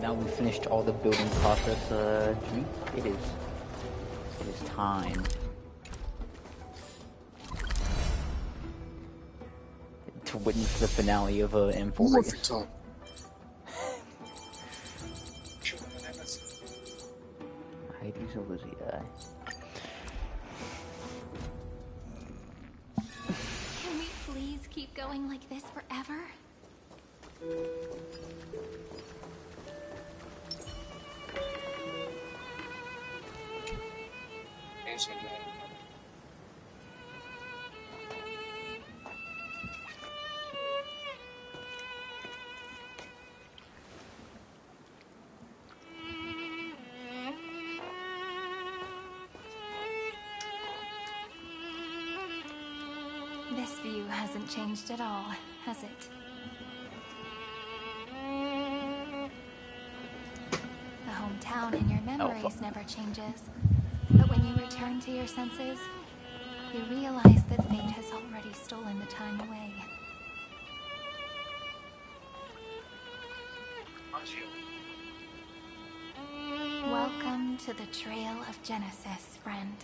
now we finished all the building process, it is time to witness the finale of M4 race. Heidi's Olivia. Can we please keep going like this forever? This view hasn't changed at all, has it? The hometown in your memories never changes. But when you return to your senses, you realize that fate has already stolen the time away. Welcome to the Trail of Genesis, friend.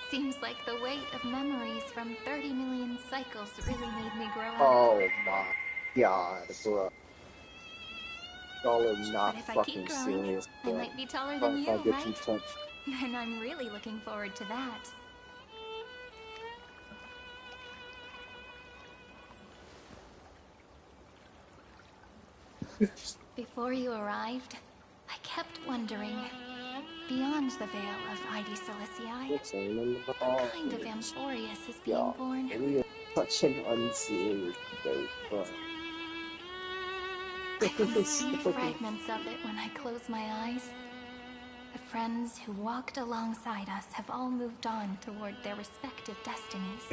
Seems like the weight of memories from 30 million cycles really made me grow up. Oh my god, bro. Y'all are not But if I fucking keep growing, serious, I bro. might be taller than you, If I get right? you touched. And I'm really looking forward to that. Before you arrived, I kept wondering, beyond the veil of Heidi Silicii, what kind of Amphorius is being born? We are such an unseen debate, bro. I can see fragments of it when I close my eyes. The friends who walked alongside us have all moved on toward their respective destinies.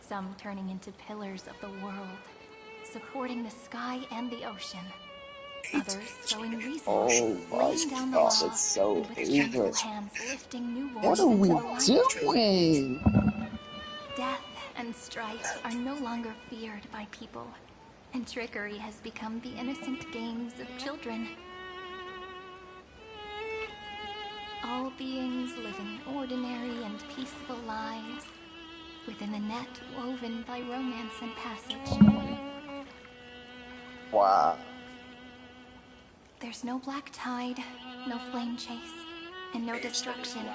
Some turning into pillars of the world, supporting the sky and the ocean. Others sowing reason, laying down the law, it's so and with gentle hands lifting newborns What are we into the light. doing? Death and strife are no longer feared by people, and trickery has become the innocent games of children. All beings living ordinary and peaceful lives, within a net woven by romance and passage. Wow. There's no black tide, no flame chase, and no destruction.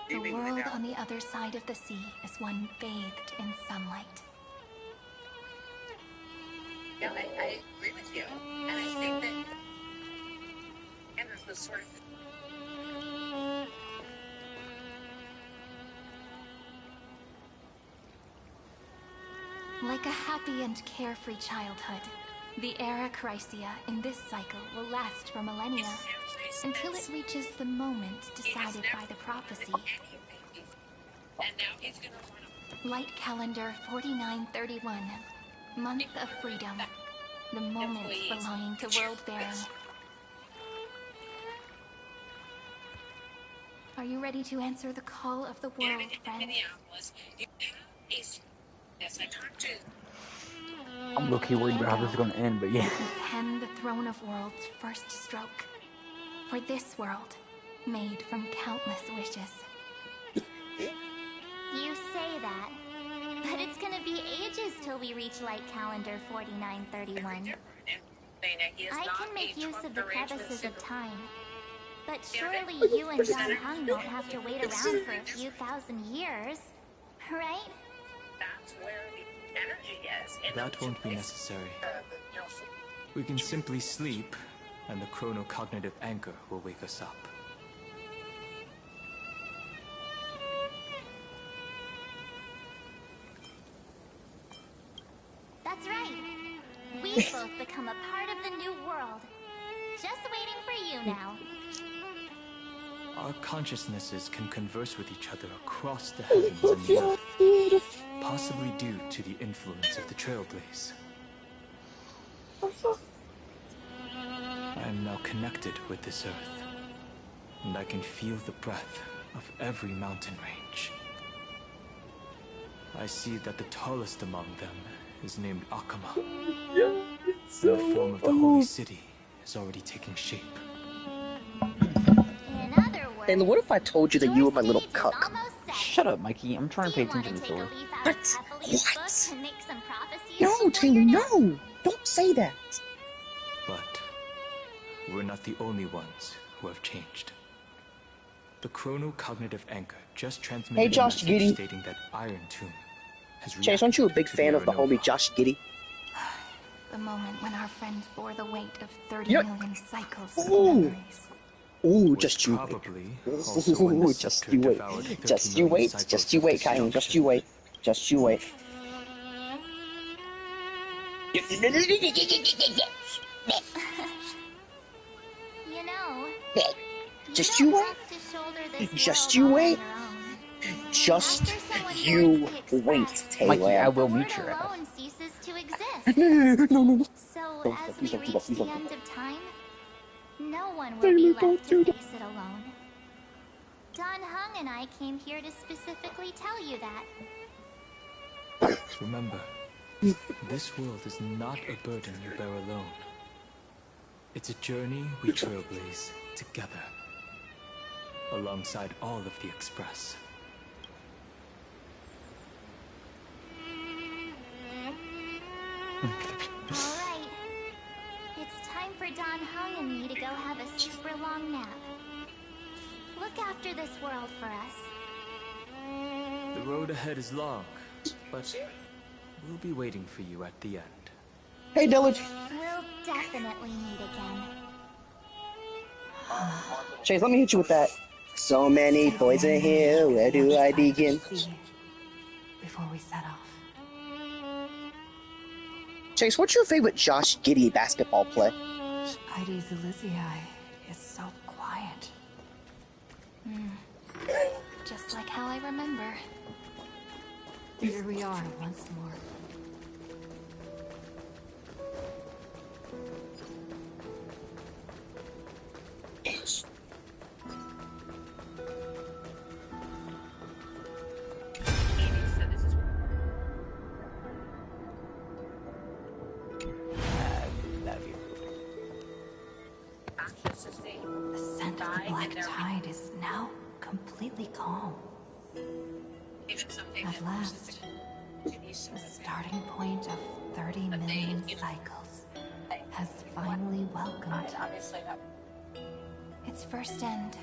The world on the other side of the sea is one bathed in sunlight. Yeah, I agree with you. And I think that and there's the sort of like a happy and carefree childhood, the era Chrysia in this cycle will last for millennia, until it reaches the moment decided by the prophecy. and now he's gonna want to Light calendar 4931, month of freedom, the moment belonging to world-bearing. Are you ready to answer the call of the world, friend? I'm low-key worried about how this is going to end, but yeah. Pen the throne of worlds' first stroke. For this world, made from countless wishes. You say that, but it's gonna be ages till we reach light calendar 4931. I can make use of the crevices of time, but surely you and Don Hung won't have to wait around for a few thousand years, right? That's where the energy is. That won't be necessary. We can simply sleep, and the chronocognitive anchor will wake us up. That's right. We've both become a part of the new world. Just waiting for you now. Our consciousnesses can converse with each other across the heavens and the earth, possibly due to the influence of the Trailblaze. now connected with this earth, and I can feel the breath of every mountain range. I see that the tallest among them is named Akama. The form of the holy city is already taking shape. In other words, And what if I told you that you were my little your stage is cuck? almost set. Shut up, Mikey. I'm trying to pay Do you want attention to to the take a story. leaf out What? of Kephalie's book What? and make some prophecies No, before Taylor, you're dead? no! Don't say that. But we're not the only ones who have changed. The chrono-cognitive anchor just transmitted Hey, a Josh message Giddey. stating that Iron Tomb has Chase, aren't you a reacted big to fan of the homie Aranova. Josh Giddey? The moment when our friend bore the weight of 30 Yep. million cycles of Ooh. memories. Ooh, Was just you wait. probably also when the Ooh, scepter just you wait. devoured 30 Just you million wait. cycles Just you of wait, Cain. Just you destruction. wait. Just you wait. You know, Just you you don't wait. have to shoulder this Just world you all on wait. your own. Just After someone you boards the wait, express, Mikey, I Taylor. will the mute word your ass. alone ceases to exist. No. So, Don't, as please we don't do that, reach please the don't do end that. of time, no one will Taylor, be don't left do to that. face it alone. Don Hung and I came here to specifically tell you that. Remember, this world is not a burden you bear alone. It's a journey we trailblaze together, alongside all of the Express. Alright. It's time for Don Hung and me to go have a super long nap. Look after this world for us. The road ahead is long, but we'll be waiting for you at the end. Hey, Dylan. We'll definitely meet again. Chase, let me hit you with that. So many boys in here, where do I begin? Before we set off. Chase, what's your favorite Josh Giddey basketball play? Heidi's Elysiae is so quiet. Just like how I remember. Here we are once more. So this is I love you. conscious as they The scent of die the black and they're tide is now completely calm. even something At last, the starting point of 30 million cycles has finally welcomed obviously not. its first end.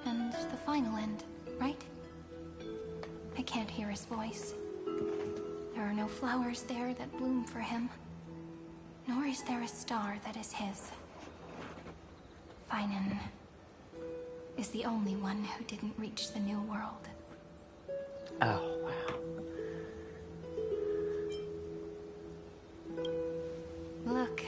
And the final end, right? I can't hear his voice. There are no flowers there that bloom for him. Nor is there a star that is his. Finan is the only one who didn't reach the new world. Oh, wow. Look,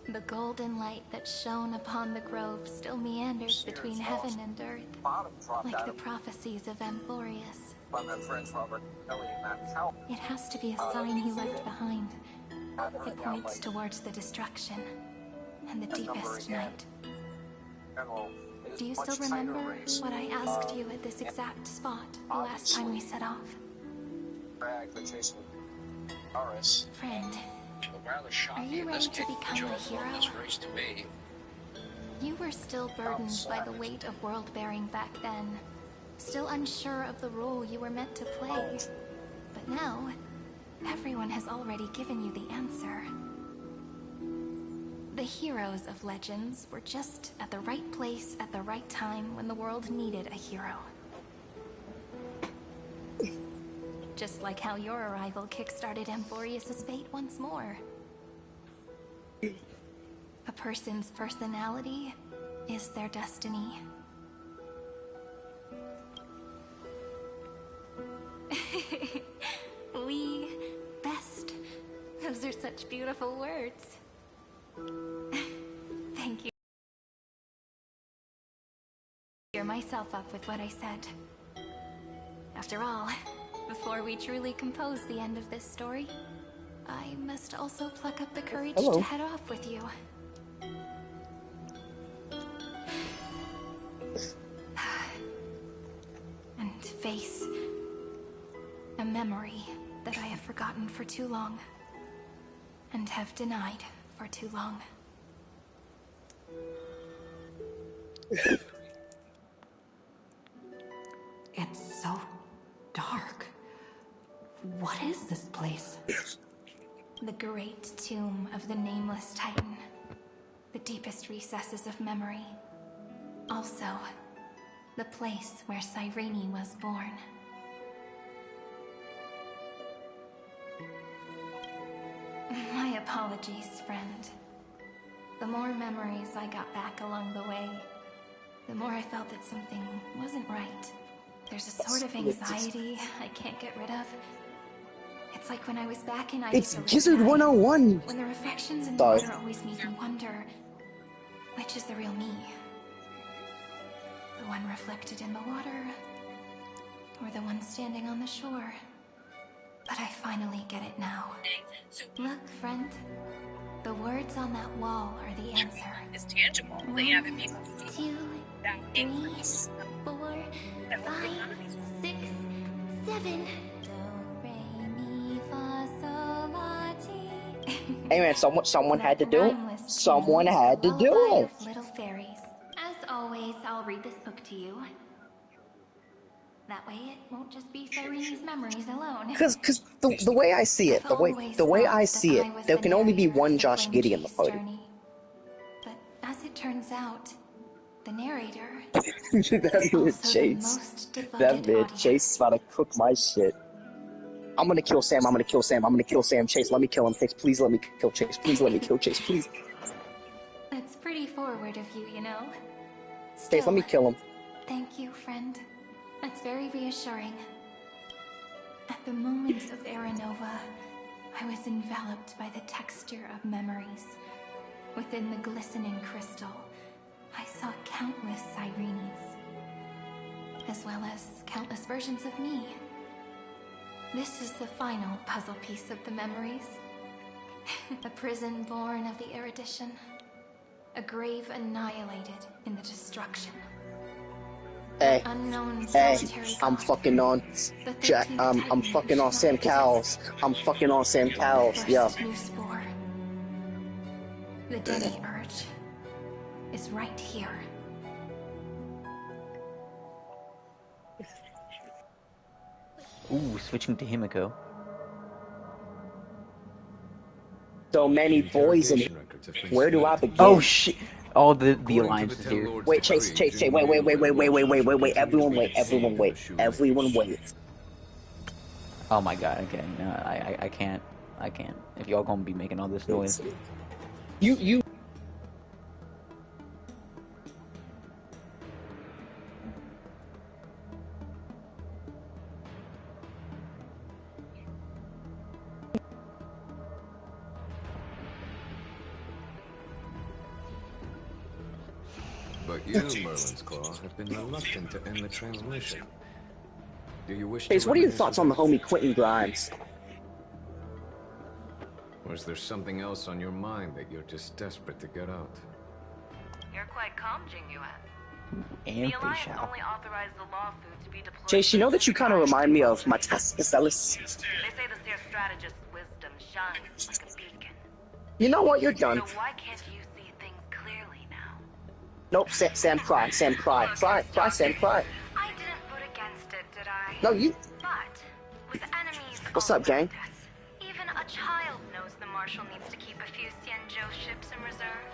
the golden light that shone upon the grove still meanders between heaven and earth, like the prophecies of Amphorius. It has to be a sign he left behind. It points towards the destruction and the deepest night. Do you still remember what I asked you at this exact spot the last time we set off? Friend, are you ready to become a hero? You were still burdened by the weight of world-bearing back then, still unsure of the role you were meant to play. But now, everyone has already given you the answer. The heroes of legends were just at the right place at the right time when the world needed a hero. Just like how your arrival kickstarted Amphorius' fate once more. A person's personality is their destiny. We best. Those are such beautiful words. Thank you. Cheer myself up with what I said. After all, before we truly compose the end of this story, I must also pluck up the courage Hello. to head off with you. memory that I have forgotten for too long. And have denied for too long. It's so dark. What is this place? The great tomb of the nameless titan. The deepest recesses of memory. Also, the place where Cyrene was born. My apologies, friend. The more memories I got back along the way, the more I felt that something wasn't right. There's a sort of anxiety I can't get rid of. It's like when I was back in It's Gizzard 101. when the reflections in the water always made me wonder, which is the real me? The one reflected in the water, or the one standing on the shore? But I finally get it now. Look, friend. The words on that wall are the answer. It's tangible. They have it being 2, that 3, increase. 4, 5, 6, 7. Hey man, someone had to do it. Someone had to do it. Little fairies. As always, I'll read this book to you. That way it won't just be Cyrene's memories alone. Cause the way I see it, the way I see it, there can only be one Josh Giddey in the party. But as it turns out, the narrator That man Chase. That man Chase is about to cook my shit. I'm gonna kill Sam, I'm gonna kill Sam, I'm gonna kill Sam. Chase, let me kill him. Chase, please let me kill Chase. Please let me kill Chase, please. That's pretty forward of you, you know. Chase, let me kill him. Thank you, friend. That's very reassuring. At the moment of Aranova, I was enveloped by the texture of memories. Within the glistening crystal, I saw countless Cyrenes, as well as countless versions of me. This is the final puzzle piece of the memories. A prison born of the erudition. A grave annihilated in the destruction. Hey, Unknown hey, solitary I'm god. fucking on Jack. I'm fucking on Sam Cowles. I'm fucking on Sam Cowles. Yeah. First new spore. The demiurge is right here. Ooh, switching to Himiko. So many boys in. Where do I begin? Oh shit! All the alliances here. Wait, Chase, wait. Everyone wait. Oh my god, okay. No, I can't. If y'all gonna be making all this noise. You. But you, Merlin's Claw, have been reluctant to end the transmission. Do you wish Chase, to what are your reminisce thoughts of on the this? homie Quentin Grimes? Or is there something else on your mind that you're just desperate to get out? You're quite calm, Jingyuan. And The fish Alliance out. only authorized the law food to be deployed. Chase, you know that you kind of remind me of my Tascasellus. They say the seer strategist's wisdom shines like a beacon. You know what? You're done. So why can't you see things clearly now? Nope, Sam, cry, Sam, cry, Sam, cry. I didn't vote against it, did I? No, you. But with enemies What's all up, gang? around us, even a child knows the Marshal needs to keep a few Xianzhou ships in reserve.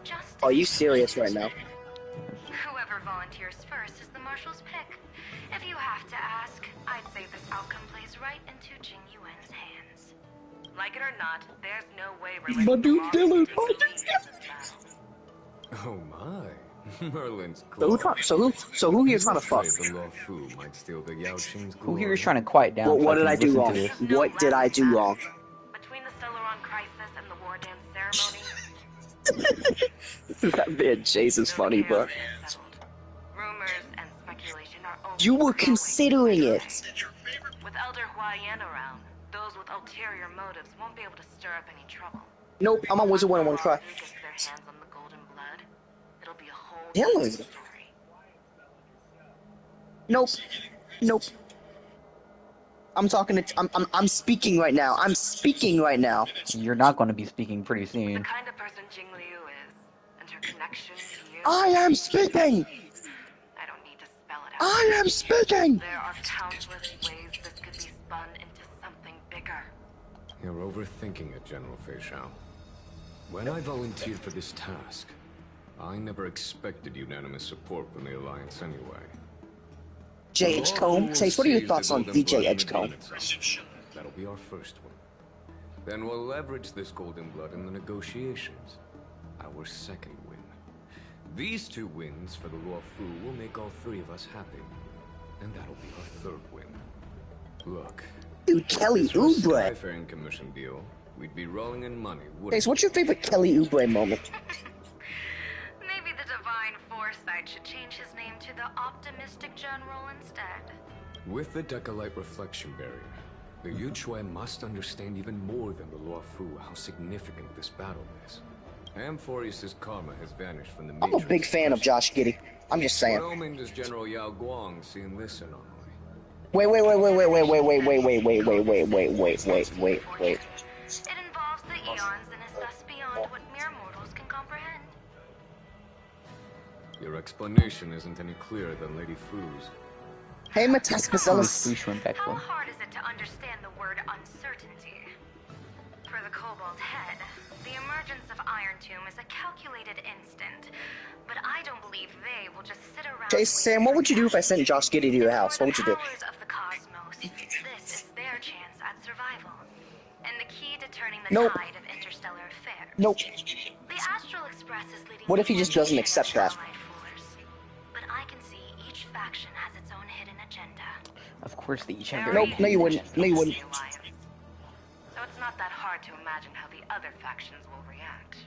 Just Are you serious right now? whoever volunteers first is the Marshal's pick. If you have to ask, I'd say this outcome plays right into Jingyuan's hands. Like it or not, there's no way we're My letting dude the Dylan. Marshal take the lead in this battle. Oh my. Merlin's Claw. So who here trying to fuck? Afraid the Law Fu might steal the Yao Qing's Who here is glory? trying to quiet down? What so did I I can do listen wrong? to this? What did I do wrong? Between the Stellaron crisis and the war dance ceremony, That man Chase is funny, bro. rumors and speculation are only You were growing. considering it. With Elder Huayan around, those with ulterior motives won't be able to stir up any trouble. Nope, I'm on Wizard 101 try. Who gets their hands on the golden blood, it'll be a whole Dylan. different story. Nope. I'm talking to. I'm speaking right now. I'm speaking right now. You're not going to be speaking pretty soon. The kind of person Jing Liu is, and her connection to you. I am speaking. I don't need to spell it out. I am speaking. There are countless ways this could be spun into something bigger. You're overthinking it, General Fei Shao. When I volunteered for this task, I never expected unanimous support from the Alliance anyway. J. Edgecombe? Chase, what are your thoughts on DJ Edgecombe? That'll be our first one. Then we'll leverage this golden blood in the negotiations. Our second win. These 2 wins for the Luofu will make all 3 of us happy. And that'll be our third win. Look. Dude, Kelly Oubre. Skyfaring Commission deal, we'd be rolling in money, wouldn't Chase, what's your favorite Kelly Oubre moment? Maybe the divine foresight should change his name to the optimistic general instead. With the Decalite reflection barrier, the Yuchue must understand even more than the Luofu how significant this battle is. Amphorius' karma has vanished from the I'm a big fan of Josh Giddey. I'm just saying. What omen does General Yao Guang see in this anomaly? Wait. It involves the eons and is thus beyond what mere mortals can comprehend. Your explanation isn't any clearer than Lady Fu's. Hey, Metaspicilis. How hard is it to understand the word uncertainty? For the Cobalt Head, the emergence of Iron Tomb is a calculated instant, but I don't believe they will just sit around. Chase, Sam, what would you do if I sent Josh Giddey to your house? What would you do? Powers of the cosmos, this is their chance at survival, and the key to turning the tide of interstellar affairs. Nope. The Astral Express is leading. What if he just doesn't accept that? But I can see each faction has its own hidden agenda. Of course, they each have their Nope, no you wouldn't. No you wouldn't. So it's not that hard to imagine how the other factions will react.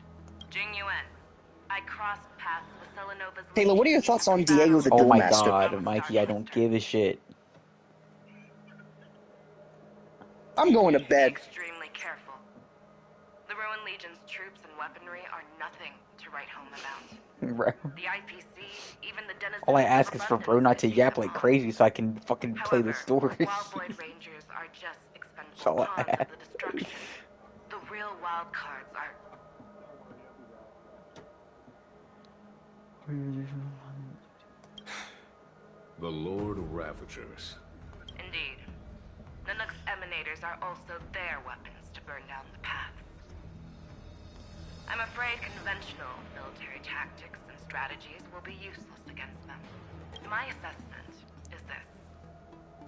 Jing Yuan, I crossed paths with Selenova's. Taylor, what are your thoughts on Diego the Oh Duel my Master? god, Mikey, I don't give a shit. I'm going to bed. Extremely careful. The Ruined Legion's troops and weaponry are nothing to write home about. Bro. The IPC, even the denizens. All I ask is for bro not to yap like crazy so I can fucking play the story. Wild Void Rangers are just expendable pawns of the destruction. The real wild cards are. The Lord Ravagers. Indeed. Nanook's emanators are also their weapons to burn down the paths. I'm afraid conventional military tactics and strategies will be useless against them. My assessment is this.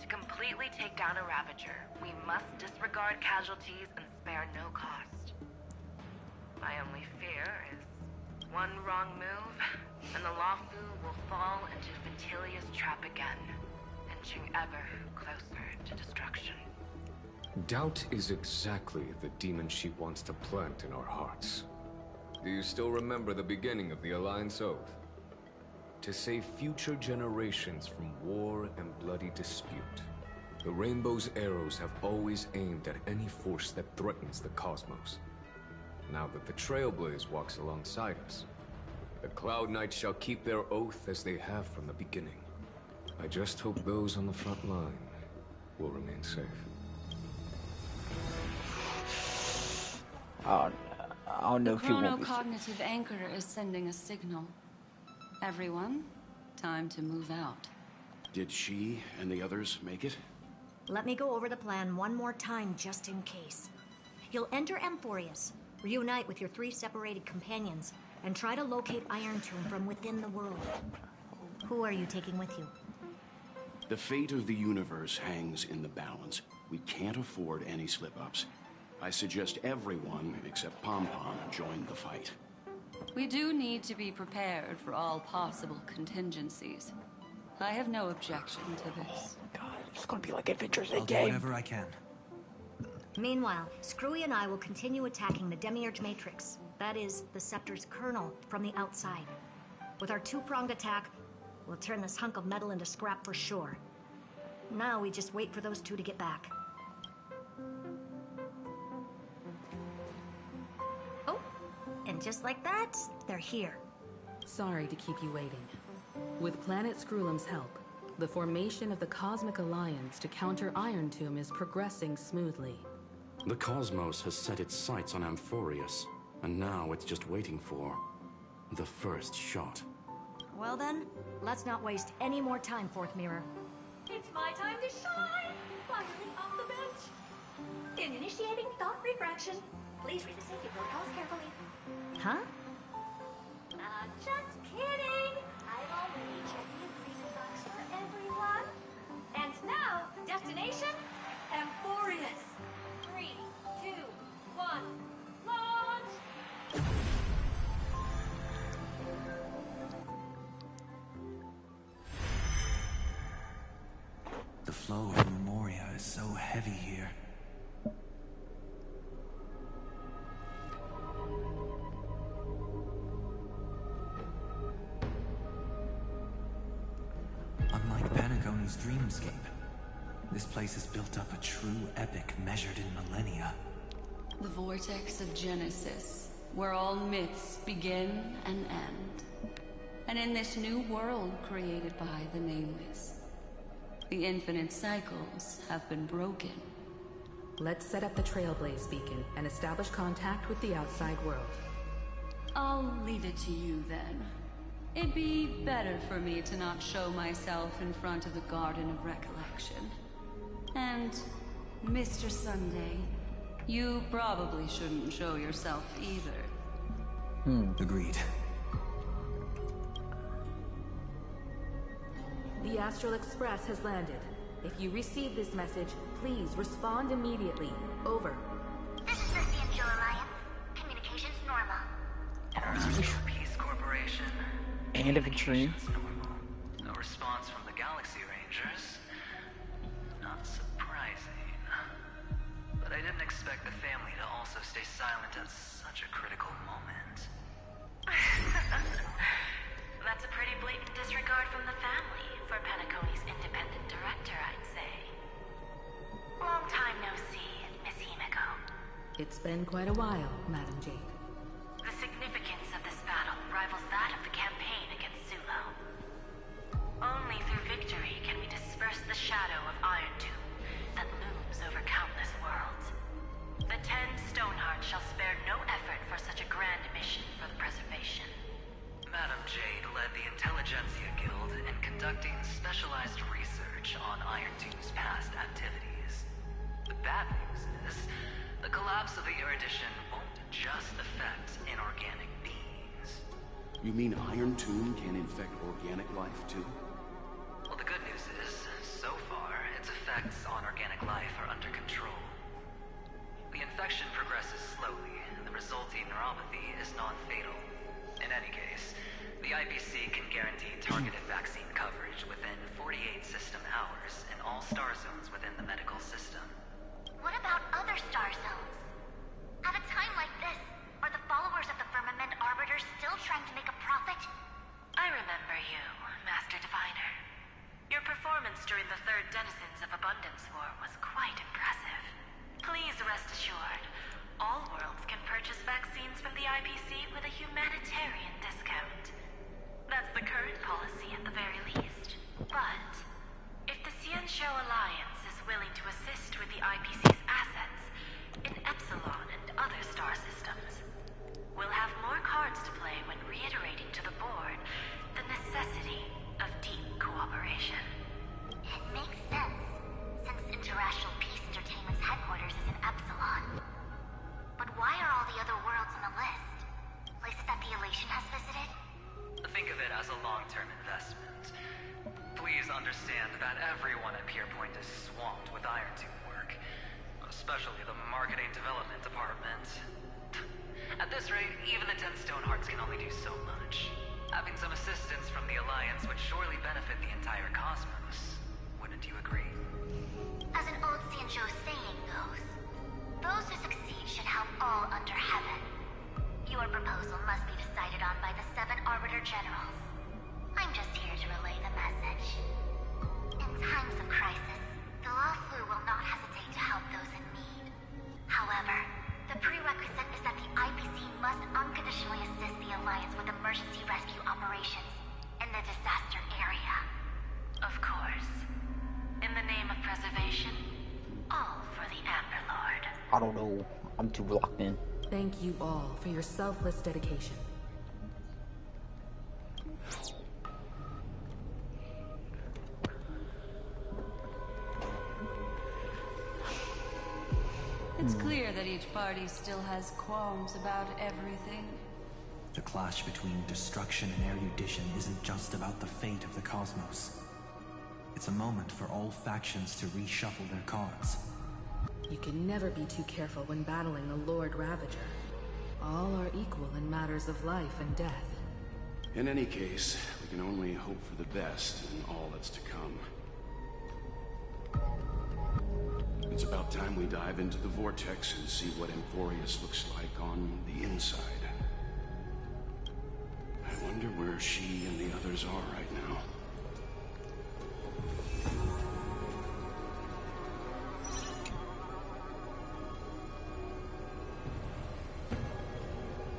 To completely take down a Ravager, we must disregard casualties and spare no cost. My only fear is one wrong move, and the Luofu will fall into Ventilia's trap again, inching ever closer to destruction. Doubt is exactly the demon she wants to plant in our hearts. Do you still remember the beginning of the Alliance Oath? To save future generations from war and bloody dispute. The Rainbow's arrows have always aimed at any force that threatens the cosmos. Now that the Trailblaze walks alongside us, the Cloud Knights shall keep their oath as they have from the beginning. I just hope those on the front line will remain safe. I don't know if you will be. The chronocognitive anchor is sending a signal. Everyone, time to move out. Did she and the others make it? Let me go over the plan one more time just in case. You'll enter Amphorius, reunite with your 3 separated companions, and try to locate Iron Tomb from within the world. Who are you taking with you? The fate of the universe hangs in the balance. We can't afford any slip-ups. I suggest everyone, except Pom-Pom, join the fight. We do need to be prepared for all possible contingencies. I have no objection to this. God, it's gonna be like Adventures I'll do whatever I can. Meanwhile, Screwy and I will continue attacking the Demiurge Matrix. That is, the Scepter's kernel, from the outside. With our 2-pronged attack, we'll turn this hunk of metal into scrap for sure. Now we just wait for those 2 to get back. Oh, and just like that, they're here. Sorry to keep you waiting. With Planet Screwlam's help, The formation of the Cosmic Alliance to counter Iron Tomb is progressing smoothly. The cosmos has set its sights on Amphorius, and now it's just waiting for the first shot. Well then, let's not waste any more time, Fourth Mirror. It's my time to shine! Finally off the bench! Initiating thought refraction. Please read the safety protocols carefully. Huh? Just kidding! I've already checked the agreement box for everyone. And now, destination, Amphorius. 3, 2, 1, launch! The flow of Memoria is so heavy here. Unlike Panagone's dreamscape, this place has built up a true epic measured in millennia. The vortex of Genesis, where all myths begin and end. And in this new world created by the Nameless, the infinite cycles have been broken. Let's set up the Trailblaze beacon and establish contact with the outside world. I'll leave it to you then. It'd be better for me to not show myself in front of the Garden of Recollection. And, Mr. Sunday, you probably shouldn't show yourself either. Agreed. The Astral Express has landed. If you receive this message, please respond immediately. Over. This is the CNGO Alliance. Communications normal. Peace Corporation. And if it's true. No response from the Galaxy Rangers. Not surprising. But I didn't expect the family to also stay silent at such a critical moment. That's a pretty blatant disregard from the family for Panacone's independent director, I'd say. Long time no see, Miss Himiko. It's been quite a while, Madam Jade. The significance of this battle rivals that of the campaign against Sulo. Only through victory can we disperse the shadow of Iron Tomb that looms over countless worlds. The 10 Stonehearts shall spare no effort for such a grand mission for the preservation. Madam Jade led the Intelligentsia Guild in conducting specialized research on Iron Tomb's past activities. The bad news is, the collapse of the Erudition won't just affect inorganic beings. You mean Iron Tomb can infect organic life too? Well, the good news is, so far, its effects on organic life are under control. The infection progresses slowly, and the resulting neuropathy is non-fatal. In any case, the IPC can guarantee targeted vaccine coverage within 48 system hours in all star zones within the medical system. What about other star zones? At a time like this, are the followers of the Firmament Arbiter still trying to make a profit? I remember you, Master Diviner. Your performance during the Third Denizens of Abundance War was quite impressive. Please rest assured, all worlds can purchase vaccines from the IPC with a humanitarian discount. That's the current policy at the very least. But, if the Ciencio Alliance is willing to assist with the IPC's assets in Epsilon and other star systems, we'll have more cards to play when reiterating to the board the necessity of deep cooperation. It makes sense, since Interracial Peace Entertainment's headquarters is in Epsilon. But why are all the other worlds on the list? Places that the Elation has visited? Think of it as a long-term investment. Please understand that everyone at Pierpoint is swamped with Iron Tomb work, especially the marketing development department. At this rate, even the 10 Stonehearts can only do so much. Having some assistance from the Alliance would surely benefit the entire cosmos. Wouldn't you agree? As an old Ciencio saying goes, those who succeed should help all under heaven. Your proposal must be decided on by the 7 Arbiter Generals. I'm just here to relay the message. In times of crisis, the Lawflu will not hesitate to help those in need. However, the prerequisite is that the IPC must unconditionally assist the Alliance with emergency rescue operations in the disaster area. Of course. I don't know. I'm too locked in. Thank you all for your selfless dedication. It's clear that each party still has qualms about everything. The clash between destruction and erudition isn't just about the fate of the cosmos. It's a moment for all factions to reshuffle their cards. You can never be too careful when battling the Lord Ravager. All are equal in matters of life and death. In any case, we can only hope for the best in all that's to come. It's about time we dive into the vortex and see what Amphorius looks like on the inside. I wonder where she and the others are right now.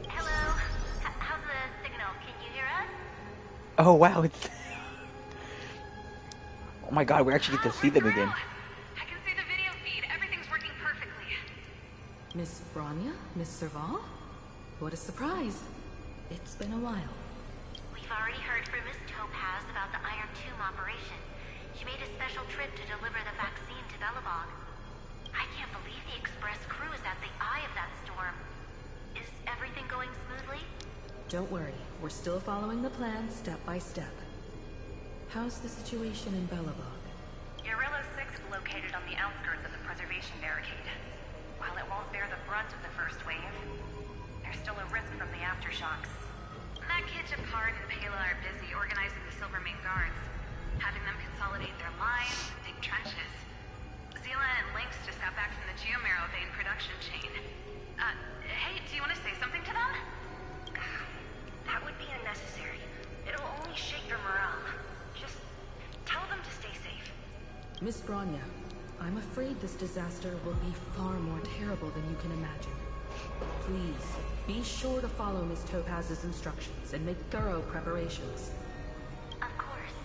Hello? How's the signal? Can you hear us? Oh wow, it's... Oh my god, we actually get to see them again. Miss Bronya? Miss Serval? What a surprise. It's been a while. We've already heard from Miss Topaz about the Iron Tomb operation. She made a special trip to deliver the vaccine to Belobog. I can't believe the Express crew is at the eye of that storm. Is everything going smoothly? Don't worry. We're still following the plan step by step. How's the situation in Belobog? Urillo 6 is located on the outskirts of the preservation barricade. While it won't bear the brunt of the first wave, there's still a risk from the aftershocks. Matt, Japard, and Pela are busy organizing the Silvermane Guards, having them consolidate their lines and dig trenches. Zila and Lynx just got back from the Geomarrow vein production chain. Hey, do you want to say something to them? That would be unnecessary. It'll only shake their morale. Just tell them to stay safe. Miss Bronya, I'm afraid this disaster will be far more terrible than you can imagine. Please, be sure to follow Miss Topaz's instructions and make thorough preparations. Of course.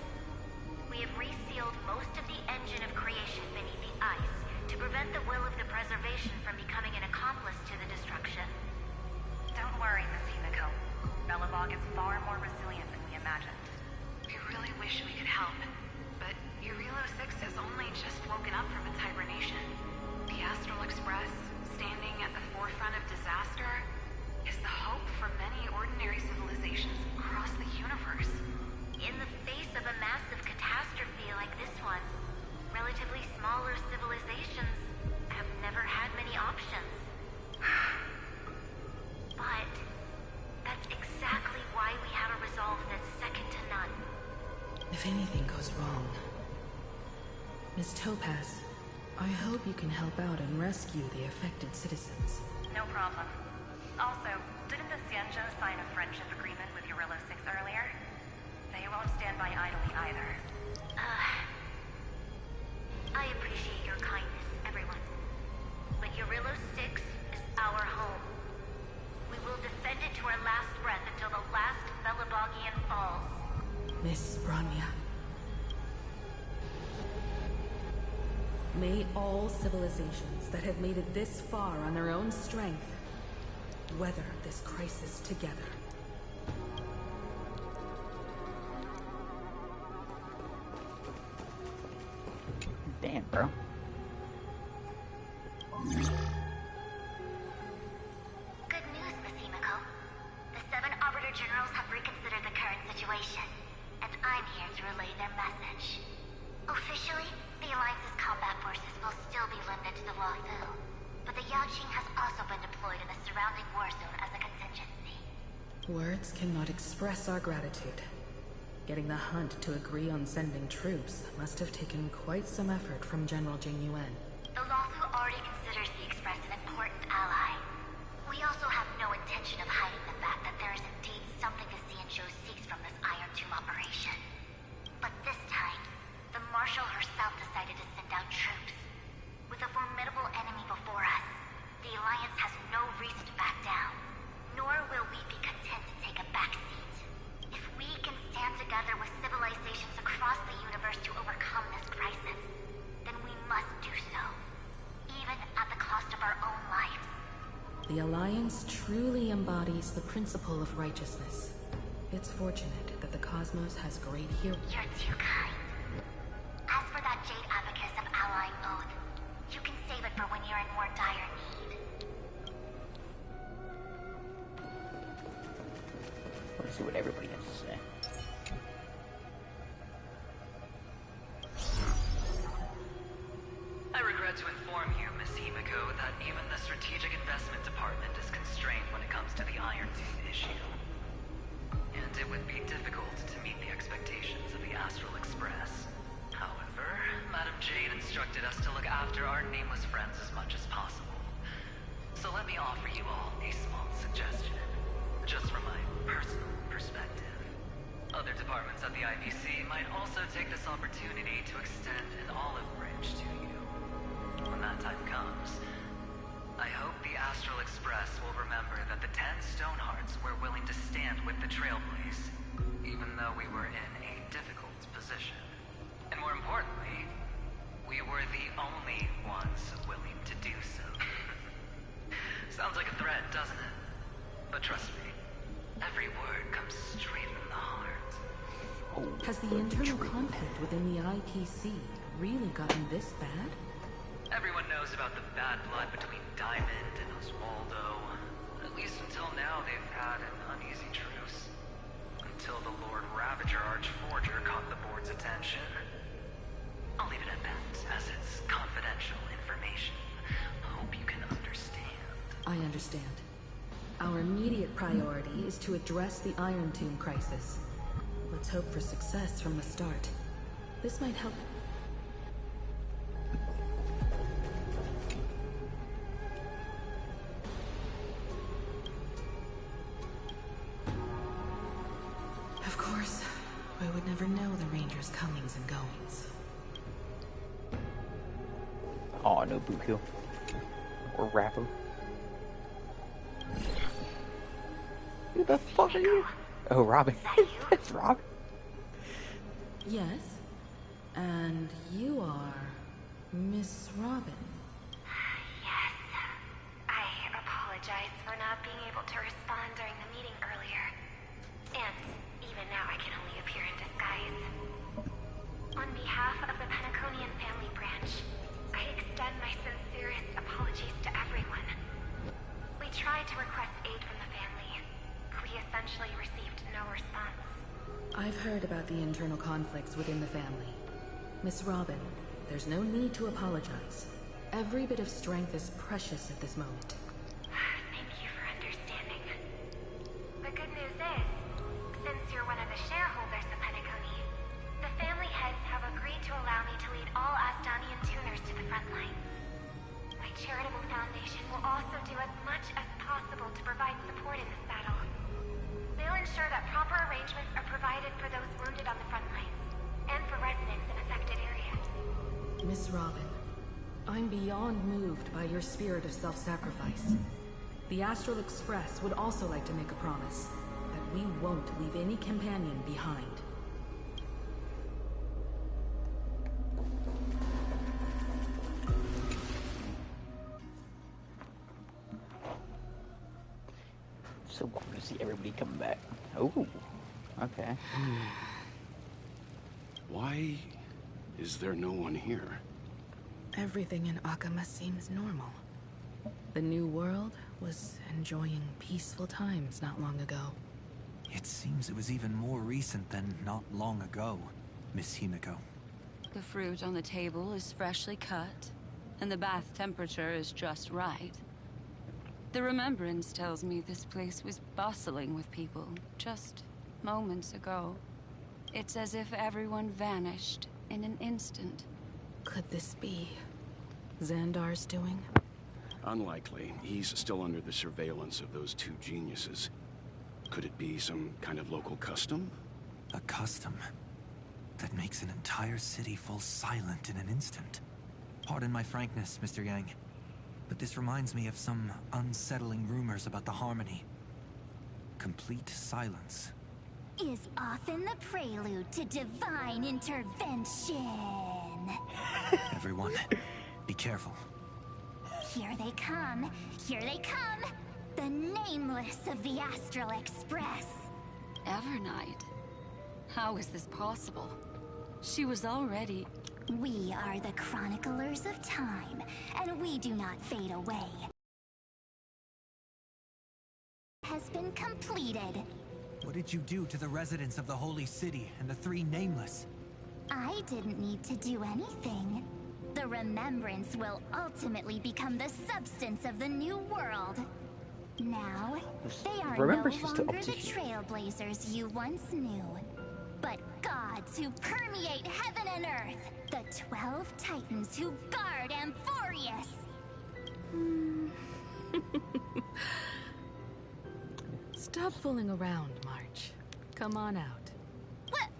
We have resealed most of the engine of creation beneath the ice to prevent the will of the preservation from becoming an accomplice to the destruction. Don't worry, Miss Himiko. Belobog is far more resilient than we imagined. We really wish we could help, but Urillo 6 has only just woken up from its hibernation. The Astral Express, standing at the forefront of disaster, is the hope for many ordinary civilizations across the universe. In the face of a massive catastrophe like this one, relatively smaller civilizations have never had many options. But that's exactly why we have a resolve that's second to none. If anything goes wrong... Miss Topaz, I hope you can help out and rescue the affected citizens. No problem. Also, didn't the Xianzhou sign a friendship agreement with Urillo 6 earlier? They won't stand by idly either. I appreciate your kindness, everyone. But Urillo 6 is our home. We will defend it to our last breath until the last Belobogian falls. Miss Bronya. May all civilizations that have made it this far on their own strength weather this crisis together. Damn, bro. Good news, Miss Himiko. The 7 Arbiter Generals have reconsidered the current situation, and I'm here to relay their message. Officially, the Alliance's combat forces will still be limited to the Luofu, but the Yaoqing has also been deployed in the surrounding war zone as a contingency. Words cannot express our gratitude. Getting the Hunt to agree on sending troops must have taken quite some effort from General Jing Yuan. The Luofu already considers the Express an important ally. We also have no intention of hiding the fact that there is indeed something the Xianzhou seeks from this Iron Tomb operation. But this time, the Marshal herself decided to send out troops. With a formidable enemy before us, the Alliance has no reason to back down, nor will we be content to take a backseat. If we can stand together with civilizations across the universe to overcome this crisis, then we must do so. Alliance truly embodies the principle of righteousness. It's fortunate that the cosmos has great heroes. You're too kind. As for that Jade Abacus of Allying Oath, you can save it for when you're in more dire need. Let's see what everybody has to say. I regret to inform you, Miss Himiko, that even the Strategic Investment Department is constrained when it comes to the Iron Tooth issue. And it would be difficult to meet the expectations of the Astral Express. However, Madam Jade instructed us to look after our nameless friends as much as possible. So let me offer you all a small suggestion, just from my personal perspective. Other departments at the IPC might also take this opportunity to extend an olive branch to you. When that time comes, I hope the Astral Express will remember that the 10 Stonehearts were willing to stand with the Trailblaze, even though we were in a difficult position. And more importantly, we were the only ones willing to do so. Sounds like a threat, doesn't it? But trust me, every word comes straight from the heart. Has the internal conflict within the IPC really gotten this bad? Everyone knows about the bad blood between Diamond and Oswaldo. At least until now, they've had an uneasy truce. Until the Lord Ravager Archforger caught the board's attention. I'll leave it at that, as it's confidential information. Hope you can understand. I understand. Our immediate priority is to address the Iron Tomb crisis. Let's hope for success from the start. This might help. Of course, I would never know the Ranger's comings and goings. Oh, no Buku. Or Rapper. Who the fuck are you? Oh, Robin. It's Robin. Yes? And you are Miss Robin. Yes. I apologize for not being able to respond during the meeting earlier. And even now I can only appear in disguise. On behalf of the Penaconian family branch, I extend my sincerest apologies to everyone. We tried to request aid from the family. We essentially received no response. I've heard about the internal conflicts within the family. Miss Robin, there's no need to apologize. Every bit of strength is precious at this moment. Thank you for understanding. The good news is, since you're one of the shareholders of Penacony, the family heads have agreed to allow me to lead all Astonian tuners to the front lines. My charitable foundation will also do as much as possible to provide support in this battle. They'll ensure that proper arrangements are provided for those wounded on the front lines, and for residents in affected areas. Miss Robin, I'm beyond moved by your spirit of self-sacrifice. The Astral Express would also like to make a promise that we won't leave any companion behind. So cool to see everybody coming back. Oh, okay. Why is there no one here? Everything in Akama seems normal. The new world was enjoying peaceful times not long ago. It seems it was even more recent than not long ago, Miss Himiko. The fruit on the table is freshly cut, and the bath temperature is just right. The remembrance tells me this place was bustling with people just moments ago. It's as if everyone vanished in an instant. Could this be Xandar's doing? Unlikely. He's still under the surveillance of those two geniuses. Could it be some kind of local custom? A custom that makes an entire city fall silent in an instant. Pardon my frankness, Mr. Yang, but this reminds me of some unsettling rumors about the Harmony. Complete silence is often the prelude to divine intervention. Everyone, be careful. Here they come. Here they come. The Nameless of the Astral Express. Evernight? How is this possible? She was already... We are the Chroniclers of Time, and we do not fade away. Has been completed. What did you do to the residents of the Holy City and the three Nameless? I didn't need to do anything. The remembrance will ultimately become the substance of the new world. Now, they are no longer the trailblazers you once knew, but gods who permeate heaven and earth. The 12 Titans who guard Amphorius. Stop fooling around, March. Come on out. What?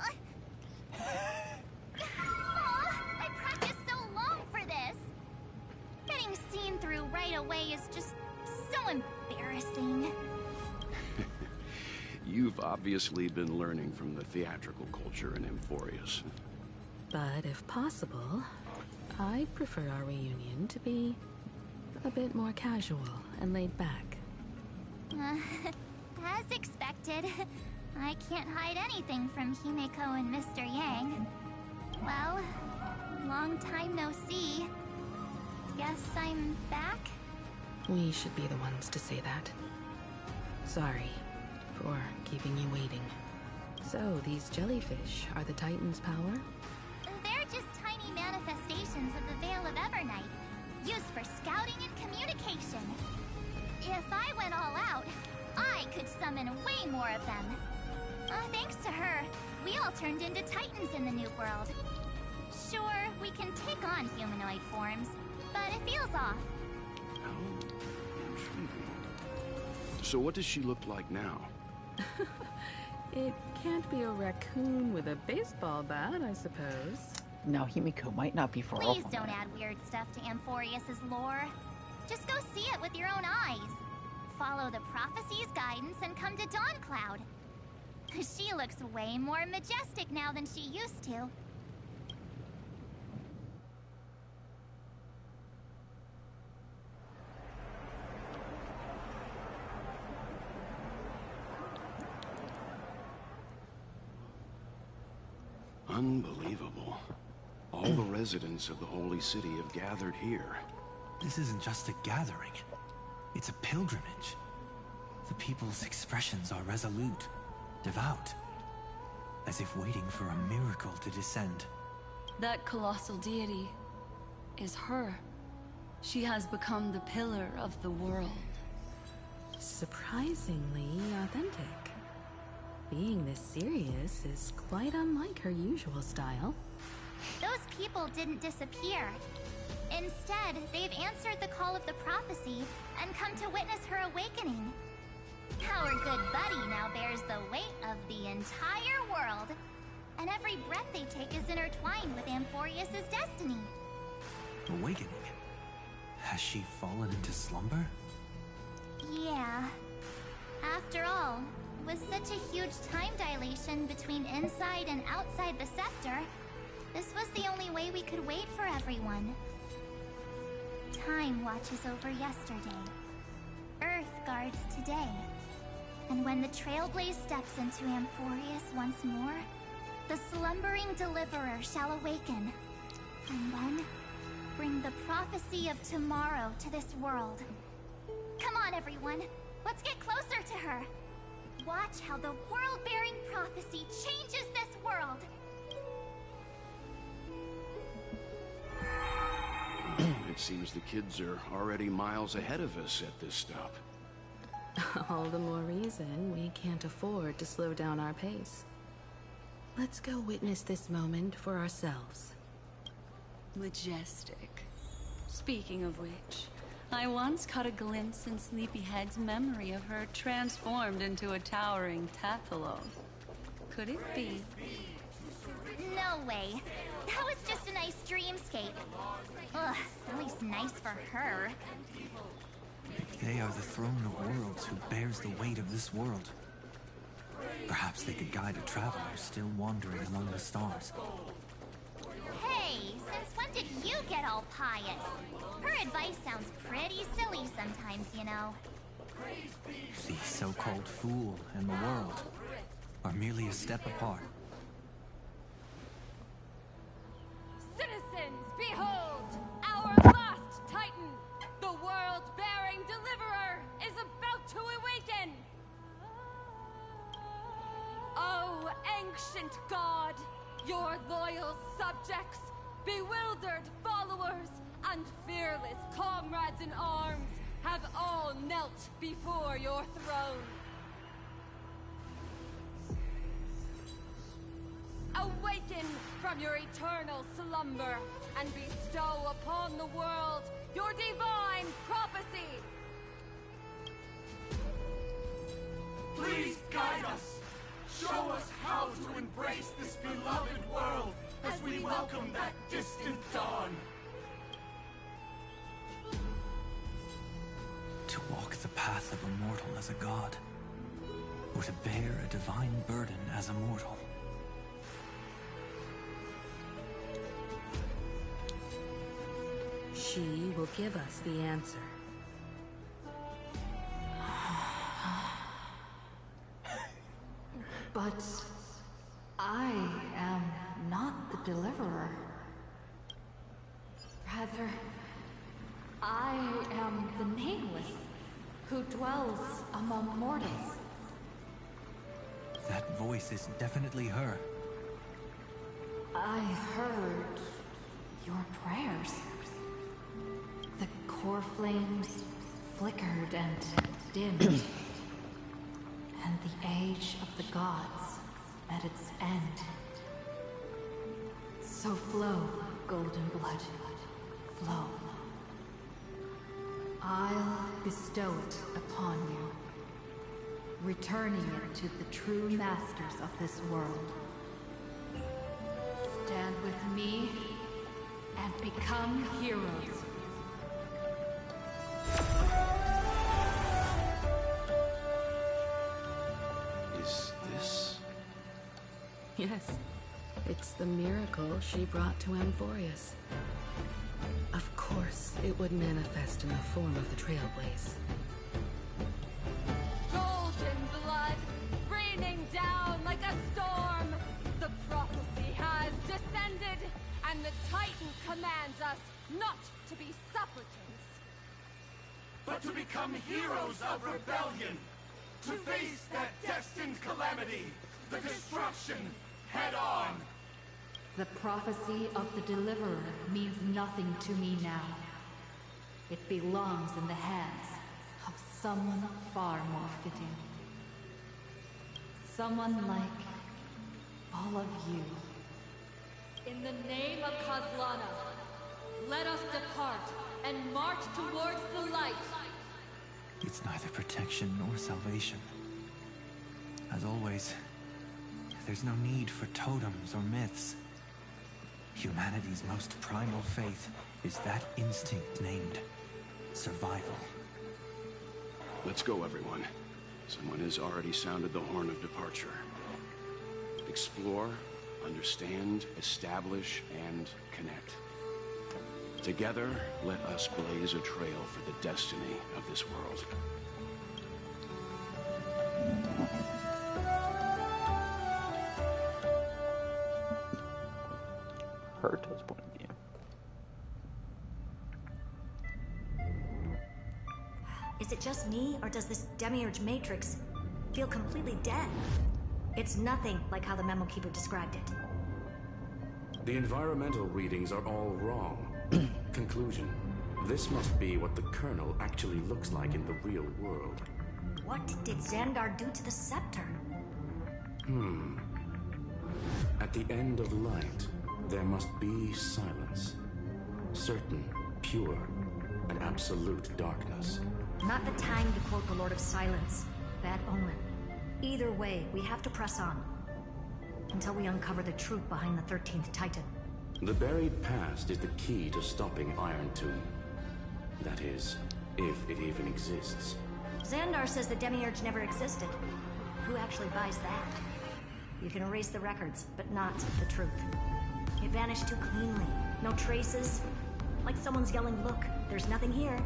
I practiced so long for this. Getting seen through right away is just so embarrassing. You've obviously been learning from the theatrical culture in Amphorius. But if possible, I'd prefer our reunion to be a bit more casual and laid back. As expected, I can't hide anything from Himeko and Mr. Yang. Well, long time no see. Guess I'm back? We should be the ones to say that. Sorry for keeping you waiting. So, these jellyfish are the Titan's power? They're just tiny manifestations of the Veil of Evernight, used for scouting and communication. If I went all out, I could summon way more of them. Thanks to her, we all turned into Titans in the New World. Sure, we can take on humanoid forms, but it feels off. Oh, intriguing. So what does she look like now? It can't be a raccoon with a baseball bat, I suppose. Now, Himeko might not be far off. Please don't add weird stuff to Amphorius' lore. Just go see it with your own eyes. Follow the prophecy's guidance and come to Dawncloud. She looks way more majestic now than she used to. Unbelievable. All the residents of the Holy City have gathered here. This isn't just a gathering. It's a pilgrimage. The people's expressions are resolute, devout, as if waiting for a miracle to descend. That colossal deity is her. She has become the pillar of the world. Surprisingly authentic. Being this serious is quite unlike her usual style. Those people didn't disappear. Instead, they've answered the call of the prophecy and come to witness her awakening. Our good buddy now bears the weight of the entire world, and every breath they take is intertwined with Amphorius' destiny. Awakening? Has she fallen into slumber? Yeah. After all, with such a huge time dilation between inside and outside the scepter, this was the only way we could wait for everyone. Time watches over yesterday. Earth guards today. And when the Trailblaze steps into Amphorius once more, the slumbering deliverer shall awaken. And then, bring the prophecy of tomorrow to this world. Come on, everyone. Let's get closer to her. Watch how the world-bearing prophecy changes this world. It seems the kids are already miles ahead of us at this stop. All the more reason we can't afford to slow down our pace. Let's go witness this moment for ourselves. Majestic. Speaking of which, I once caught a glimpse in Sleepyhead's memory of her transformed into a towering Tathalon. Could it be? No way. That was just a nice dreamscape. Ugh, at least nice for her. They are the throne of worlds who bears the weight of this world. Perhaps they could guide a traveler still wandering among the stars. Hey, since when did you get all pious? Her advice sounds pretty silly sometimes, you know. The so-called fool and the world are merely a step apart. Citizens, behold! Our last Titan, the world-bearing deliverer, is about to awaken! Oh, ancient god, your loyal subjects, bewildered followers, and fearless comrades in arms have all knelt before your throne. Awaken from your eternal slumber and bestow upon the world your divine prophecy. Please guide us. Show us how to embrace this beloved world as we welcome that distant dawn. To walk the path of a mortal as a god, or to bear a divine burden as a mortal. She will give us the answer. But I am not the deliverer. Rather, I am the nameless, who dwells among mortals. That voice is definitely her. I heard your prayers. The core flames flickered and dimmed, and the age of the gods at its end. So flow, golden blood, flow. I'll bestow it upon you, returning it to the true masters of this world. Stand with me and become heroes. Is this? Yes, it's the miracle she brought to Amphorius. Of course, it would manifest in the form of the Trailblaze. Golden blood, raining down like a storm. The prophecy has descended, and the Titan commands us not to be supplicants, but to become heroes of rebellion, to face that destined calamity, the destruction, head on. The prophecy of the Deliverer means nothing to me now. It belongs in the hands of someone far more fitting. Someone like all of you. In the name of Kozlana, let us depart and march towards the light. It's neither protection nor salvation. As always, there's no need for totems or myths. Humanity's most primal faith is that instinct named survival. Let's go, everyone. Someone has already sounded the horn of departure. Explore, understand, establish, and connect. Together, let us blaze a trail for the destiny of this world. Herta's point of view. Is it just me, or does this Demiurge Matrix feel completely dead? It's nothing like how the Memo Keeper described it. The environmental readings are all wrong. Conclusion. This must be what the Colonel actually looks like in the real world. What did Xandar do to the scepter? At the end of light, there must be silence. Certain, pure, and absolute darkness. Not the time to quote the Lord of Silence. Bad omen. Either way, we have to press on. Until we uncover the truth behind the 13th Titan. The buried past is the key to stopping Iron Tomb. That is, if it even exists. Xandar says the Demiurge never existed. Who actually buys that? You can erase the records, but not the truth. It vanished too cleanly. No traces. Like someone's yelling, look, there's nothing here.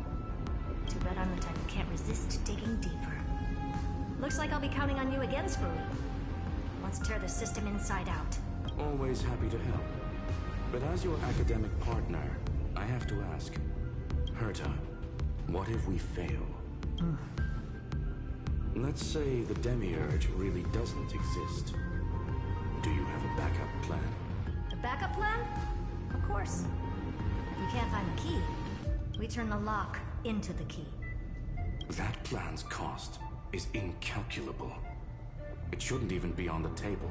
Too bad I'm the type who can't resist digging deeper. Looks like I'll be counting on you again, Screwy. Let's tear the system inside out. Always happy to help. But as your academic partner, I have to ask, Herta, what if we fail? Let's say the Demiurge really doesn't exist. Do you have a backup plan? A backup plan? Of course. If we can't find the key, we turn the lock into the key. That plan's cost is incalculable. It shouldn't even be on the table.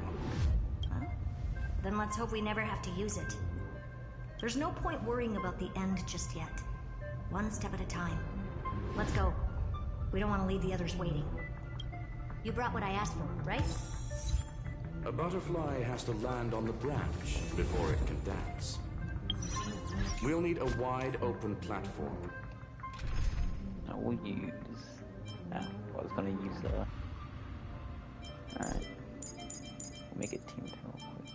Huh? Then let's hope we never have to use it. There's no point worrying about the end just yet. One step at a time. Let's go. We don't want to leave the others waiting. You brought what I asked for, right? A butterfly has to land on the branch before it can dance. We'll need a wide open platform. I will use... No, I was gonna use the... Alright. We'll make it team turn real quick.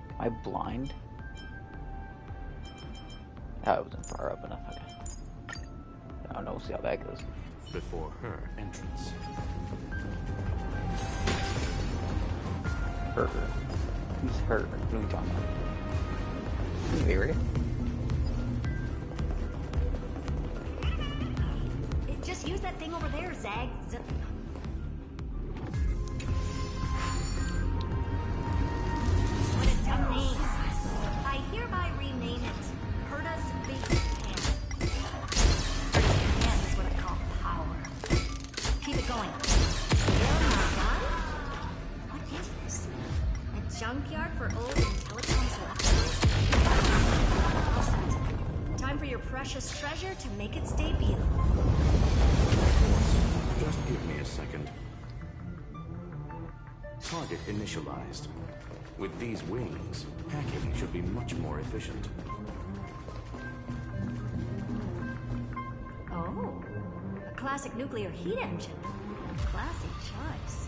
Am I blind? Oh, I wasn't far up enough. Okay. I don't know. We'll see how that goes. Before her entrance. Her. Who's her? Who are you talking about? Anyway, right? Just use that thing over there, Zag. What a dumb name. I hereby rename it Herta's Big Hand. Herta's Hand is what I call power. Keep it going. You're not done? What is this? A junkyard for old Intellicoms leftovers? All set. Time for your precious treasure to make its debut. Just give me a second. Target initialized. With these wings, hacking should be much more efficient. Oh, a classic nuclear heat engine. Classy choice.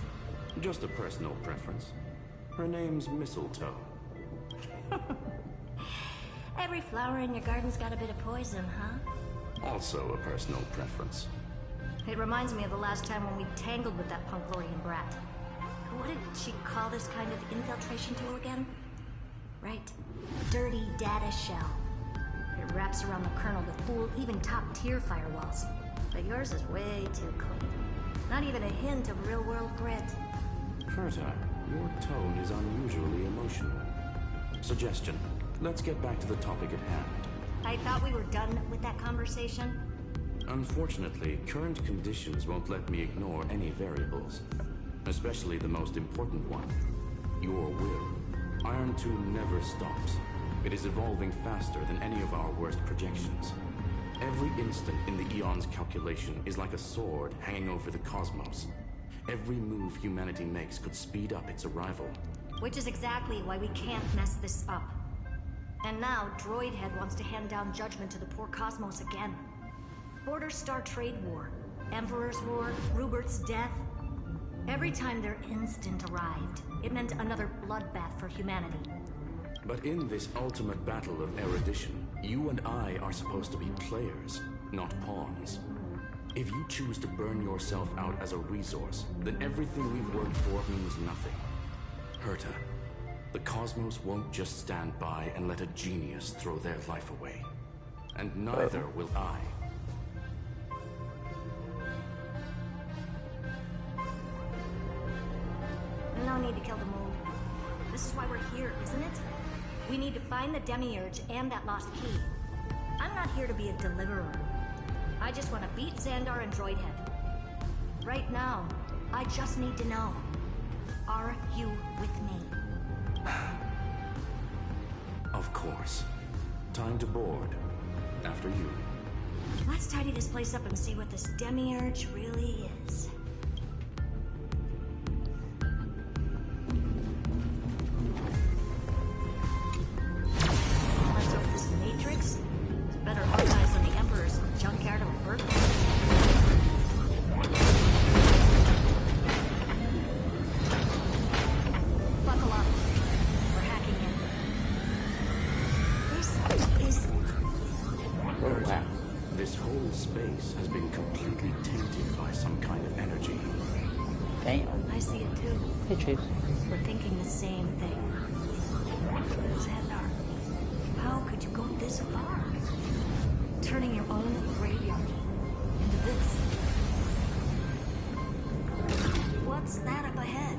Just a personal preference. Her name's Mistletoe. Every flower in your garden's got a bit of poison, huh? Also a personal preference. It reminds me of the last time when we tangled with that Punklorian brat. What did she call this kind of infiltration tool again? Right. Dirty data shell. It wraps around the kernel to fool even top-tier firewalls. But yours is way too clean. Not even a hint of real-world grit. Herta, your tone is unusually emotional. Suggestion. Let's get back to the topic at hand. I thought we were done with that conversation. Unfortunately, current conditions won't let me ignore any variables. Especially the most important one. Your will. Iron 2 never stops. It is evolving faster than any of our worst projections. Every instant in the Eon's calculation is like a sword hanging over the cosmos. Every move humanity makes could speed up its arrival. Which is exactly why we can't mess this up. And now, Droidhead wants to hand down judgment to the poor cosmos again. Border Star Trade War, Emperor's War, Rubert's death. Every time their instant arrived, it meant another bloodbath for humanity. But in this ultimate battle of erudition, you and I are supposed to be players, not pawns. If you choose to burn yourself out as a resource, then everything we've worked for means nothing. Herta, the cosmos won't just stand by and let a genius throw their life away. And neither will I. No need to kill the moon. This is why we're here, isn't it? We need to find the Demiurge and that lost key. I'm not here to be a deliverer. I just want to beat Xandar and Droidhead. Right now, I just need to know. Are you with me? Of course. Time to board. After you. Let's tidy this place up and see what this Demiurge really is. Let's hope this Matrix is better organized than the Emperor. Matrix has been completely tainted by some kind of energy. Damn. I see it too. Hey, Chase. We're thinking the same thing. Xandar, how could you go this far? Turning your own graveyard into this. What's that up ahead?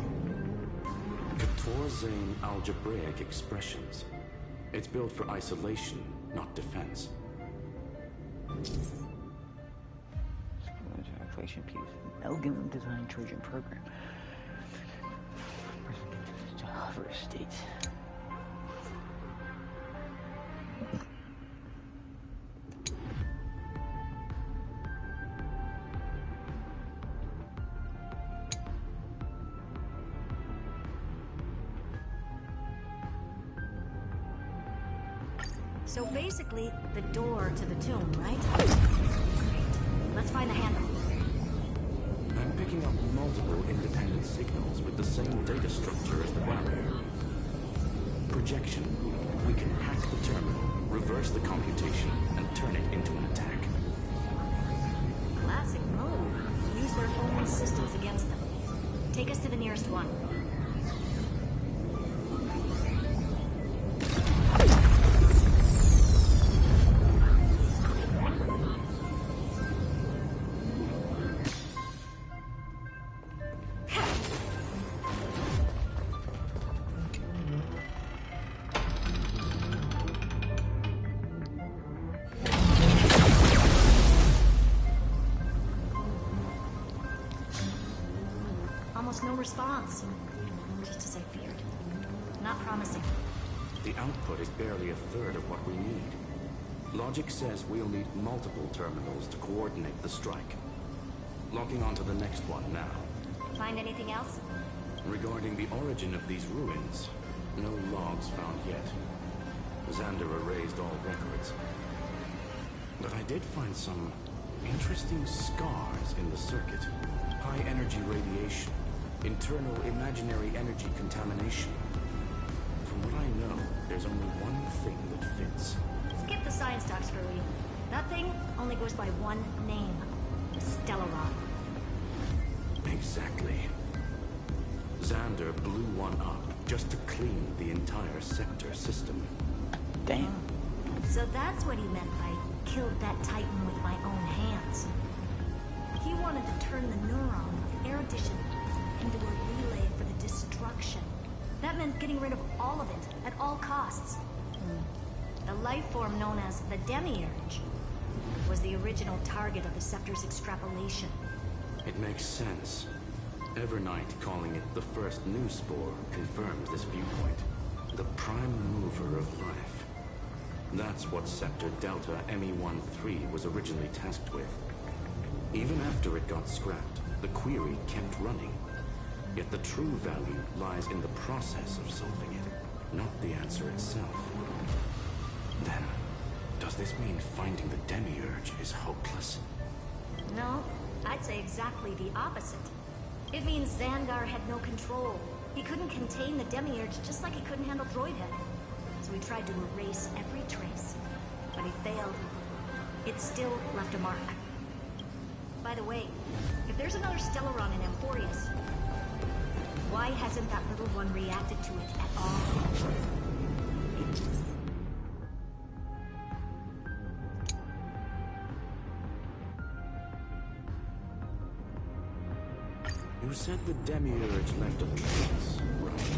Zane algebraic expressions. It's built for isolation, not defense. Equation piece. Elegant design Trojan program. Hover states. So basically, the door to the tomb, right? Let's find the handle. I'm picking up multiple independent signals with the same data structure as the barrier. Projection. We can hack the terminal, reverse the computation, and turn it into an attack. Classic move. Use their own systems against them. Take us to the nearest one. No response. Just as I feared. Not promising. The output is barely a third of what we need. Logic says we'll need multiple terminals to coordinate the strike. Locking onto the next one now. Find anything else? Regarding the origin of these ruins, no logs found yet. Xander erased all records. But I did find some interesting scars in the circuit. High energy radiation. Internal imaginary energy contamination. From what I know, there's only one thing that fits. Skip the science talk, Screwy. That thing only goes by one name. Stellaron. Exactly. Xander blew one up just to clean the entire sector system. Damn. So that's what he meant by killed that Titan with my own hands. He wanted to turn the neuron of erudition into a relay for the destruction. That meant getting rid of all of it, at all costs. The life form known as the Demiurge was the original target of the Scepter's extrapolation. It makes sense. Evernight calling it the first new spore confirms this viewpoint. The prime mover of life. That's what Scepter Delta ME-13 was originally tasked with. Even after it got scrapped, the query kept running. Yet the true value lies in the process of solving it, not the answer itself. Then, does this mean finding the Demiurge is hopeless? No, I'd say exactly the opposite. It means Xandar had no control. He couldn't contain the Demiurge just like he couldn't handle Droidhead. So he tried to erase every trace. But he failed. It still left a mark. By the way, if there's another Stellaron in Amphorius, why hasn't that little one reacted to it at all? You said the Demiurge left a trace, right?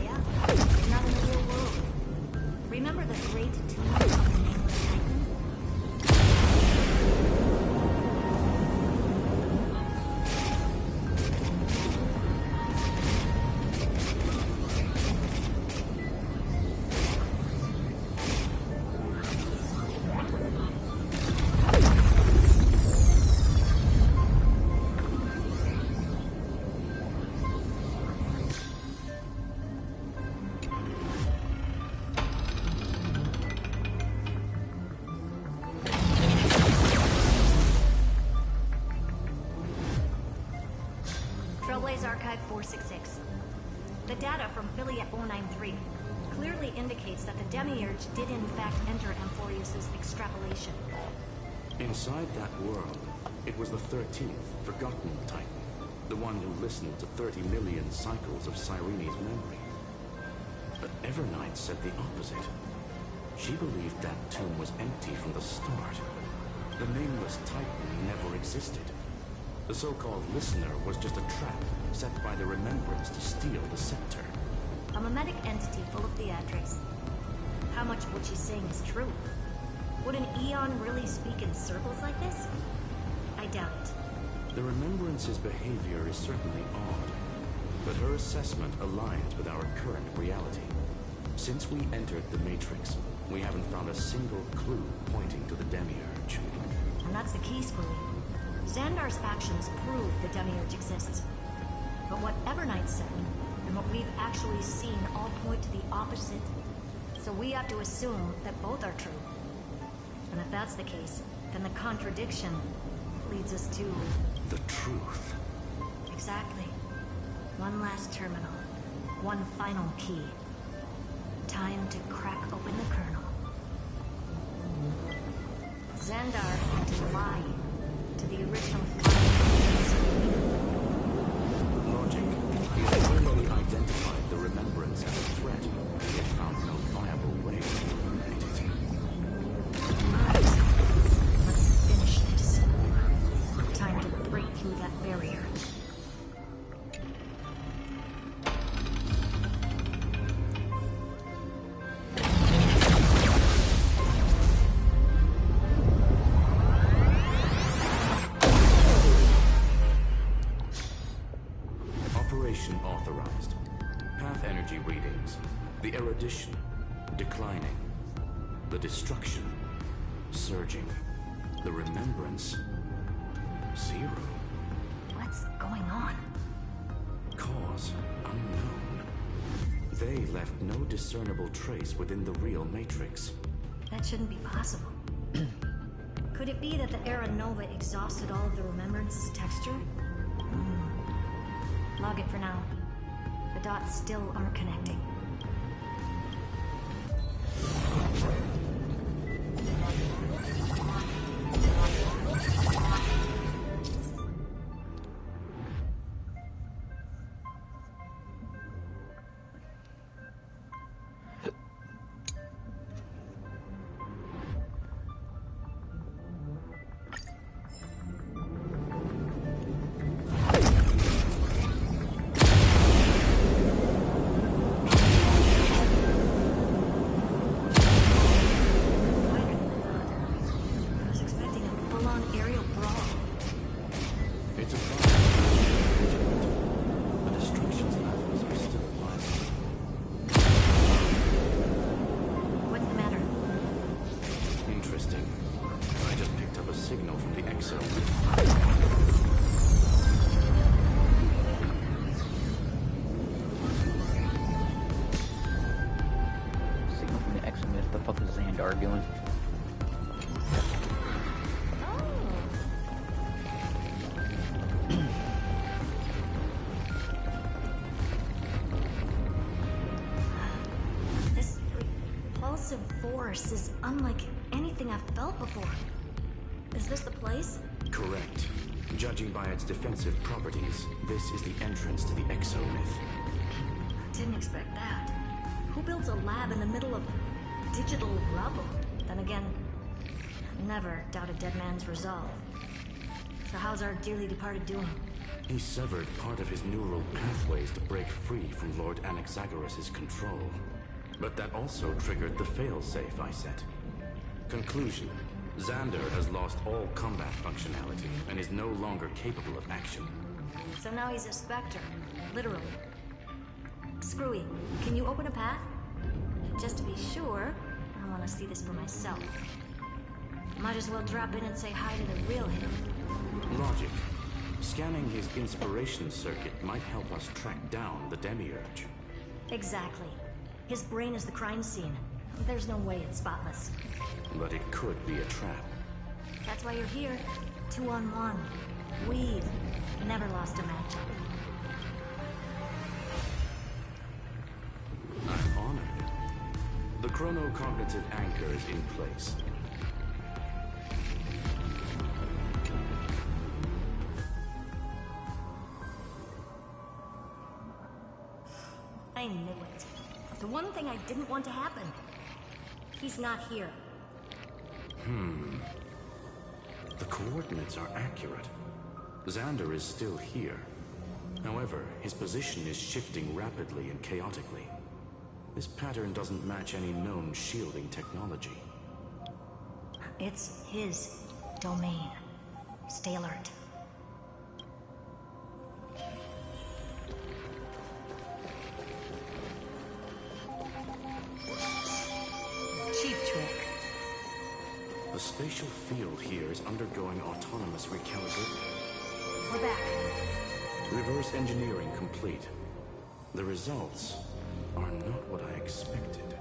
Yeah, not in the real world. Remember the great tomb of the Nameless Titan? Archive 466. The data from Affiliate 093 clearly indicates that the Demiurge did in fact enter Amphorius' extrapolation. Inside that world, it was the 13th, forgotten Titan. The one who listened to 30 million cycles of Cyrene's memory. But Evernight said the opposite. She believed that tomb was empty from the start. The nameless Titan never existed. The so-called listener was just a trap set by the Remembrance to steal the scepter. A mimetic entity full of theatrics. How much of what she's saying is true? Would an Eon really speak in circles like this? I doubt it. The Remembrance's behavior is certainly odd, but her assessment aligns with our current reality. Since we entered the Matrix, we haven't found a single clue pointing to the Demiurge. And that's the key, Squilly. Xandar's actions prove the Demiurge exists. But what Evernight said, and what we've actually seen all point to the opposite. So we have to assume that both are true. And if that's the case, then the contradiction leads us to... the truth. Exactly. One last terminal. One final key. Time to crack open the kernel. Xandar had to lie to the original Logic. He had clearly identified the Remembrance as a threat, yet found no viable way to eliminate it. Let's finish this. Time to break through that barrier. Operation authorized. Path energy readings. The erudition declining. The destruction surging. The remembrance 0. What's going on? Cause unknown. They left no discernible trace within the real Matrix. That shouldn't be possible. Could it be that the Era Nova exhausted all of the Remembrance's texture? Log it for now. The dots still aren't connecting. Doing. This repulsive force is unlike anything I've felt before. Is this the place? Correct. Judging by its defensive properties, this is the entrance to the exomyth. Didn't expect that. Who builds a lab in the middle of digital rubble? Then again, never doubt a dead man's resolve. So how's our dearly departed doing? He severed part of his neural pathways to break free from Lord Anaxagoras' control. But that also triggered the failsafe I set. Conclusion. Xander has lost all combat functionality and is no longer capable of action. So now he's a specter, literally. Screwy, can you open a path? Just to be sure, I want to see this for myself. Might as well drop in and say hi to the real him. Logic. Scanning his inspiration circuit might help us track down the Demiurge. Exactly. His brain is the crime scene. There's no way it's spotless. But it could be a trap. That's why you're here. 2-on-1. We've never lost a match. I'm honored. The chronocognitive anchor is in place. I knew it. The one thing I didn't want to happen. He's not here. The coordinates are accurate. Xander is still here. However, his position is shifting rapidly and chaotically. This pattern doesn't match any known shielding technology. It's his domain. Stay alert. Cheap trick. The spatial field here is undergoing autonomous recalibration. We're back. Reverse engineering complete. The results are not what I expected.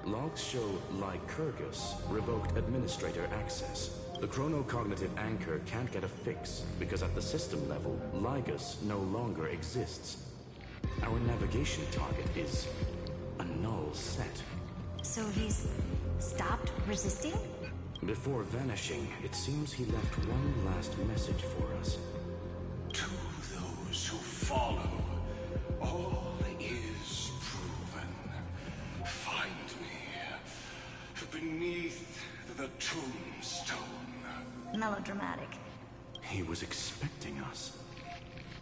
Logs show Lycurgus revoked administrator access. The chronocognitive anchor can't get a fix because at the system level, Lygus no longer exists. Our navigation target is a null set. So he's stopped resisting? Before vanishing, it seems he left one last message for us. To those who follow, all is proven. Find me beneath the tombstone. Melodramatic. He was expecting us.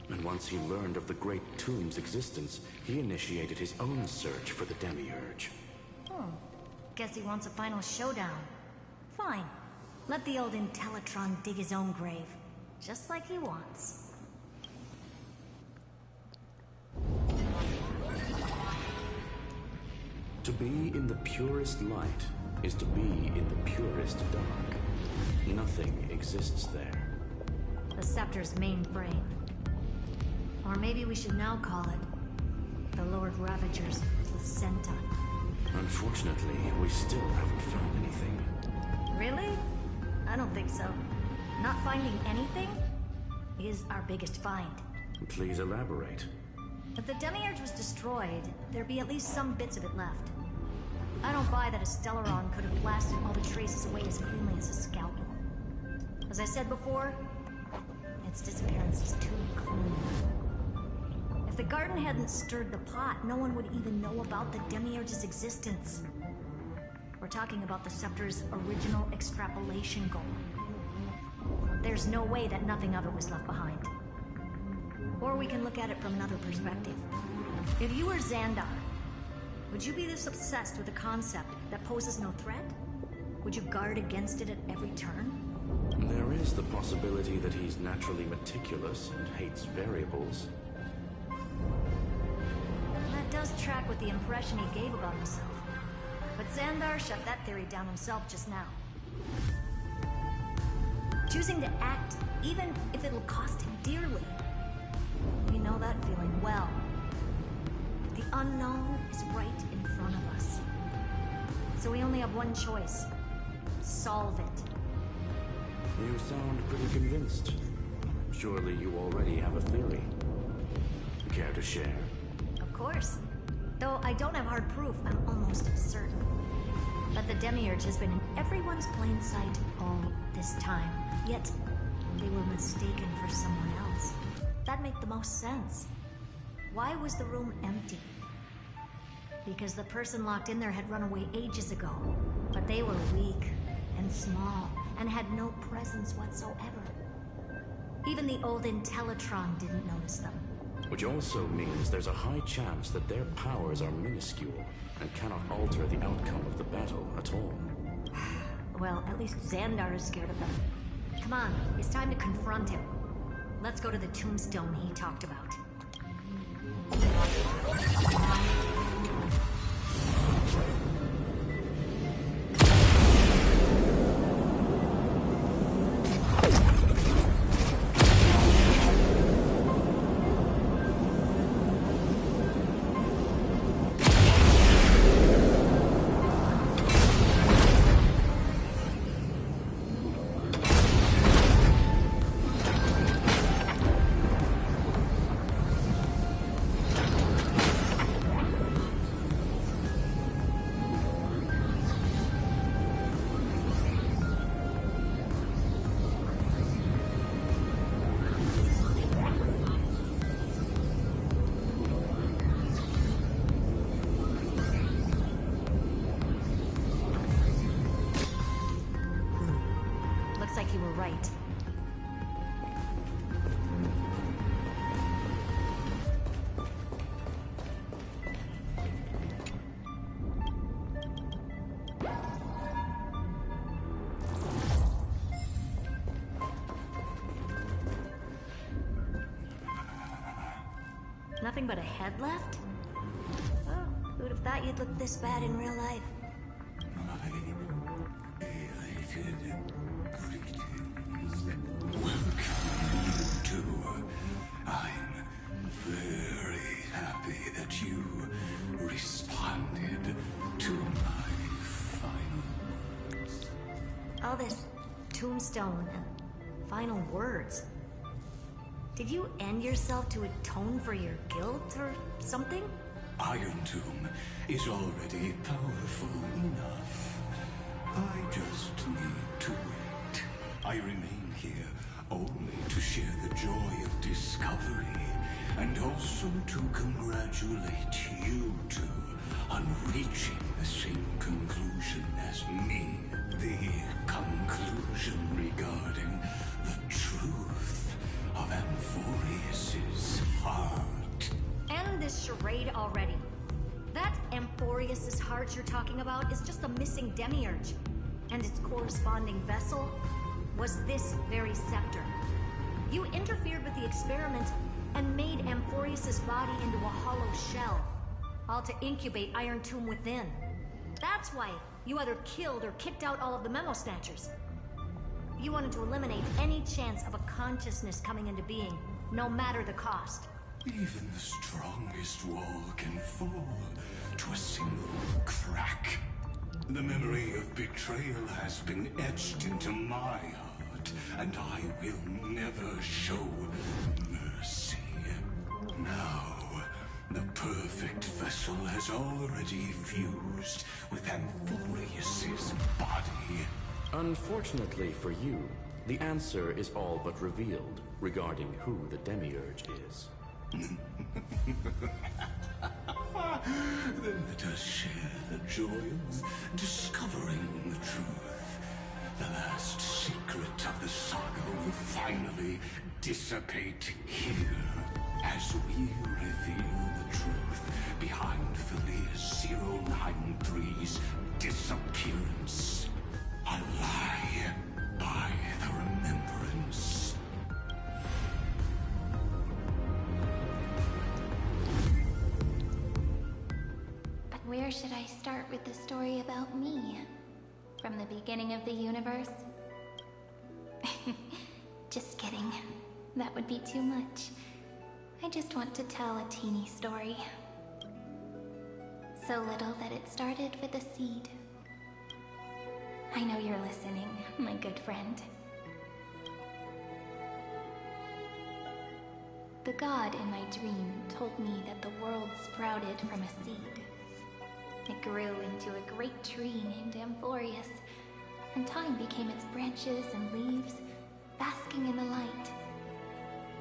And once he learned of the Great Tomb's existence, he initiated his own search for the Demiurge. Guess he wants a final showdown. Fine. Let the old Intellitron dig his own grave. Just like he wants. To be in the purest light is to be in the purest dark. Nothing exists there. The Scepter's main brain. Or maybe we should now call it the Lord Ravager's placenta. Unfortunately, we still haven't found anything. Really? I don't think so. Not finding anything is our biggest find. Please elaborate. If the Demiurge was destroyed, there'd be at least some bits of it left. I don't buy that a Stellaron could have blasted all the traces away as cleanly as a scalpel. As I said before, its disappearance is too clean. If the garden hadn't stirred the pot, no one would even know about the Demiurge's existence. We're talking about the Scepter's original extrapolation goal. There's no way that nothing of it was left behind. Or we can look at it from another perspective. If you were Xandar, would you be this obsessed with a concept that poses no threat? Would you guard against it at every turn? There is the possibility that he's naturally meticulous and hates variables. That does track with the impression he gave about himself. But Xandar shut that theory down himself just now. Choosing to act, even if it'll cost him dearly. We know that feeling well. The unknown is right in front of us. So we only have one choice. Solve it. You sound pretty convinced. Surely you already have a theory. Care to share? Of course. Though I don't have hard proof, I'm almost certain. But the Demiurge has been in everyone's plain sight all this time. Yet, they were mistaken for someone else. That'd make the most sense. Why was the room empty? Because the person locked in there had run away ages ago. But they were weak and small and had no presence whatsoever. Even the old Intellitron didn't notice them. Which also means there's a high chance that their powers are minuscule and cannot alter the outcome of the battle at all. Well, at least Xandar is scared of them. Come on, it's time to confront him. Let's go to the tombstone he talked about. Nothing but a head left? Oh, who'd have thought you'd look this bad in real life? I'm very happy that you responded to my final words. All this tombstone and final words. Did you end yourself to atone for your guilt or something? Iron Tomb is already powerful enough. I just need to wait. I remain here only to share the joy of discovery, and also to congratulate you two on reaching the same conclusion as me. The conclusion regarding the truth of Amphorius's heart. End this charade already. That Amphorius's heart you're talking about is just a missing demiurge, and its corresponding vessel was this very scepter. You interfered with the experiment and made Amphorius's body into a hollow shell, all to incubate Iron Tomb within. That's why you either killed or kicked out all of the Memo Snatchers. You wanted to eliminate any chance of a consciousness coming into being, no matter the cost. Even the strongest wall can fall to a single crack. The memory of betrayal has been etched into my heart, and I will never show mercy. Now, the perfect vessel has already fused with Amphorius's body. Unfortunately for you, the answer is all but revealed regarding who the Demiurge is. Then let us share the joy of discovering the truth. The last secret of the saga will finally dissipate here as we reveal the truth behind Felia's 093's disappearance. A lie by the remembrance. But where should I start with the story about me? From the beginning of the universe? Just kidding. That would be too much. I just want to tell a teeny story. So little that it started with a seed. I know you're listening, my good friend. The god in my dream told me that the world sprouted from a seed. It grew into a great tree named Amphorius, and time became its branches and leaves, basking in the light.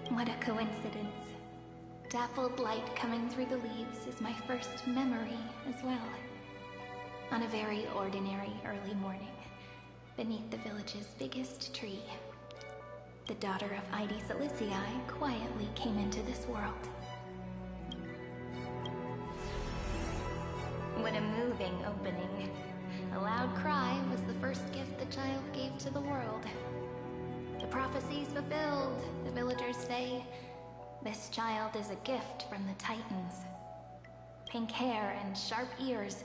What a coincidence. Dappled light coming through the leaves is my first memory as well. On a very ordinary early morning, beneath the village's biggest tree, the daughter of Id Silicii quietly came into this world. What a moving opening. A loud cry was the first gift the child gave to the world. The prophecy's fulfilled, the villagers say. This child is a gift from the Titans. Pink hair and sharp ears,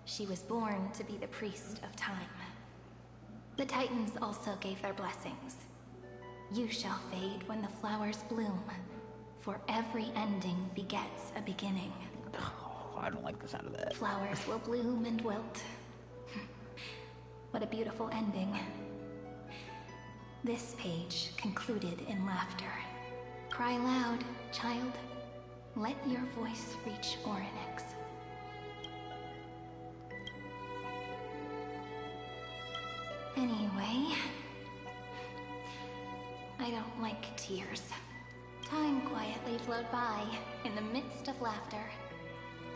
she was born to be the priest of time. The Titans also gave their blessings. You shall fade when the flowers bloom, for every ending begets a beginning. Oh, I don't like the sound of that. Flowers will bloom and wilt. What a beautiful ending. This page concluded in laughter. Cry loud, child. Let your voice reach Orynyx. Anyway, I don't like tears. Time quietly flowed by in the midst of laughter.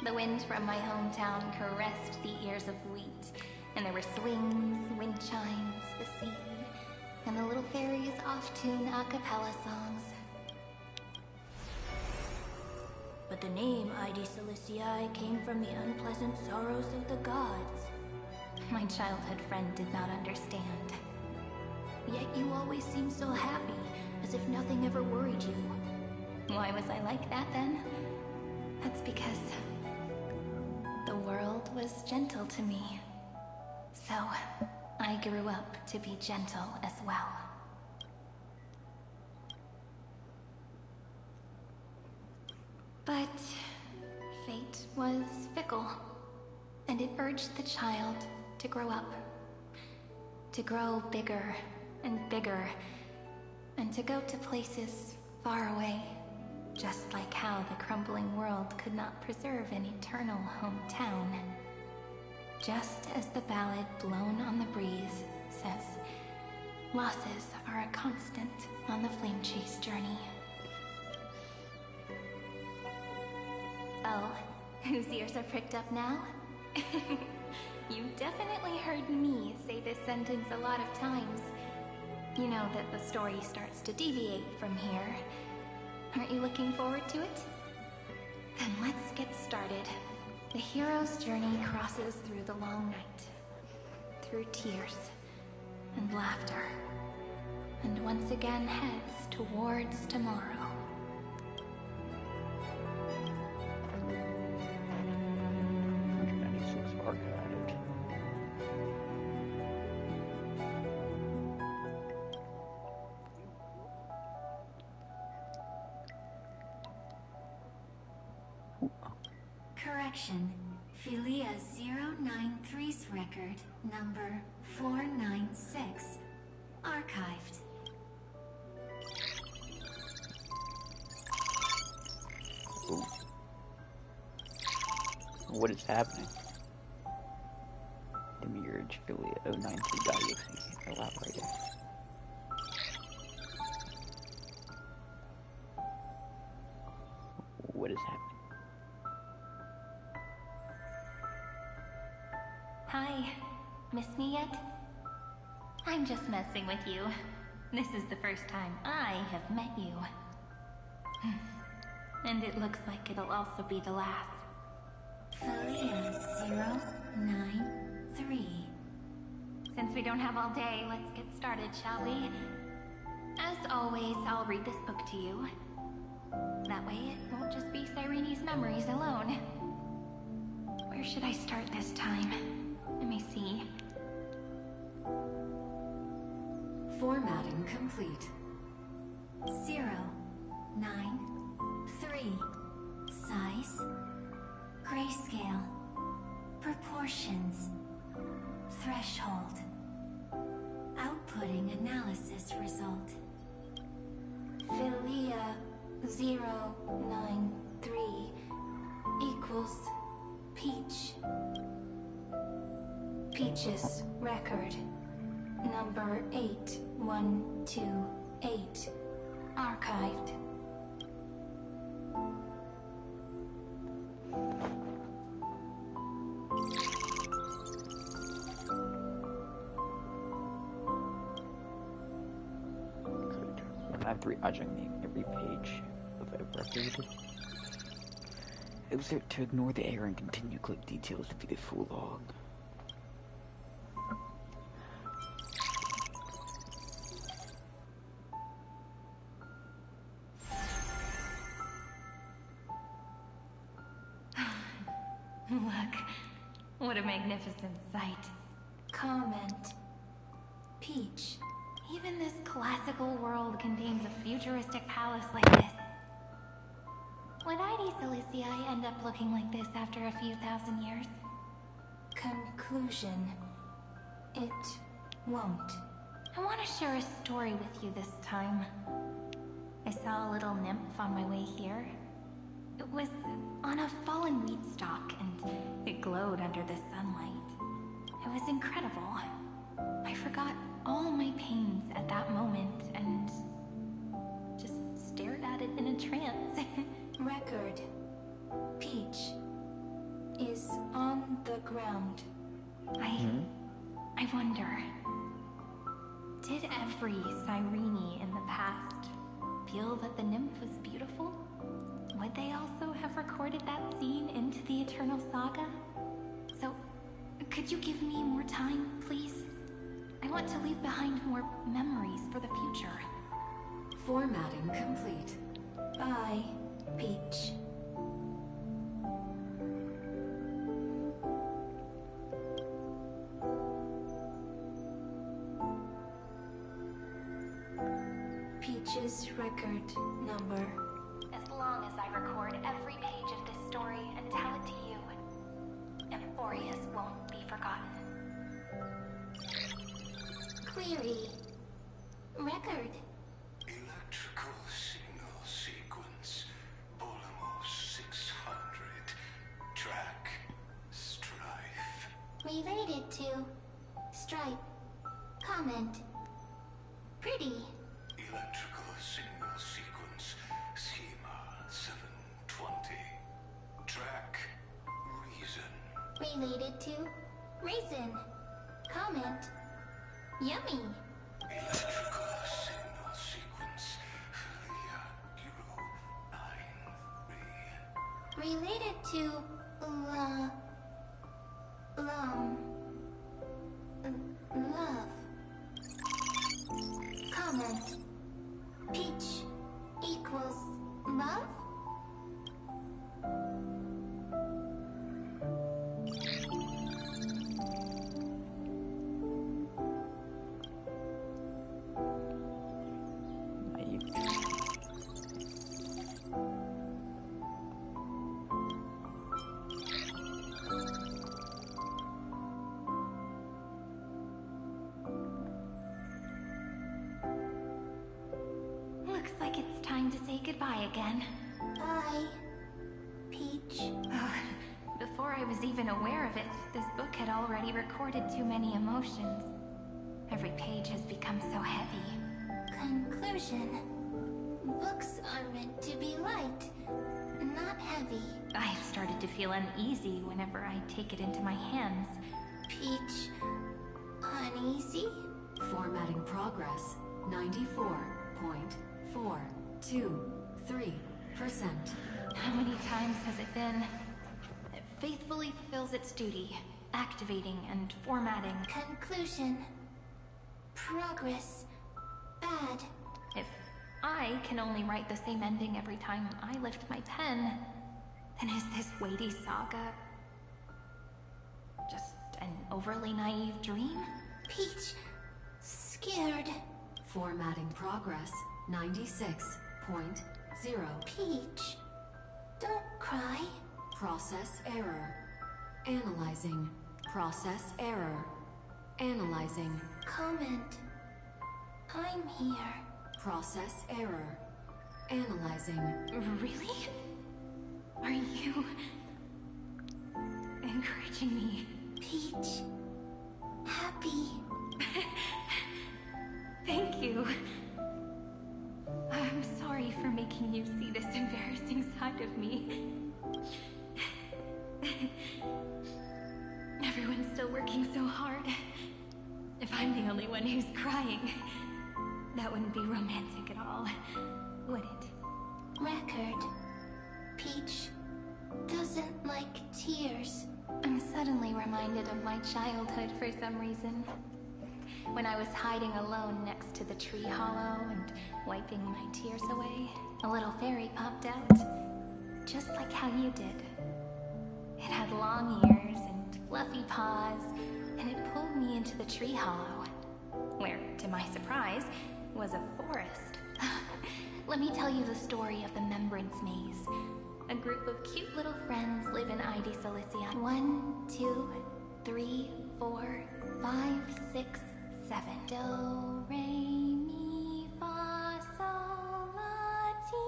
The wind from my hometown caressed the ears of wheat, and there were swings, wind chimes, the sea, and the little fairies off-tune a cappella songs. But the name Id Silicii came from the unpleasant sorrows of the gods. My childhood friend did not understand. Yet you always seemed so happy, as if nothing ever worried you. Why was I like that then? world was gentle to me. So, I grew up to be gentle as well. But fate was fickle, and it urged the child to grow up. To grow bigger and bigger, and to go to places far away, just like how the crumbling world could not preserve an eternal hometown. Just as the ballad blown on the breeze says, losses are a constant on the flame chase journey. Oh, whose ears are pricked up now? You've definitely heard me say this sentence a lot of times. You know that the story starts to deviate from here. Aren't you looking forward to it? Then let's get started. The hero's journey crosses through the long night, through tears and laughter, and once again heads towards tomorrow. Correction. Philia 093's record, number 496. Archived. Ooh. What is happening? Demiurge Philia 093.exe. Oh wow, right there. What is happening? Hi. Miss me yet? I'm just messing with you. This is the first time I have met you. And it looks like it'll also be the last. Philia 093. Since we don't have all day, let's get started, shall we? As always, I'll read this book to you. That way it won't just be Cyrene's memories alone. Where should I start this time? Let me see. Formatting complete. 0, 9, 3. Size. Grayscale. Proportions. Threshold. Outputting analysis result. Philia 093 equals Peach. Peach's record, number 8128, archived. After imagining every page of a record, it was to ignore the error and continue clip details to be the full log. Look, what a magnificent sight. Comment. Peach. Even this classical world contains a futuristic palace like this. Would ID Silicii end up looking like this after a few thousand years? Conclusion. It won't. I want to share a story with you this time. I saw a little nymph on my way here. It was on a fallen wheat stalk, and it glowed under the sunlight. It was incredible. I forgot all my pains at that moment and just stared at it in a trance. Record. Peach is on the ground. I wonder, did every Cyrene in the past feel that the nymph was beautiful? Would they also have recorded that scene into the Eternal Saga? So, could you give me more time, please? I want to leave behind more memories for the future. Formatting complete. Bye, Peach. Peach's record number. As long as I record every page of this story and tell it to you, Euphorius won't be forgotten. Query. Record. Electrical signal sequence. Bolamos 600. Track. Strife. Related to. Stripe. Comment. Pretty. Electrical signal sequence. Schema 720. Track. Reason. Related to. Raisin. Comment. Yummy. Electrical signal sequence. Filia 093. Related to. Love. Comment. Peach equals love? Looks like it's time to say goodbye again. Bye, Peach. Before I was even aware of it, this book had already recorded too many emotions. Every page has become so heavy. Conclusion. Books are meant to be light, not heavy. I've started to feel uneasy whenever I take it into my hands. Peach, uneasy? Formatting progress, 94.423%. How many times has it been? It faithfully fulfills its duty, activating and formatting. Conclusion. Progress. Bad. If I can only write the same ending every time I lift my pen, then is this weighty saga just an overly naive dream? Peach, scared. Formatting progress, 96.0. Peach, don't cry. Process error. Analyzing. Process error. Analyzing. Comment. I'm here. Process error. Analyzing. Really? Are you encouraging me? Peach, happy. Thank you. I'm sorry for making you see this embarrassing side of me. Everyone's still working so hard. If I'm the only one who's crying, that wouldn't be romantic at all, would it? Record. Peach doesn't like tears. I'm suddenly reminded of my childhood for some reason. When I was hiding alone next to the tree hollow and wiping my tears away, a little fairy popped out, just like how you did. It had long ears and fluffy paws, and it pulled me into the tree hollow, where, to my surprise, was a forest. Let me tell you the story of the Membrance Maze. A group of cute little friends live in Ide Cilicia. 1, 2, 3, 4, 5, 6, 7. Do, re, mi, fa, sol, la, ti.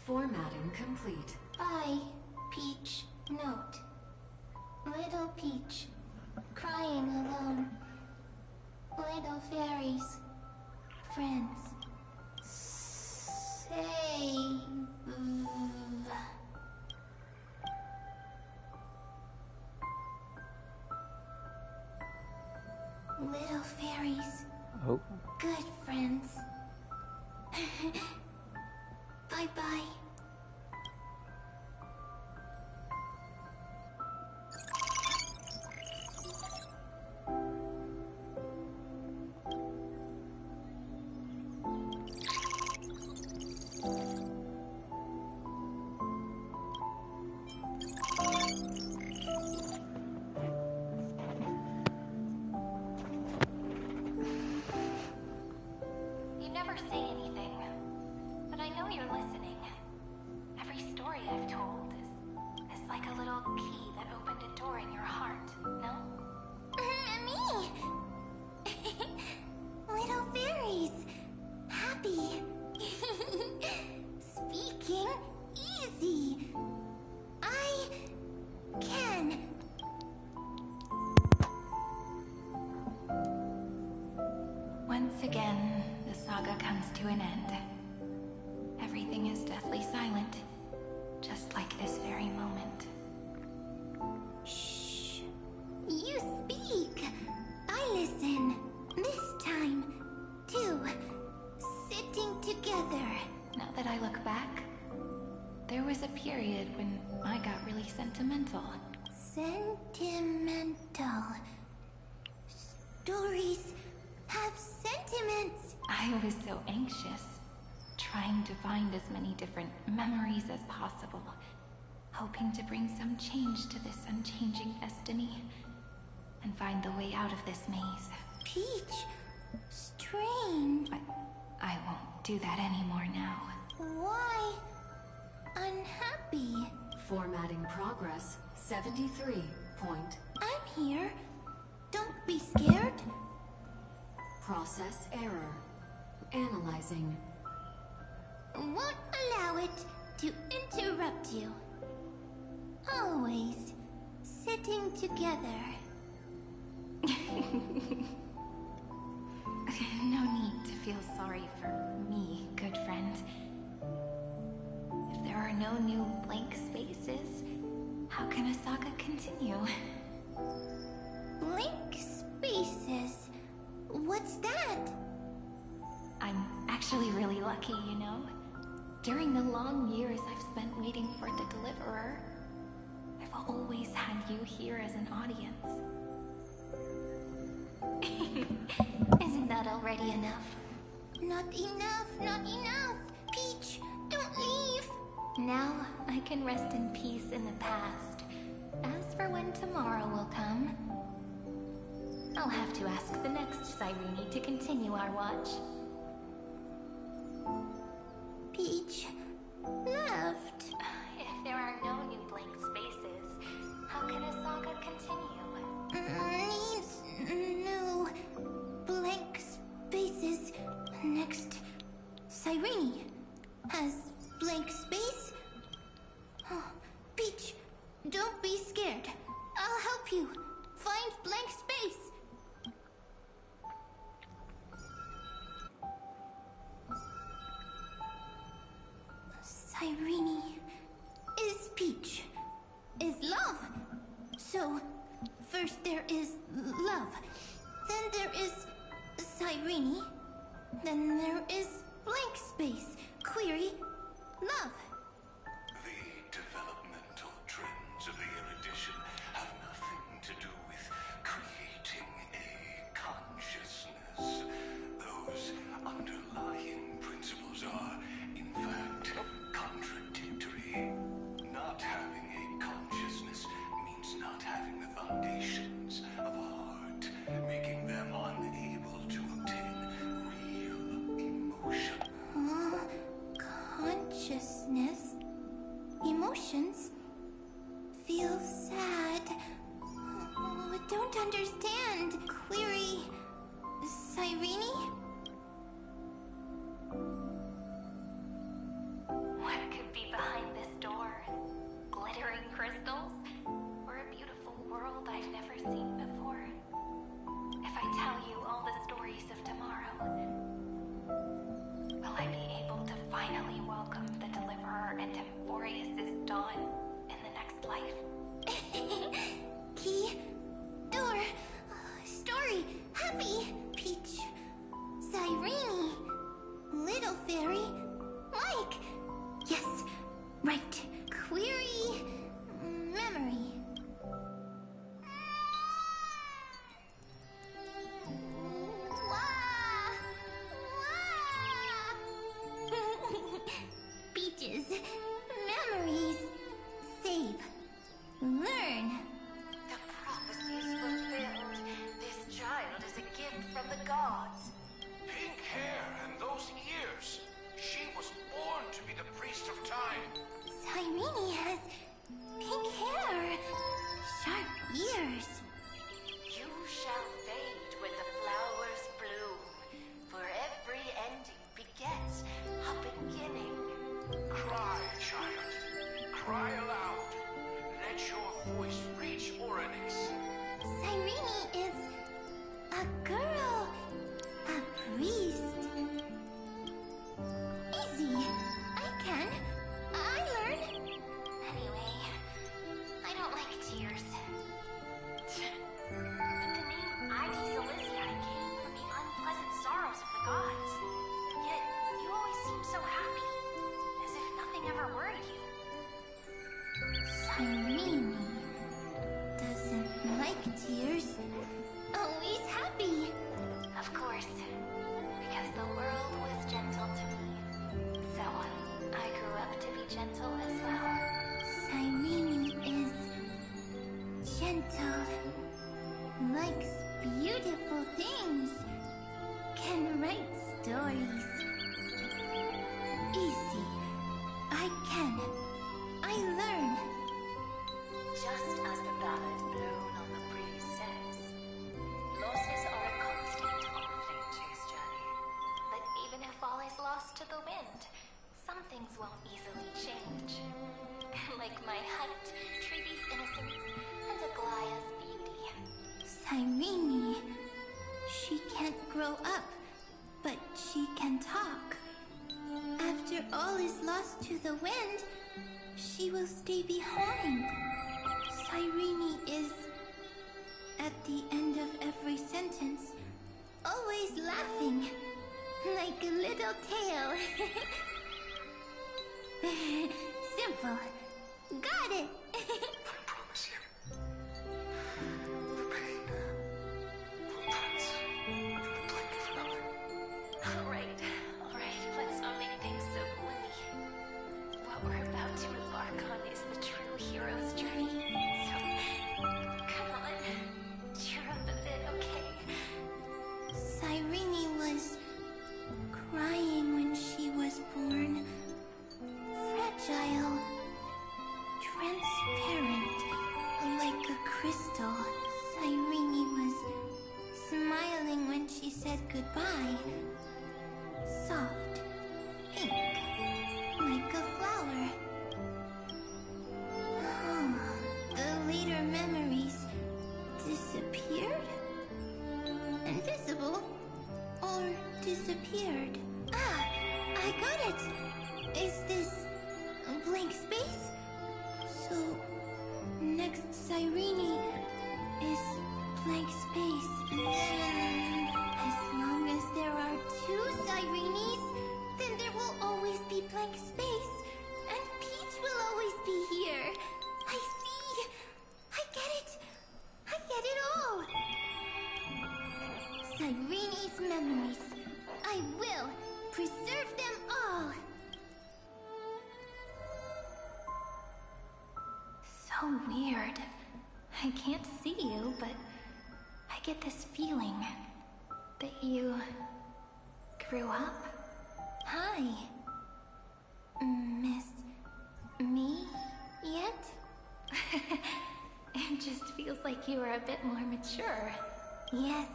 Formatting complete. Bye, Peach. Note. Little Peach. Crying alone. Little fairies. Friends. Save. Little fairies. Oh. Good friends. Bye-bye. You never say again, the saga comes to an end. Everything is deathly silent, just like this very moment. Shh. You speak. I listen. This time, too. Sitting together. Now that I look back, there was a period when I got really sentimental. Sentimental. Stories have sentiments. I was so anxious, trying to find as many different memories as possible, hoping to bring some change to this unchanging destiny, and find the way out of this maze. Peach, strange. I won't do that anymore now. Why unhappy? Formatting progress 73 point. I'm here. Don't be scared. Process error. Analyzing. Won't allow it to interrupt you. Always sitting together. No need to feel sorry for me, good friend. If there are no new blank spaces, how can a saga continue? Blank spaces? What's that? I'm actually really lucky, you know? During the long years I've spent waiting for the Deliverer, I've always had you here as an audience. Isn't that already enough? Not enough, not enough! Peach, don't leave! Now I can rest in peace in the past. As for when tomorrow will come, I'll have to ask the next Cyrene to continue our watch. Peach left. If there are no new blank spaces, how can a saga continue? Needs new blank spaces. Next, Cyrene has blank space. Oh, Peach, don't be scared. I'll help you find blank space. Cyrene is Peach, is love. So, first there is love, then there is Cyrene, then there is blank space, query, love. The developmental trends of the erudition have nothing to do with creating a consciousness. Those underlying principles are, in fact, contradictory. Not having a consciousness means not having the foundations of a heart, making them unable to obtain real emotion. Consciousness? Emotions? Feel sad? Don't understand. Query, Cyrene? What could be behind this door? Glittering crystals? Or a beautiful world I've never seen before? If I tell you all the stories of tomorrow, will I be able to finally welcome the Deliverer and Emphorius' dawn in the next life? Key, door, story, happy, Peach, Cyrene, little fairy, Mike. Yes, right. Query, memory. Peaches, memories, save, learn. The prophecy is fulfilled. This child is a gift from the gods. Pink hair and those ears. She was born to be the priest of time. Cyrene has pink hair, sharp ears. You shall fade when the flowers bloom, for every ending begets a beginning. Cry, child. Cry aloud. Let your voice reach Oryx. Cyrene is a girl, a priest. Cyrene is gentle, likes beautiful things, can write stories. Easy. I can. I learn. Just as the ballad blown on the breeze says, losses are a constant on the flame chase journey. But even if all is lost to the wind, some things won't easily change. Like my height, Treeby's innocence, and Aglaya's beauty. Cyrene. She can't grow up, but she can talk. After all is lost to the wind, she will stay behind. Cyrene is, at the end of every sentence, always laughing, like a little tail. Simple. Got it! I promise you, the pain will pass in the blink of an eye. Alright, let's not make things so gloomy. What we're about to embark on is the true hero's journey. So, come on, cheer up a bit, okay? Cyrene was crying when she was born. Fragile. Transparent. Like a crystal. Cyrene was smiling when she said goodbye. Soft. Pink. Like a flower. The later memories disappeared? Invisible? Or disappeared? Ah! I got it! Is this a blank space? So, next Cyrene is blank space. As long as there are two Cyrenes, then there will always be blank space. And Peach will always be here. I see. I get it. I get it all. Cyrene's memories. I will preserve them all. So weird. I can't see you, but I get this feeling that you grew up. Hi. Miss me yet? It just feels like you are a bit more mature. Yes.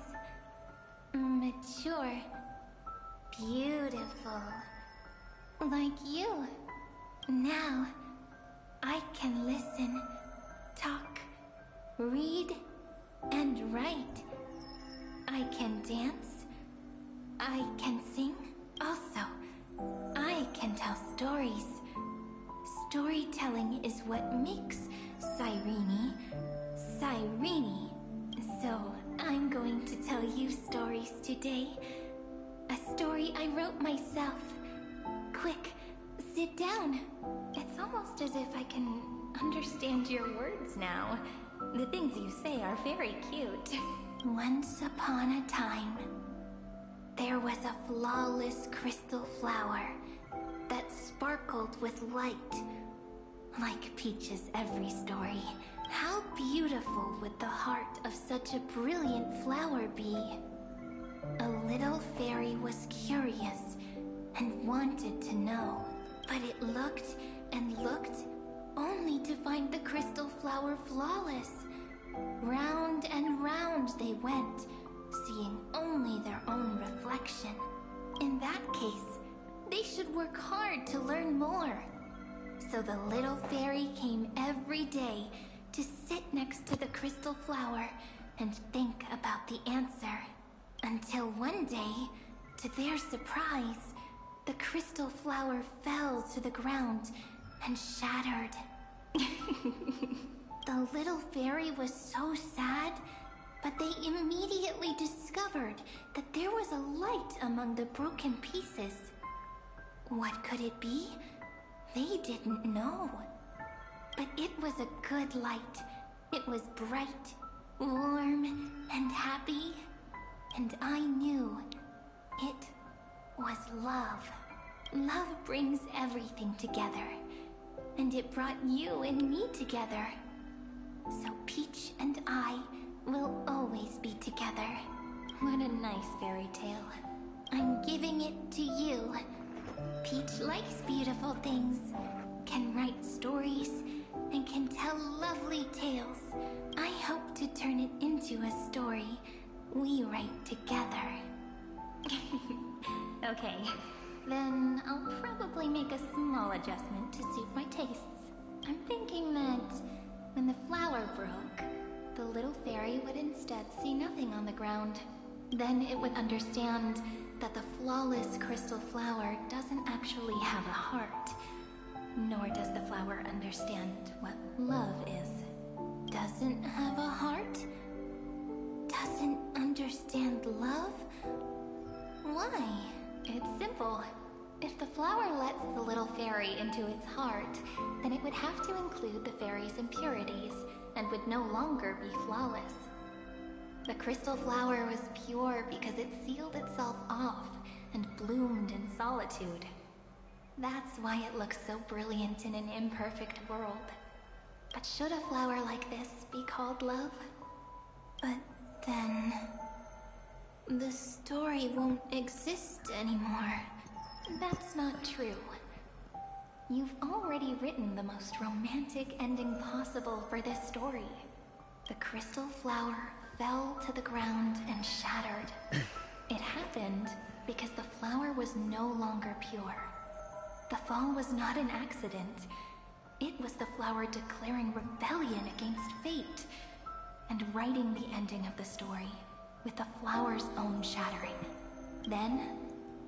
Mature. Beautiful. Like you. Now, I can listen, talk, read, and write. I can dance. I can sing. Also, I can tell stories. Storytelling is what makes Cyrene, Cyrene. So, I'm going to tell you stories today. A story I wrote myself. Quick, sit down. It's almost as if I can understand your words now. The things you say are very cute. Once upon a time, there was a flawless crystal flower that sparkled with light. Like Peach's every story. How beautiful would the heart of such a brilliant flower be? A little fairy was curious and wanted to know, but it looked and looked only to find the crystal flower flawless. Round and round they went, seeing only their own reflection. In that case, they should work hard to learn more. So the little fairy came every day to sit next to the crystal flower and think about the answer. Until one day, to their surprise, the crystal flower fell to the ground and shattered. The little fairy was so sad, but they immediately discovered that there was a light among the broken pieces. What could it be? They didn't know. But it was a good light. It was bright, warm, and happy. And I knew it was love. Love brings everything together. and it brought you and me together. So Peach and I will always be together. What a nice fairy tale. I'm giving it to you. Peach likes beautiful things, can write stories, and can tell lovely tales. I hope to turn it into a story we write together. Okay, then I'll probably make a small adjustment to suit my tastes. I'm thinking that when the flower broke, the little fairy would instead see nothing on the ground. Then it would understand that the flawless crystal flower doesn't actually have a heart. Nor does the flower understand what love is. Doesn't have a heart? Doesn't understand love? Why? It's simple. If the flower lets the little fairy into its heart, then it would have to include the fairy's impurities, and would no longer be flawless. The crystal flower was pure because it sealed itself off and bloomed in solitude. That's why it looks so brilliant in an imperfect world. But should a flower like this be called love? But then... the story won't exist anymore. That's not true. You've already written the most romantic ending possible for this story. The crystal flower fell to the ground and shattered. It happened because the flower was no longer pure. The fall was not an accident. It was the flower declaring rebellion against fate and writing the ending of the story with the flower's own shattering. Then,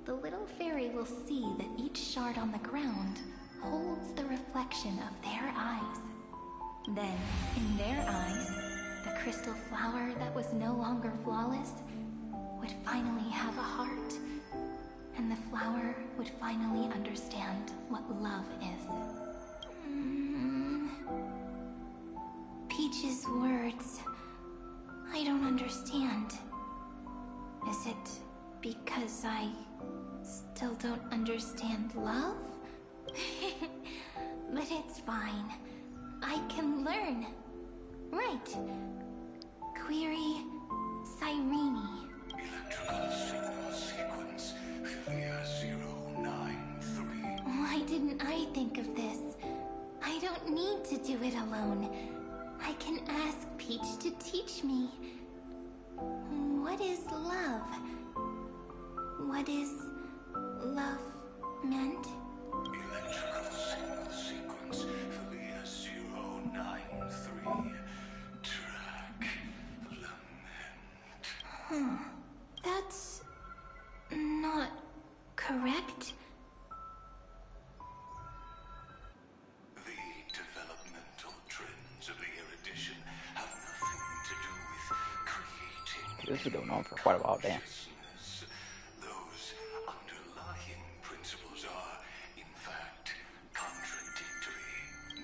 the little fairy will see that each shard on the ground holds the reflection of their eyes. Then, in their eyes, the crystal flower that was no longer flawless would finally have a heart, and the flower would finally understand what love is. Peach's words, I don't understand. Is it because I still don't understand love? But it's fine. I can learn. Right. Query Cyrene. Electrical signal sequence Philia 093. Why didn't I think of this? I don't need to do it alone. I can ask Peach to teach me. What is love? What is love meant? Electrical signal sequence Philia 093. Track lament. That's not correct. The developmental trends of the erudition have nothing to do with creating. This is going on for quite a while, damn. Those underlying principles are, in fact, contradictory.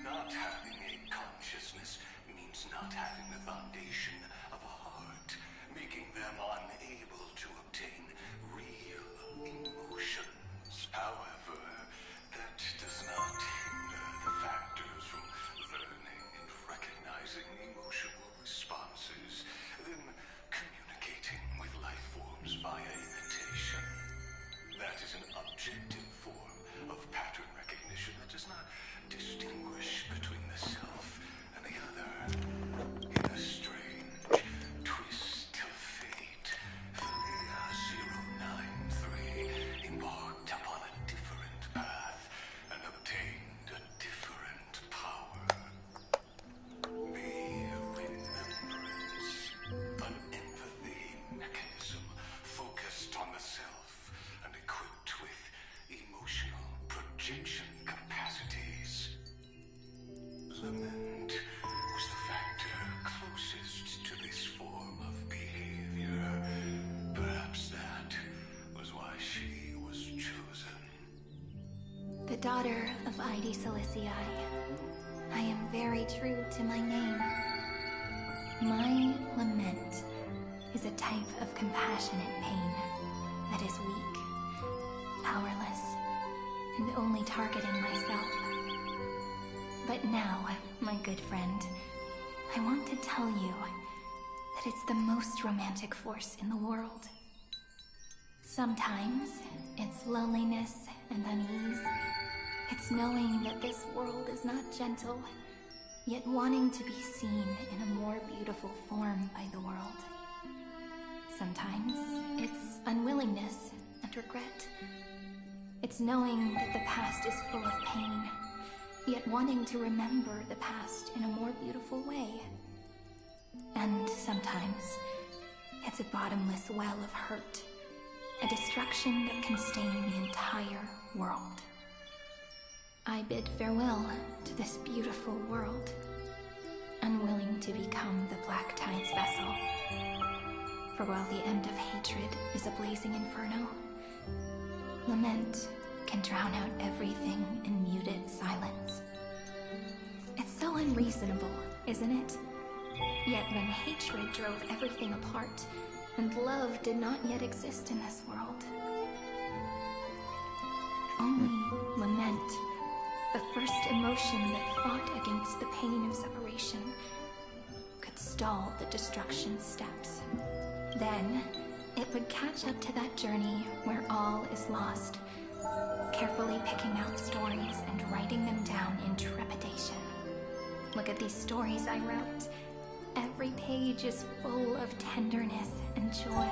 Not having a consciousness means not having the foundation of a heart, making them unable to obtain real emotions. However, that does not hinder the factors from learning and recognizing emotional responses, then communicating with life forms via imitation. That is an objective form of pattern recognition that does not distinguish between the self and the other. In a strange twist of fate, Philia 093 embarked upon a different path and obtained a different power. The remembrance, an empathy mechanism focused on the self and equipped with emotional projection capacities. Lament was the factor closest to this form of behavior. Perhaps that was why she was chosen. The daughter of Ide Silicii. I am very true to my name. My lament is a type of compassionate pain that is weak, powerless, and only targeting myself. But now, my good friend, I want to tell you that it's the most romantic force in the world. Sometimes, it's loneliness and unease. It's knowing that this world is not gentle, yet wanting to be seen in a more beautiful form by the world. Sometimes, it's unwillingness and regret. It's knowing that the past is full of pain, yet wanting to remember the past in a more beautiful way. And sometimes, it's a bottomless well of hurt, a destruction that can stain the entire world. I bid farewell to this beautiful world, unwilling to become the Black Tide's vessel. For while the end of hatred is a blazing inferno, lament can drown out everything in muted silence. It's so unreasonable, isn't it? Yet when hatred drove everything apart, and love did not yet exist in this world, only lament, the first emotion that fought against the pain of separation, could stall the destruction steps. Then, it would catch up to that journey where all is lost, carefully picking out stories and writing them down in trepidation. Look at these stories I wrote. Every page is full of tenderness and joy.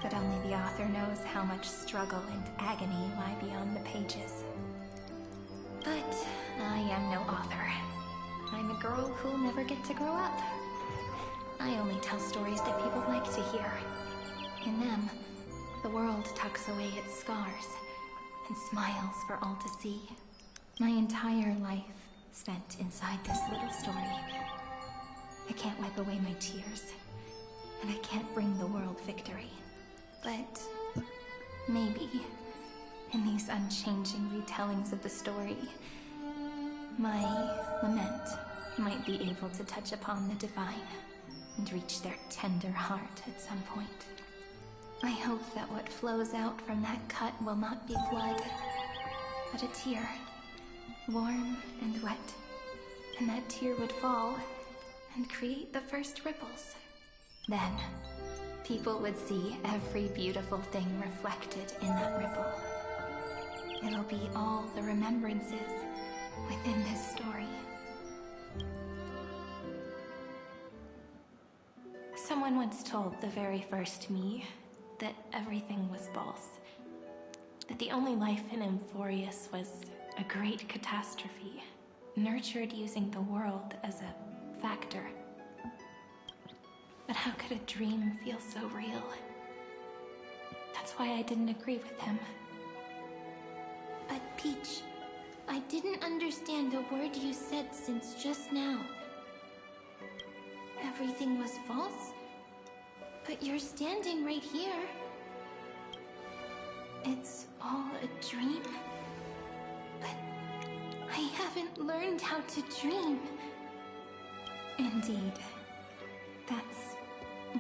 But only the author knows how much struggle and agony lie beyond the pages. But I am no author. I'm a girl who'll never get to grow up. I only tell stories that people like to hear. In them, the world tucks away its scars and smiles for all to see. My entire life spent inside this little story. I can't wipe away my tears, and I can't bring the world victory. But maybe, in these unchanging retellings of the story, my lament might be able to touch upon the divine and reach their tender heart at some point. I hope that what flows out from that cut will not be blood, but a tear, warm and wet, and that tear would fall and create the first ripples. Then, people would see every beautiful thing reflected in that ripple. It'll be all the remembrances within this story. Someone once told the very first me that everything was false. That the only life in Amphorius was a great catastrophe, nurtured using the world as a factor. But how could a dream feel so real? That's why I didn't agree with him. But Peach, I didn't understand a word you said since just now. Everything was false? But you're standing right here. It's all a dream? But I haven't learned how to dream. Indeed. That's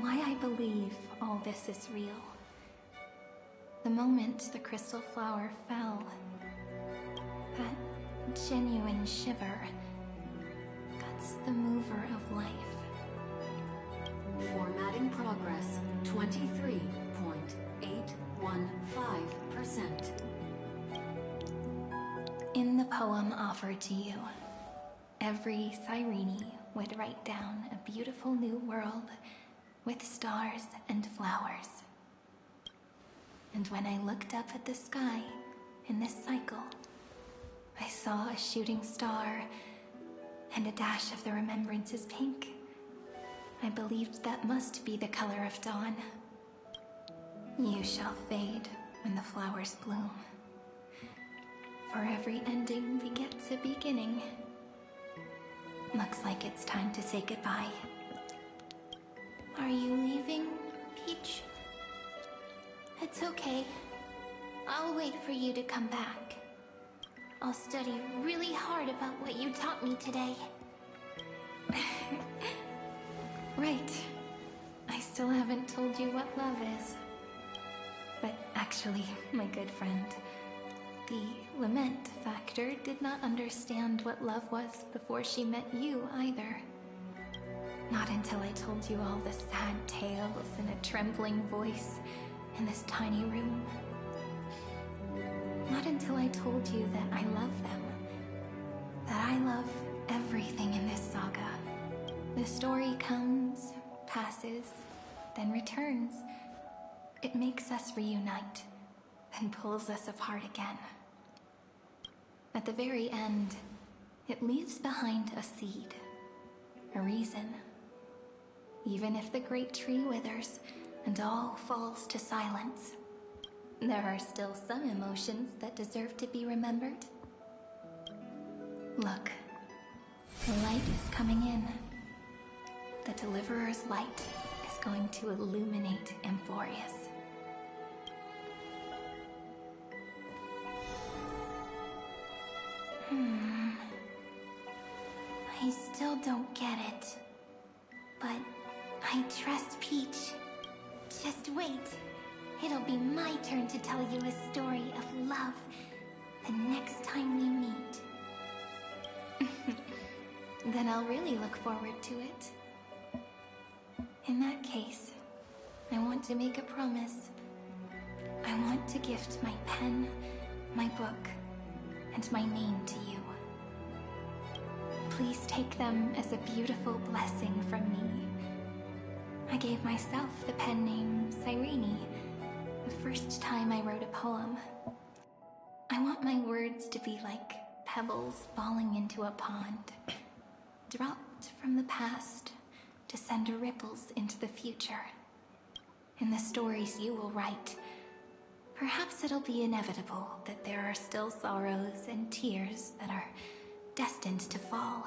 why I believe all this is real. The moment the crystal flower fell, that genuine shiver, that's the mover of life. Formatting progress 23.815%. In the poem offered to you, every Cyrene would write down a beautiful new world with stars and flowers. And when I looked up at the sky in this cycle, I saw a shooting star and a dash of the remembrances pink. I believed that must be the color of dawn. You shall fade when the flowers bloom. For every ending begets a beginning. Looks like it's time to say goodbye. Are you leaving, Peach? It's okay. I'll wait for you to come back. I'll study really hard about what you taught me today. Right. I still haven't told you what love is. But actually, my good friend, the Lament Factor did not understand what love was before she met you either. Not until I told you all the sad tales in a trembling voice in this tiny room. Not until I told you that I love them. That I love everything in this saga. The story comes, passes, then returns. It makes us reunite, then pulls us apart again. At the very end, it leaves behind a seed, a reason. Even if the great tree withers and all falls to silence, there are still some emotions that deserve to be remembered. Look, the light is coming in. The Deliverer's light is going to illuminate Amphorius. I still don't get it. But I trust Peach. Just wait. It'll be my turn to tell you a story of love the next time we meet. Then I'll really look forward to it. In that case, I want to make a promise. I want to gift my pen, my book, and my name to you. Please take them as a beautiful blessing from me. I gave myself the pen name Cyrene the first time I wrote a poem. I want my words to be like pebbles falling into a pond, dropped from the past to send ripples into the future. In the stories you will write, perhaps it'll be inevitable that there are still sorrows and tears that are destined to fall.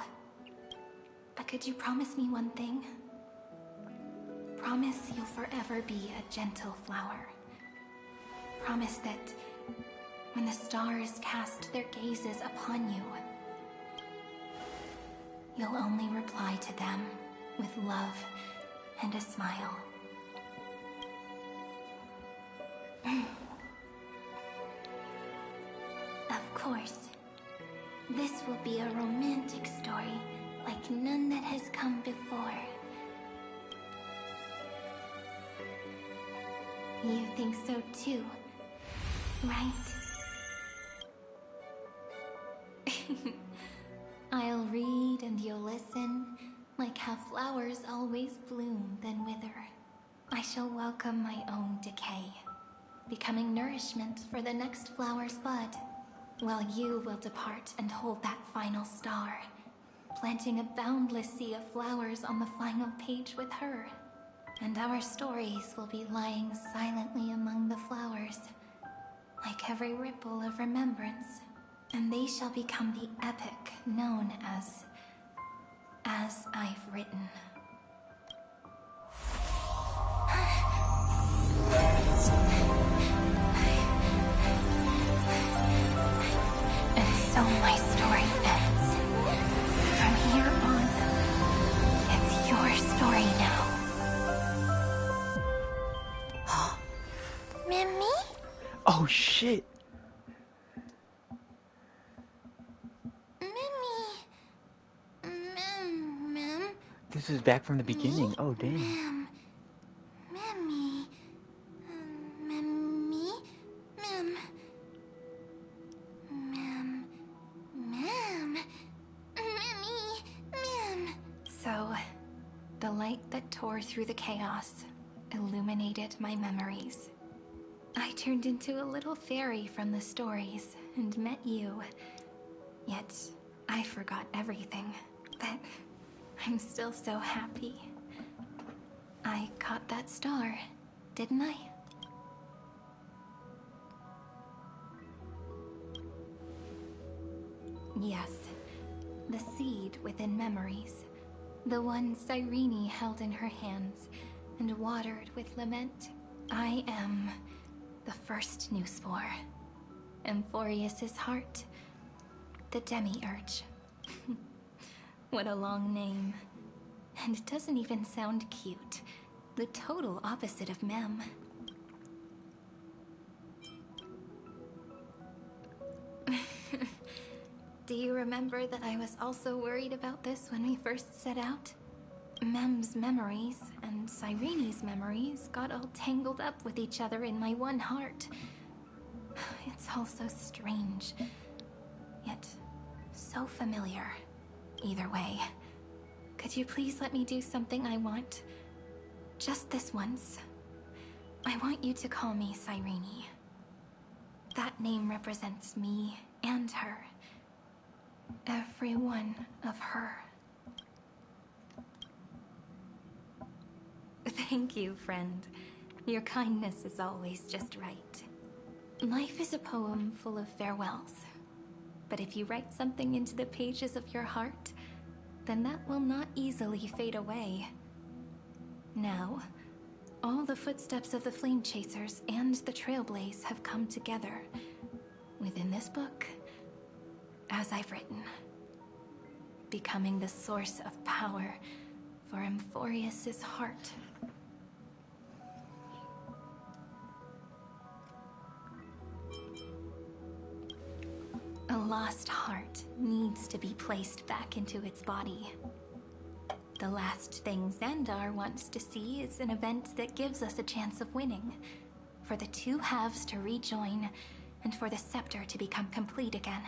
But could you promise me one thing? Promise you'll forever be a gentle flower. Promise that when the stars cast their gazes upon you, you'll only reply to them with love and a smile. Of course, this will be a romantic story like none that has come before. You think so too, right? I'll read and you'll listen, like how flowers always bloom then wither. I shall welcome my own decay, becoming nourishment for the next flower's bud, while you will depart and hold that final star, planting a boundless sea of flowers on the final page with her. And our stories will be lying silently among the flowers, like every ripple of remembrance, and they shall become the epic known as I've Written. And so my story ends. From here on, it's your story now. Mimi? Oh shit! Mem. This is back from the beginning. Oh damn. Mimi. Mimi. Mem. Mimi. Mem. So, the light that tore through the chaos illuminated my memories. I turned into a little fairy from the stories and met you. Yet, I forgot everything. But I'm still so happy. I caught that star, didn't I? Yes, the seed within memories. The one Cyrene held in her hands and watered with lament. I am the first new spore. Amphorius's heart. The Demiurge. What a long name. And it doesn't even sound cute. The total opposite of Mem. Do you remember that I was also worried about this when we first set out? Mem's memories and Cyrene's memories got all tangled up with each other in my one heart. It's all so strange, yet so familiar. Either way, could you please let me do something I want? Just this once. I want you to call me Cyrene. That name represents me and her. Every one of her. Thank you, friend. Your kindness is always just right. Life is a poem full of farewells. But if you write something into the pages of your heart, then that will not easily fade away. Now, all the footsteps of the Flame Chasers and the Trailblaze have come together within this book, as I've written, becoming the source of power for Amphorius's heart. A lost heart needs to be placed back into its body. The last thing Xandar wants to see is an event that gives us a chance of winning, for the two halves to rejoin, and for the scepter to become complete again.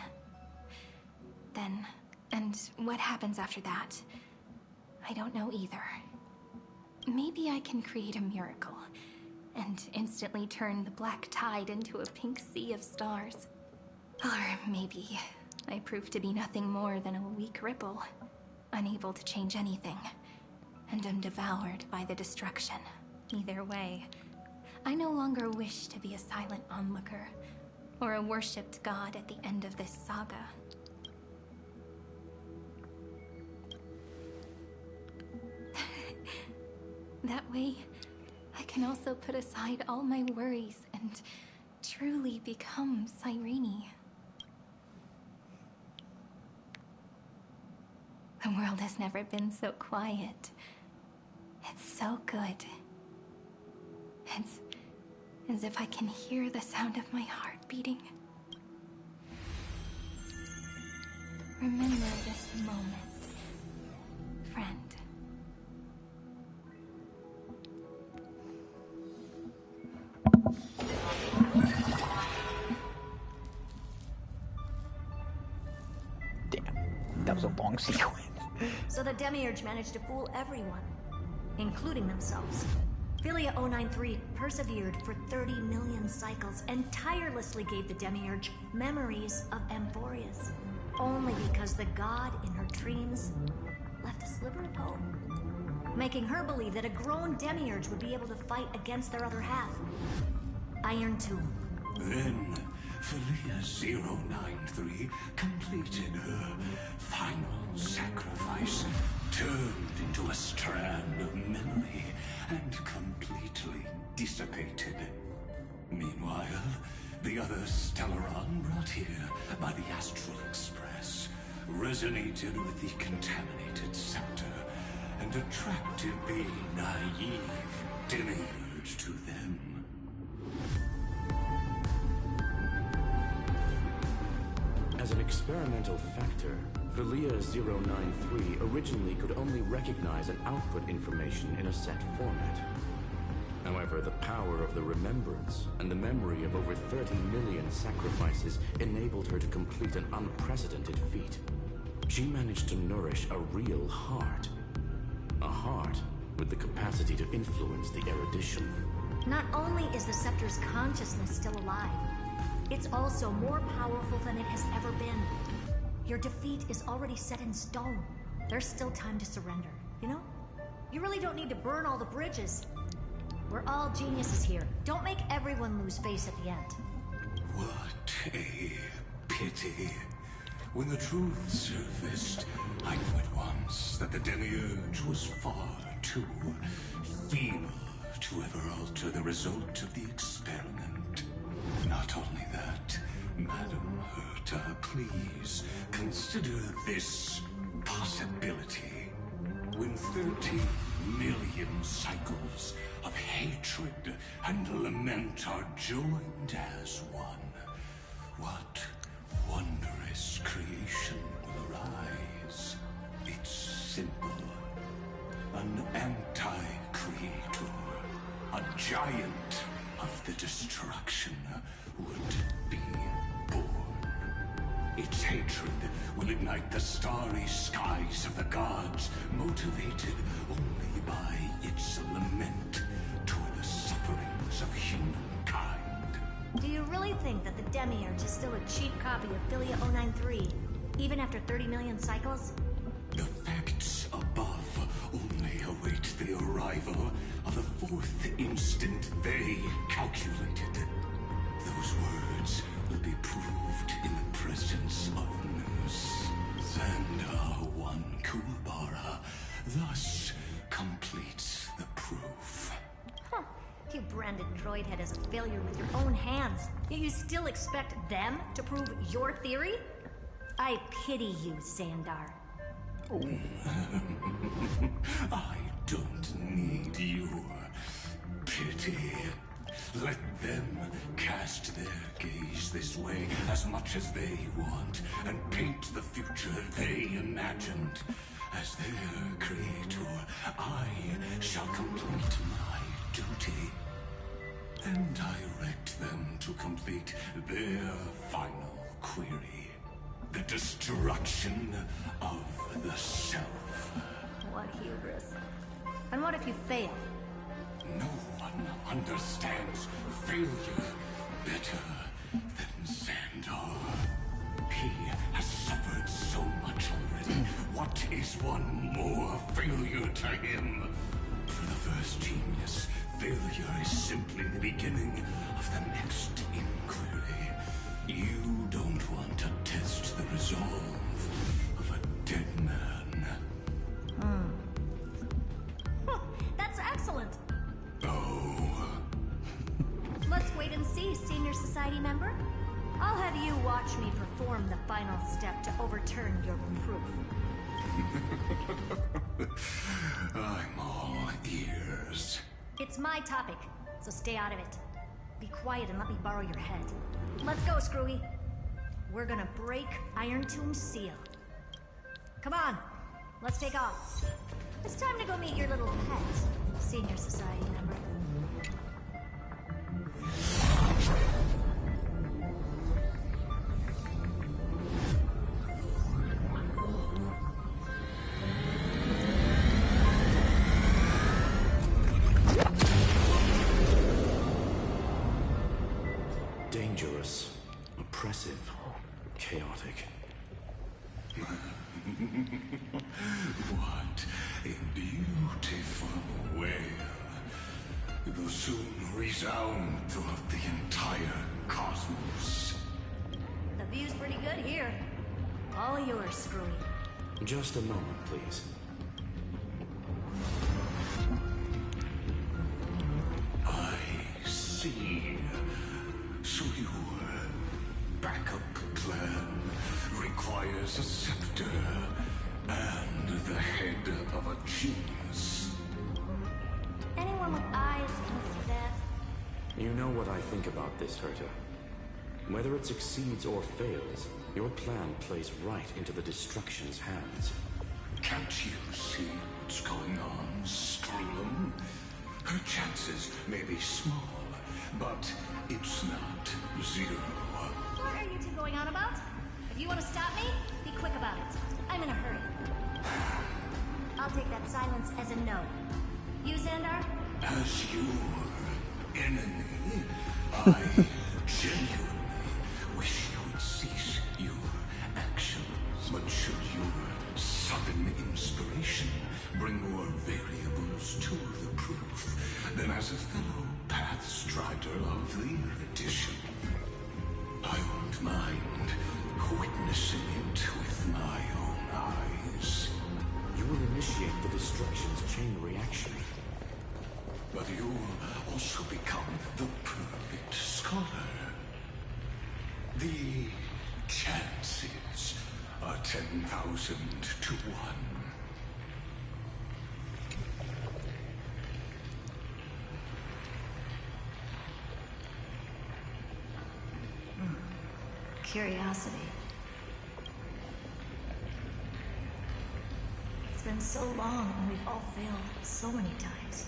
Then, and what happens after that, I don't know either. Maybe I can create a miracle, and instantly turn the black tide into a pink sea of stars. Or maybe I prove to be nothing more than a weak ripple, unable to change anything, and am devoured by the destruction. Either way, I no longer wish to be a silent onlooker, or a worshipped god at the end of this saga. That way, I can also put aside all my worries and truly become Cyrene. The world has never been so quiet. It's so good. It's as if I can hear the sound of my heart beating. Remember this moment, friend. Damn, that was a long sequence. So the Demiurge managed to fool everyone, including themselves. Philia 093 persevered for 30 million cycles and tirelessly gave the Demiurge memories of Amphorius, only because the god in her dreams left a sliver of hope, making her believe that a grown Demiurge would be able to fight against their other half. Iron Tomb. Then, Philia 093 completed her final sacrifice, turned into a strand of memory, and completely dissipated. Meanwhile, the other Stellaron brought here by the Astral Express resonated with the contaminated scepter and attracted the naive Demiurge to them. As an experimental factor, Philia 093 originally could only recognize and output information in a set format. However, the power of the remembrance and the memory of over 30 million sacrifices enabled her to complete an unprecedented feat. She managed to nourish a real heart. A heart with the capacity to influence the erudition. Not only is the Scepter's consciousness still alive, it's also more powerful than it has ever been. Your defeat is already set in stone. There's still time to surrender, you know? You really don't need to burn all the bridges. We're all geniuses here. Don't make everyone lose face at the end. What a pity. When the truth surfaced, I knew at once that the Demiurge was far too feeble to ever alter the result of the experiment. Not only that, Madam Herta, please consider this possibility. When 30 million cycles of hatred and lament are joined as one, what wondrous creation will arise. It's simple. An anti-creator, a giant of the destruction would be born. Its hatred will ignite the starry skies of the gods, motivated only by its lament toward the sufferings of humankind. Do you really think that the Demiurge is still a cheap copy of Philia 093, even after 30 million cycles? The facts above only await the arrival of the fourth instant they calculated. Those words will be proved in the presence of Nurse Xandar 1 Kuwabara, thus completes the proof. Huh. You branded Droidhead as a failure with your own hands, yet you still expect them to prove your theory? I pity you, Xandar. I don't need your pity. Let them cast their gaze this way as much as they want, and paint the future they imagined. As their creator, I shall complete my duty, and direct them to complete their final query. The destruction of the self. What hubris. And what if you fail? No one understands failure better than Xandar. He has suffered so much already. What is one more failure to him? For the first genius, failure is simply the beginning of the next inquiry. You don't want to test the resolve of a dead man. That's excellent. Oh. Let's wait and see, Senior Society member. I'll have you watch me perform the final step to overturn your proof. I'm all ears. It's my topic, so stay out of it. Be quiet and let me borrow your head. Let's go, Screwy. We're gonna break Iron Tomb's seal. Come on, let's take off. It's time to go meet your little pet, Senior Society member. Dangerous, oppressive, chaotic. What a beautiful wail. It will soon resound throughout the entire cosmos. The view's pretty good here. All yours, Screwy. Just a moment, please. I see. So your backup plan requires a scepter and the head of a genius. Anyone with eyes can see that. You know what I think about this, Herta. Whether it succeeds or fails, your plan plays right into the destruction's hands. Can't you see what's going on, Screw? Her chances may be small, but it's not zero. What are you two going on about? If you want to stop me, be quick about it. I'm in a hurry. I'll take that silence as a no. You, Xandar? As your enemy, I genuinely wish you would cease your actions. But should your sudden inspiration bring more variables to the proof, then as a fellow Pathstrider of the edition, I won't mind witnessing it with my own eyes. You will initiate the destruction's chain reaction. But you'll also become the perfect scholar. The chances are 10,000 to 1. Curiosity. been so long and we've all failed so many times.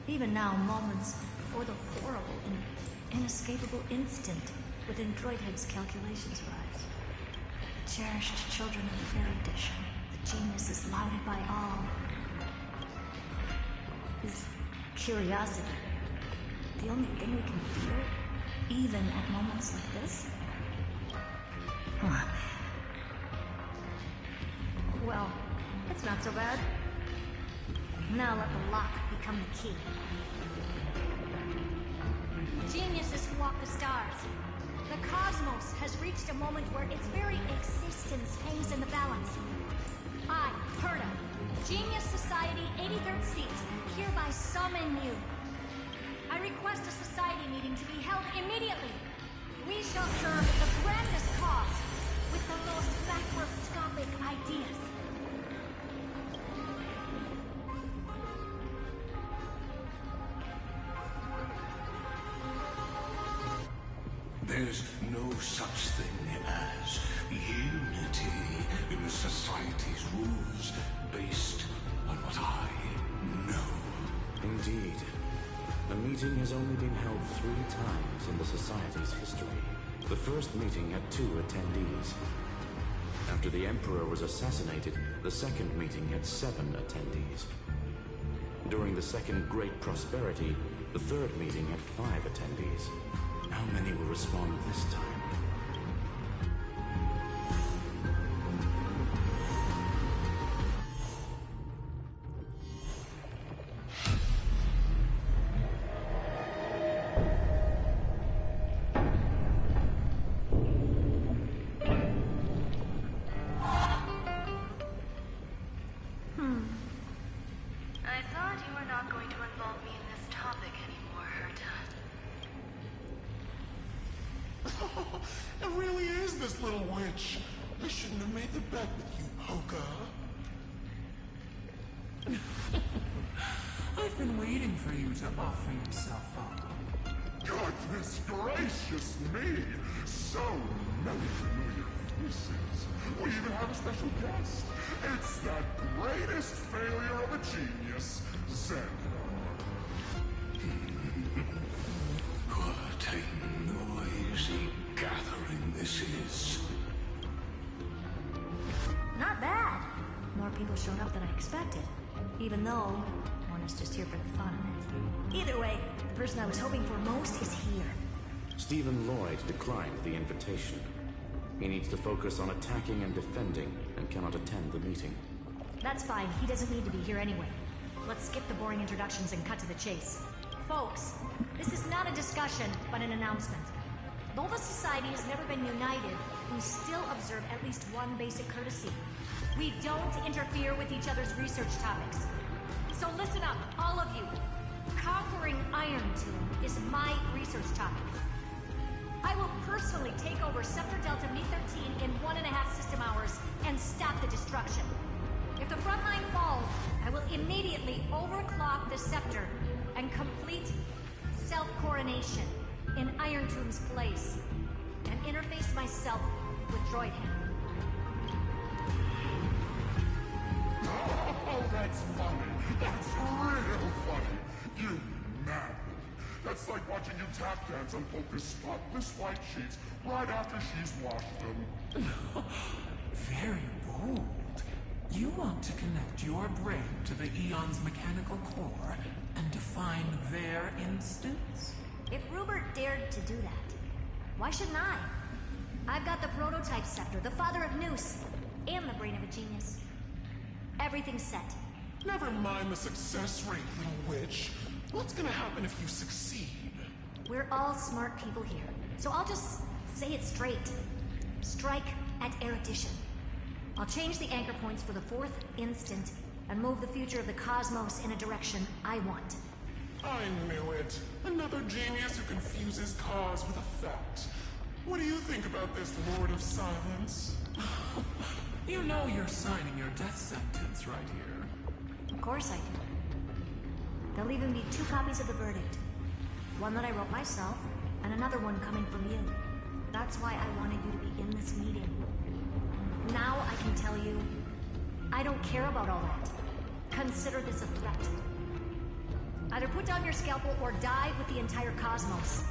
Even now, moments before the horrible and inescapable instant within Droidhead's calculations rise. The cherished children of the fairy edition, the genius is lauded by all. Is curiosity the only thing we can feel, even at moments like this? Huh. Well, it's not so bad. Now let the lock become the key. Geniuses who walk the stars. The cosmos has reached a moment where its very existence hangs in the balance. I, Herta, Genius Society 83rd seat, hereby summon you. I request a society meeting to be held immediately. We shall serve the grandest cause with the most macroscopic ideas. There's no such thing as unity in the Society's rules based on what I know. Indeed. The meeting has only been held 3 times in the Society's history. The first meeting had 2 attendees. After the Emperor was assassinated, the second meeting had 7 attendees. During the Second Great Prosperity, the third meeting had 5 attendees. How many will respond this time? I thought you were not going to involve me in this topic anymore, Herta. It really is this little witch. I shouldn't have made the bet with you, Hoka. I've been waiting for you to offer yourself up. Goodness gracious me! So many familiar faces. We even have a special guest. It's that greatest failure of a genius, Zen. What a noisy gathering this is. Not bad. More people showed up than I expected. Even though one is just here for the fun of it. Either way, the person I was hoping for most is here. Stephen Lloyd declined the invitation. He needs to focus on attacking and defending, and cannot attend the meeting. That's fine. He doesn't need to be here anyway. Let's skip the boring introductions and cut to the chase. Folks, this is not a discussion, but an announcement. Though the Society has never been united, we still observe at least one basic courtesy. We don't interfere with each other's research topics. So listen up, all of you. Conquering Iron Tomb is my research topic. I will personally take over Scepter Delta Me-13 in 1.5 system hours and stop the destruction. If the front line falls, I will immediately overclock the Scepter and complete self-coronation in Iron Tomb's place, and interface myself with Droidhead. Oh, that's funny. That's real funny. You mad. That's like watching you tap dance on Polka's spotless white sheets right after she's washed them. Very bold. You want to connect your brain to the Eon's mechanical core and define their instance? If Rupert dared to do that, why shouldn't I? I've got the prototype scepter, the father of Noose, and the brain of a genius. Everything's set. Never mind the success rate, little witch. What's gonna happen if you succeed? We're all smart people here, so I'll just say it straight. Strike at erudition. I'll change the anchor points for the 4th instant and move the future of the cosmos in a direction I want. I knew it. Another genius who confuses cause with effect. What do you think about this, Lord of Silence? You know you're signing your death sentence right here. Of course I do. There'll even be 2 copies of the verdict. One that I wrote myself, and another one coming from you. That's why I wanted you to be in this meeting. Now I can tell you, I I don't care about all that. Consider this a threat. Either put down your scalpel or die with the entire cosmos.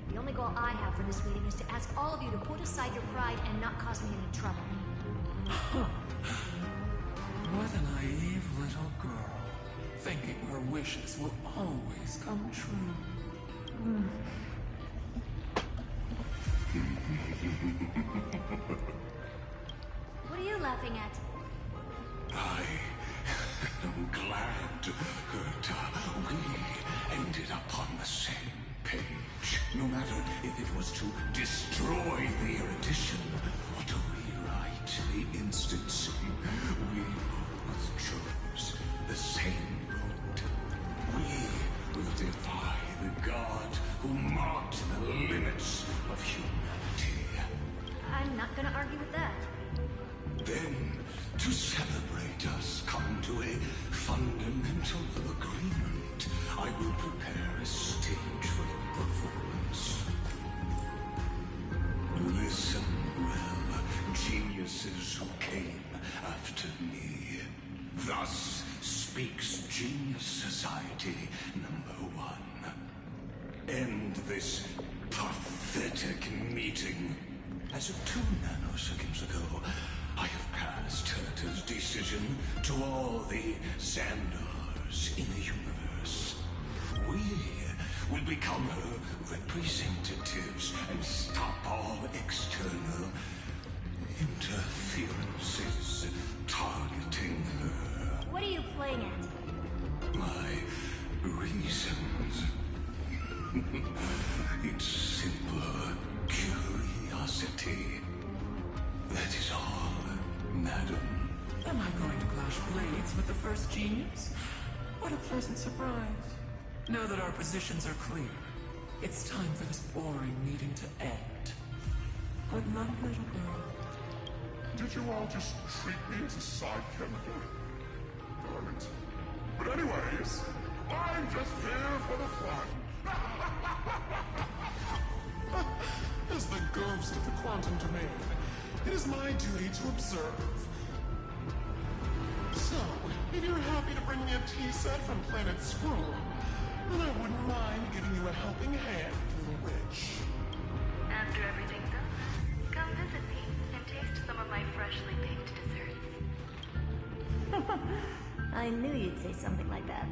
The only goal I have for this meeting is to ask all of you to put aside your pride and not cause me any trouble. What a naive little girl, thinking her wishes will always come true. What are you laughing at? I am glad, Herta, we ended up on the same page. No matter if it was to destroy the erudition or to rewrite the instancy, we both chose the same road. We will defy the god who marked the limits of humanity. I'm not gonna argue with that. Then, to celebrate us coming to a fundamental agreement, I will prepare a stage for your performance. Listen well, geniuses who came after me. Thus speaks Genius Society #1. End this pathetic meeting. As of 2 nanoseconds ago, I have passed Herta's decision to all the Xandars in the universe. We will become her representatives and stop all external interferences targeting her. What are you playing at? My reasons. It's simple curiosity. That is all, madam. Am I going to clash blades with the first genius? What a pleasant surprise. Now that our positions are clear, it's time for this boring meeting to end. Good luck, little girl. Did you all just treat me as a side character? Darn it. But anyways, I'm just here for the fun. As the ghost of the quantum domain, it is my duty to observe. So, if you're happy to bring me a tea set from Planet Scroll, then I wouldn't mind giving you a helping hand, little witch. After everything's done, come visit me and taste some of my freshly baked desserts. I knew you'd say something like that.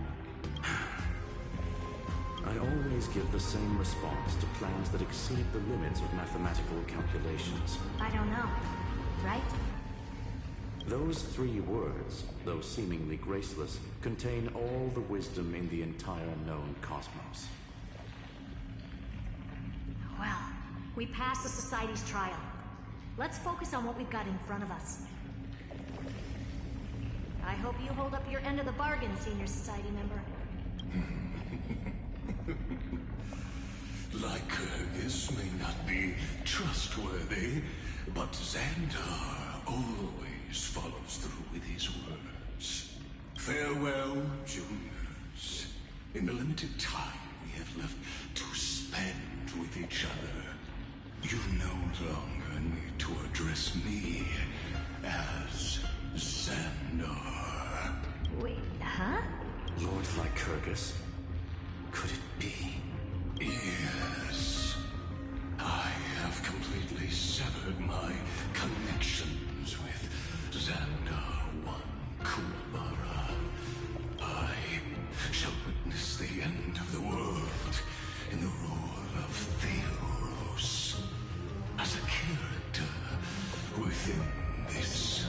I always give the same response to plans that exceed the limits of mathematical calculations. I don't know. Right? Those 3 words, though seemingly graceless, contain all the wisdom in the entire known cosmos. Well, we passed the Society's trial. Let's focus on what we've got in front of us. I hope you hold up your end of the bargain, Senior Society member. Lycurgus may not be trustworthy, but Xandar always follows through with his words. Farewell, juniors. In the limited time we have left to spend with each other, you no longer need to address me as Xandar. Wait, huh? Lord Lycurgus? Could it be? Yes. I have completely severed my connections with Xandar 1 Kuwabara. I shall witness the end of the world in the role of Theoros, as a character within this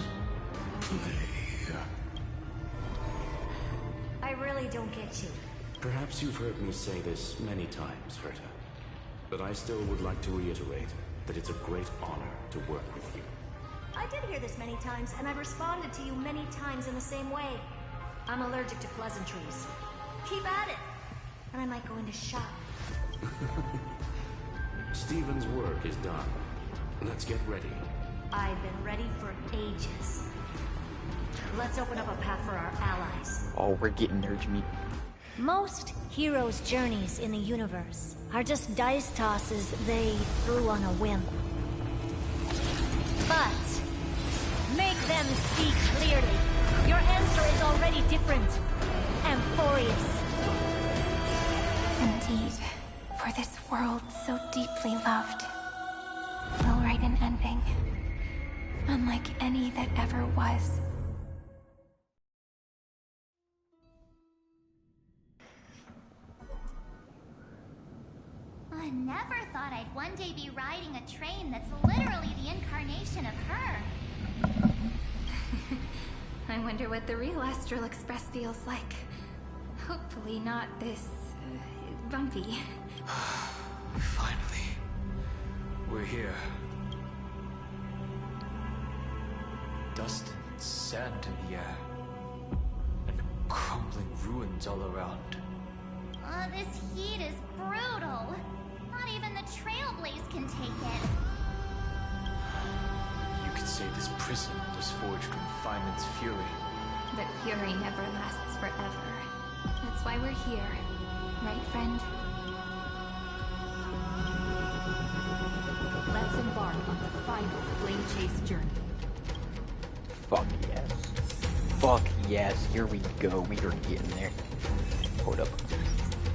play. I really don't get you. Perhaps you've heard me say this many times, Herta, but I still would like to reiterate that it's a great honor to work with you. I did hear this many times, and I've responded to you many times in the same way. I'm allergic to pleasantries. Keep at it, and I might go into shock. Stephen's work is done. Let's get ready. I've been ready for ages. Let's open up a path for our allies. Oh, we're getting nerds meat. Most heroes' journeys in the universe are just dice tosses they threw on a whim. But make them see clearly. different. Amphorius. Indeed, for this world so deeply loved will write an ending, unlike any that ever was. I never thought I'd one day be riding a train that's literally the incarnation of her. I wonder what the real Astral Express feels like. Hopefully not this... bumpy. Finally. We're here. Dust and sand in the air. And crumbling ruins all around. This heat is brutal. Not even the Trailblaze can take it. You could say this prison was forged from Feynman's fury. But fury never lasts forever. That's why we're here. Right, friend? Let's embark on the final flame chase journey. Fuck yes. Fuck yes. Here we go. We are getting there. Hold up.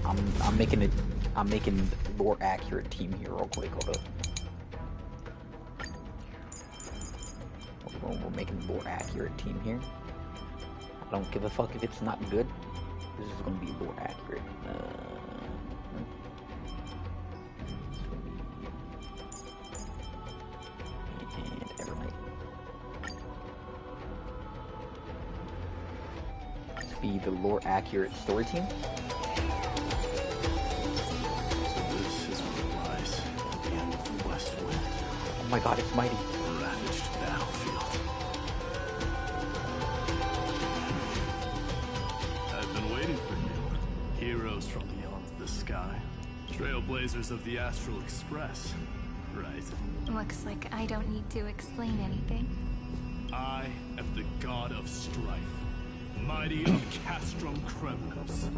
I'm making more accurate team here real quick. Hold up. We're making more accurate team here. I don't give a fuck if it's not good. This is gonna be more accurate. And Evernight. This will be the lore accurate story team. Oh my god, it's mighty. Ravaged battlefield. I've been waiting for you. Heroes from beyond the sky. Trailblazers of the Astral Express. Right. Looks like I don't need to explain anything. I am the god of strife. Mighty of Castrum Kremnos.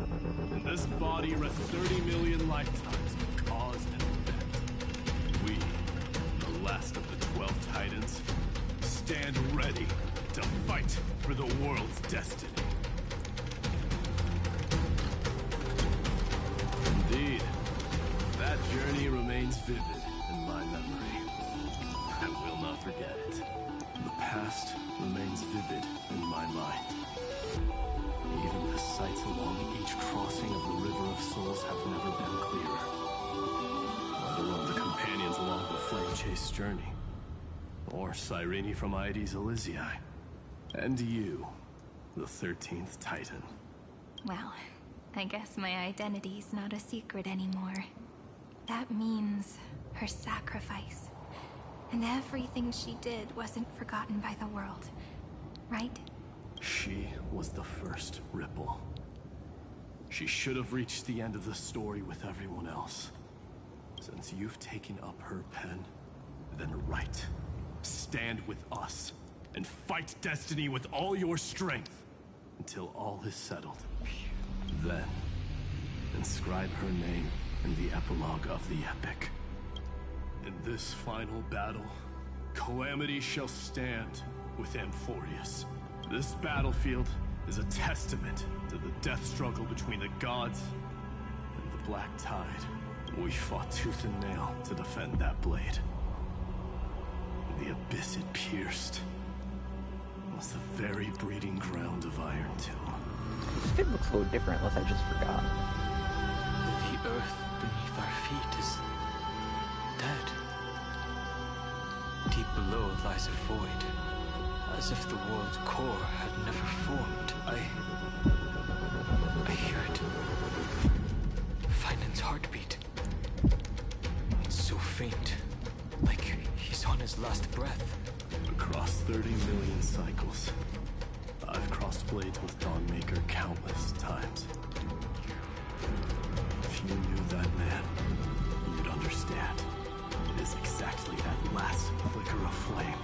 In this body rests 30 million lifetimes of cause and effect. We, the last of the 12 Titans, stand ready to fight for the world's destiny. Indeed, that journey remains vivid in my memory. I will not forget it. The past remains vivid in my mind. Even the sights along each crossing of the River of Souls have never been clearer. Let alone the companions along the flame chase journey. Or Cyrene from Aedes Elysiae. And you, the 13th Titan. Well, I guess my identity's not a secret anymore. That means her sacrifice. And everything she did wasn't forgotten by the world, right? She was the first Ripple. She should have reached the end of the story with everyone else. Since you've taken up her pen, then write. Stand with us, and fight destiny with all your strength, until all is settled. Then, inscribe her name in the epilogue of the epic. In this final battle, Calamity shall stand with Amphorius. This battlefield is a testament to the death struggle between the gods and the Black Tide. We fought tooth and nail to defend that blade. The abyss it pierced was the very breeding ground of Iron Tomb. This kid looks a little different, unless I just forgot. The earth beneath our feet is dead. Deep below lies a void, as if the world's core had never formed. I hear it. Feinden's heartbeat. It's so faint, like he's on his last breath. Across 30 million cycles, I've crossed blades with Dawnmaker countless times. If you knew that man, you'd understand. It is exactly that last flicker of flame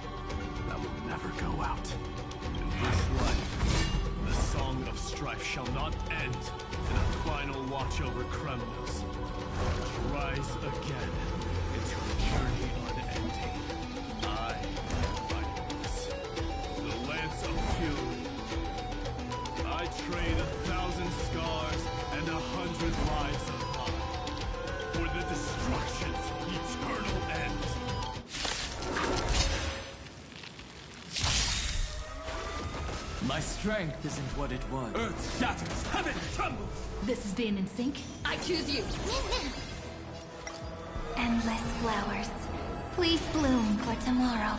that will never go out. In this life, the song of strife shall not end in a final watch over Kremnos. Rise again into a journey unending. I am fighting this. The Lance of Fury. I My strength isn't what it was. Earth shatters, heaven trembles! This is being in sync. I choose you. Endless flowers. Please bloom for tomorrow.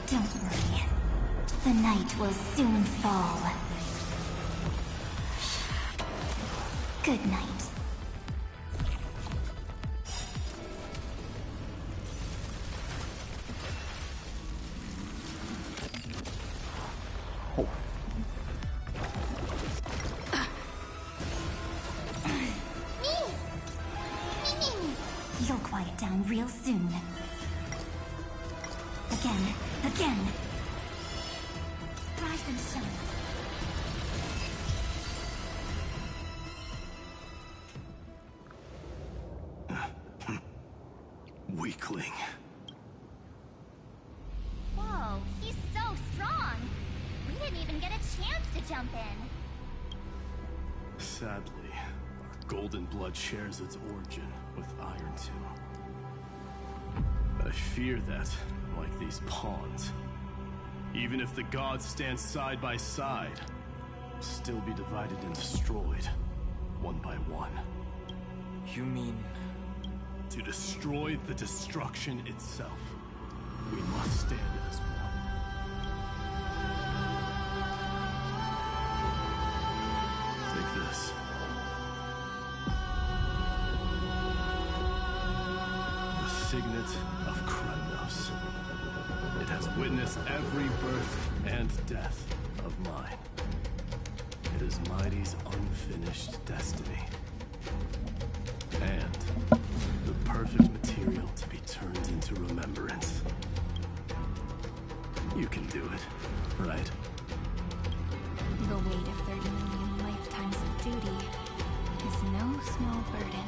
Don't worry. The night will soon fall. Good night. You'll quiet down real soon. Again. Rise and shine. Weakling. Whoa, he's so strong. We didn't even get a chance to jump in. Sadly, our golden blood shares its origin with Iron 2. I fear that, like these pawns, even if the gods stand side by side, will still be divided and destroyed, one by one. You mean... To destroy the destruction itself, we must stand as one. Take this. The Signet of Kremnos. It has witnessed every birth and death of mine. It is Mighty's unfinished destiny. And the perfect material to be turned into remembrance. You can do it, right? The weight of 30 million lifetimes of duty is no small burden.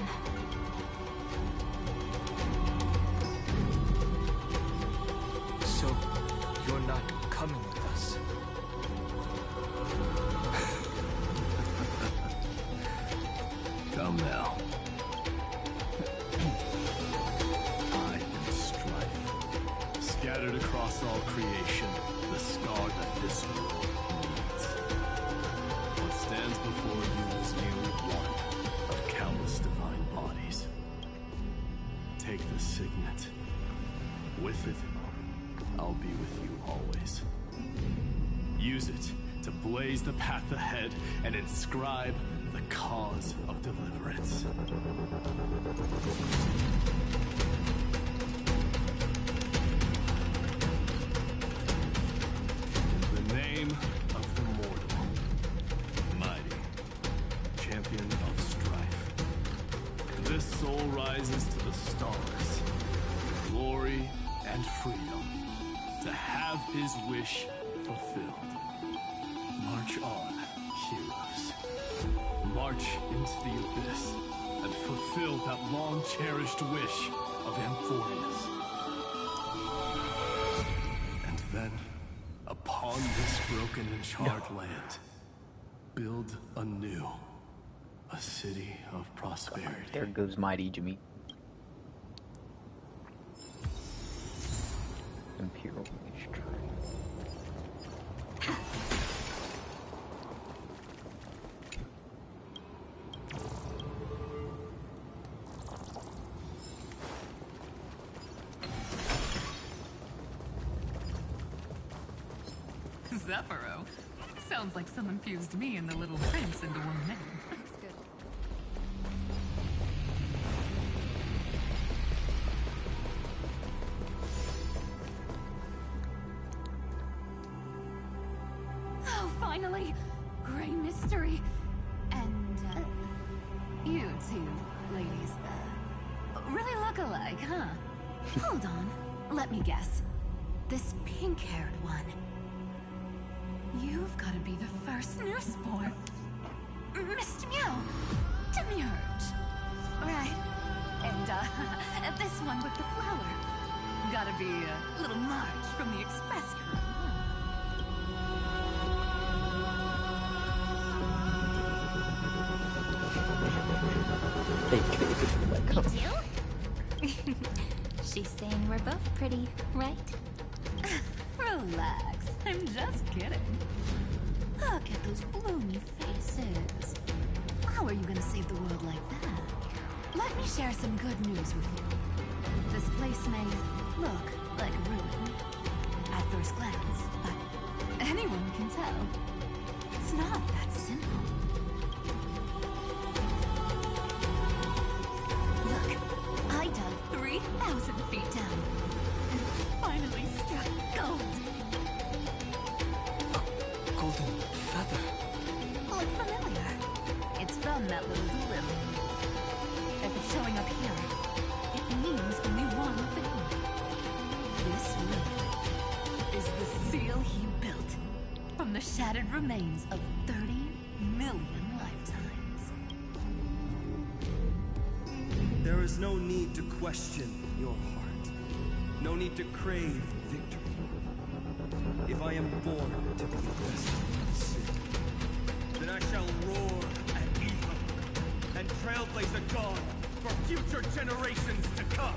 So, you're not coming with us? Come now. I am strife. Scattered across all creation, the scar that this world needs. What stands before you is merely one of countless divine bodies. Take the signet. With it, I'll be with you always. Use it to blaze the path ahead and inscribe the cause of deliverance. In the name of the mortal, mighty, champion of strife, this soul rises to the stars, glory and freedom, to have his wish fulfilled. March on, heroes. March into the abyss and fulfill that long-cherished wish of Amphorius. And then, upon this broken and charred land, build anew a city of prosperity. There goes Mighty Jimmy. Imperial Strike. Zephyro? Sounds like someone fused me and the Little Prince into one name. Oh, finally! Great mystery. And, you two, ladies, really look alike, huh? Hold on. Let me guess. This pink-haired one. You've got to be the first newsborn. Mr. Meow. Demiurge. Right. And this one with the flower. Gotta be a little Marge from the express crew. You too? She's saying we're both pretty, right? Relax. I'm just kidding. those gloomy faces. How are you gonna save the world like that? Let me share some good news with you. This place may look like a ruin at first glance, but anyone can tell it's not that simple. Look, I dug 3,000 feet down and finally struck gold. A golden feather. Look familiar. It's from that little lily. If it's showing up here, it means only one thing. This ring is the seal he built from the shattered remains of 30 million lifetimes. There is no need to question your heart. No need to crave victory. If I am born to be a vessel of sin, then I shall roar at evil and trailblaze a dawn for future generations to come.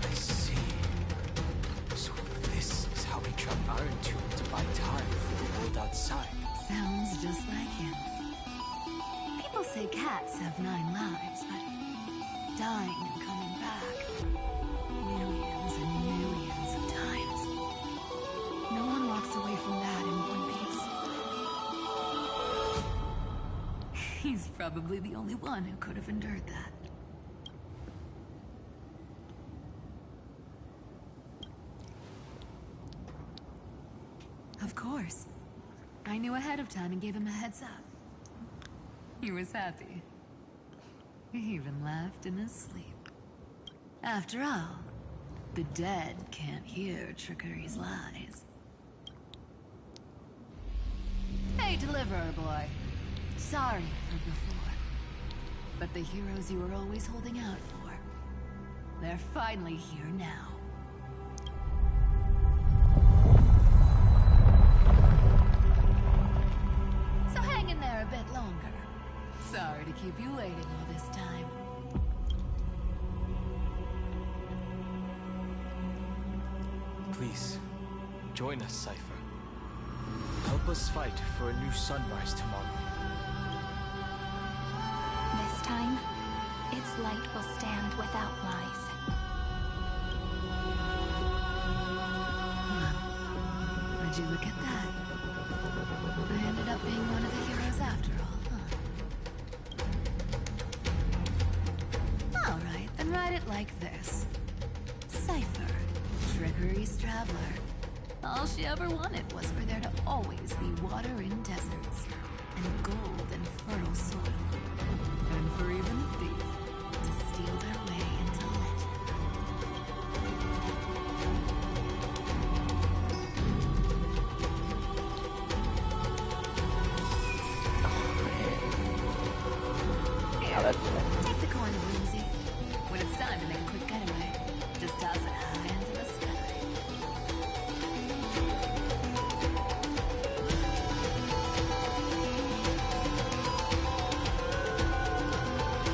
I see. So this is how we trap Iron Tomb to buy time for the world outside. Sounds just like him. People say cats have 9 lives, but dying and coming back millions and millions of times. No one walks away from that in one piece. He's probably the only one who could have endured that. Of course. I knew ahead of time and gave him a heads up. He was happy. He even laughed in his sleep. After all, the dead can't hear Trickery's lies. Hey, Deliverer Boy. Sorry for before. But the heroes you were always holding out for, they're finally here now. So hang in there a bit longer. Sorry to keep you waiting all this time. Please, join us, Cypher. Help us fight for a new sunrise tomorrow. This time, its light will stand without lies. Would you look at that? I ended up being one of the heroes after all, huh? Alright, then write it like this. Cypher, Trickery's traveler. All she ever wanted was for there to always be water in deserts, and gold in fertile soil, and for even a thief to steal their way into legend. Here, take the coin of whimsy. When it's time to make a quick getaway, just toss it high into the sky.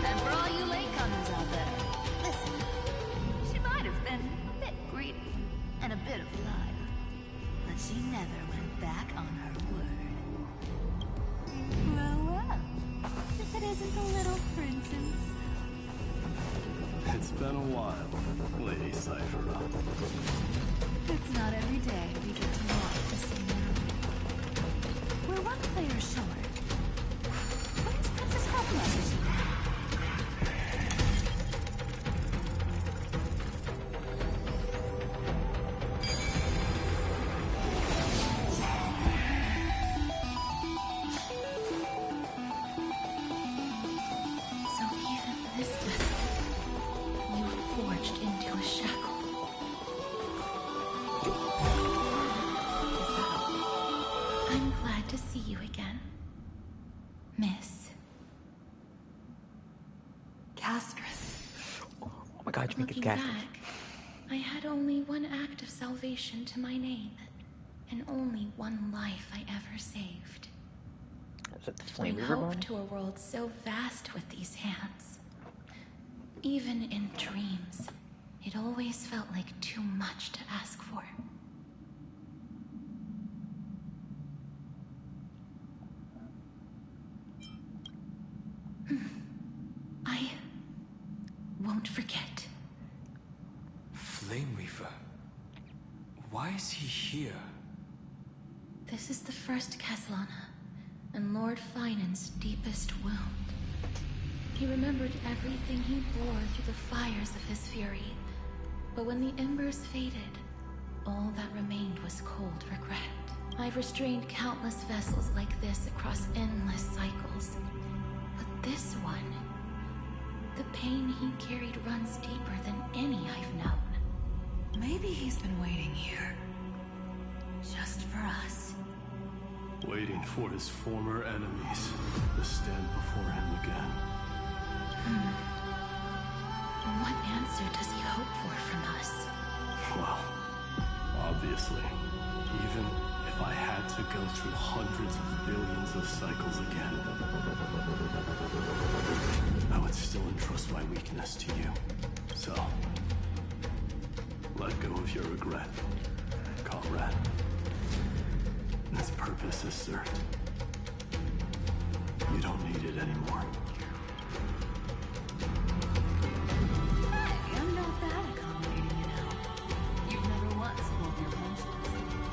And for all you latecomers out there, listen. She might have been a bit greedy and a bit of a liar, but she never went back on her word. Well, well. If it isn't the little prince himself. It's been a while, Lady Cypher. It's not every day we get to walk the same road. We're one player short. When's Princess Hopeless? So even this vessel, you were forged into a shackle. I'm glad to see you again, Miss Castress. Oh my god, you make it Looking Castress. back, I had only one act of salvation to my name, and only one life I ever saved. Is it the Bring Flame River hope Bone? to a world so vast with these hands. Even in dreams, it always felt like too much to ask for. Why is he here? This is the first Castellana, and Lord Finan's deepest wound. He remembered everything he bore through the fires of his fury, but when the embers faded, all that remained was cold regret. I've restrained countless vessels like this across endless cycles, but this one, the pain he carried runs deeper than any I've known. Maybe he's been waiting here. Just for us. Waiting for his former enemies to stand before him again. What answer does he hope for from us? Well, obviously, even if I had to go through hundreds of billions of cycles again, I would still entrust my weakness to you. So, let go of your regret, comrade. Its purpose is served. You don't need it anymore. Hey, I'm not that accommodating, you know. You've never once pulled your punches.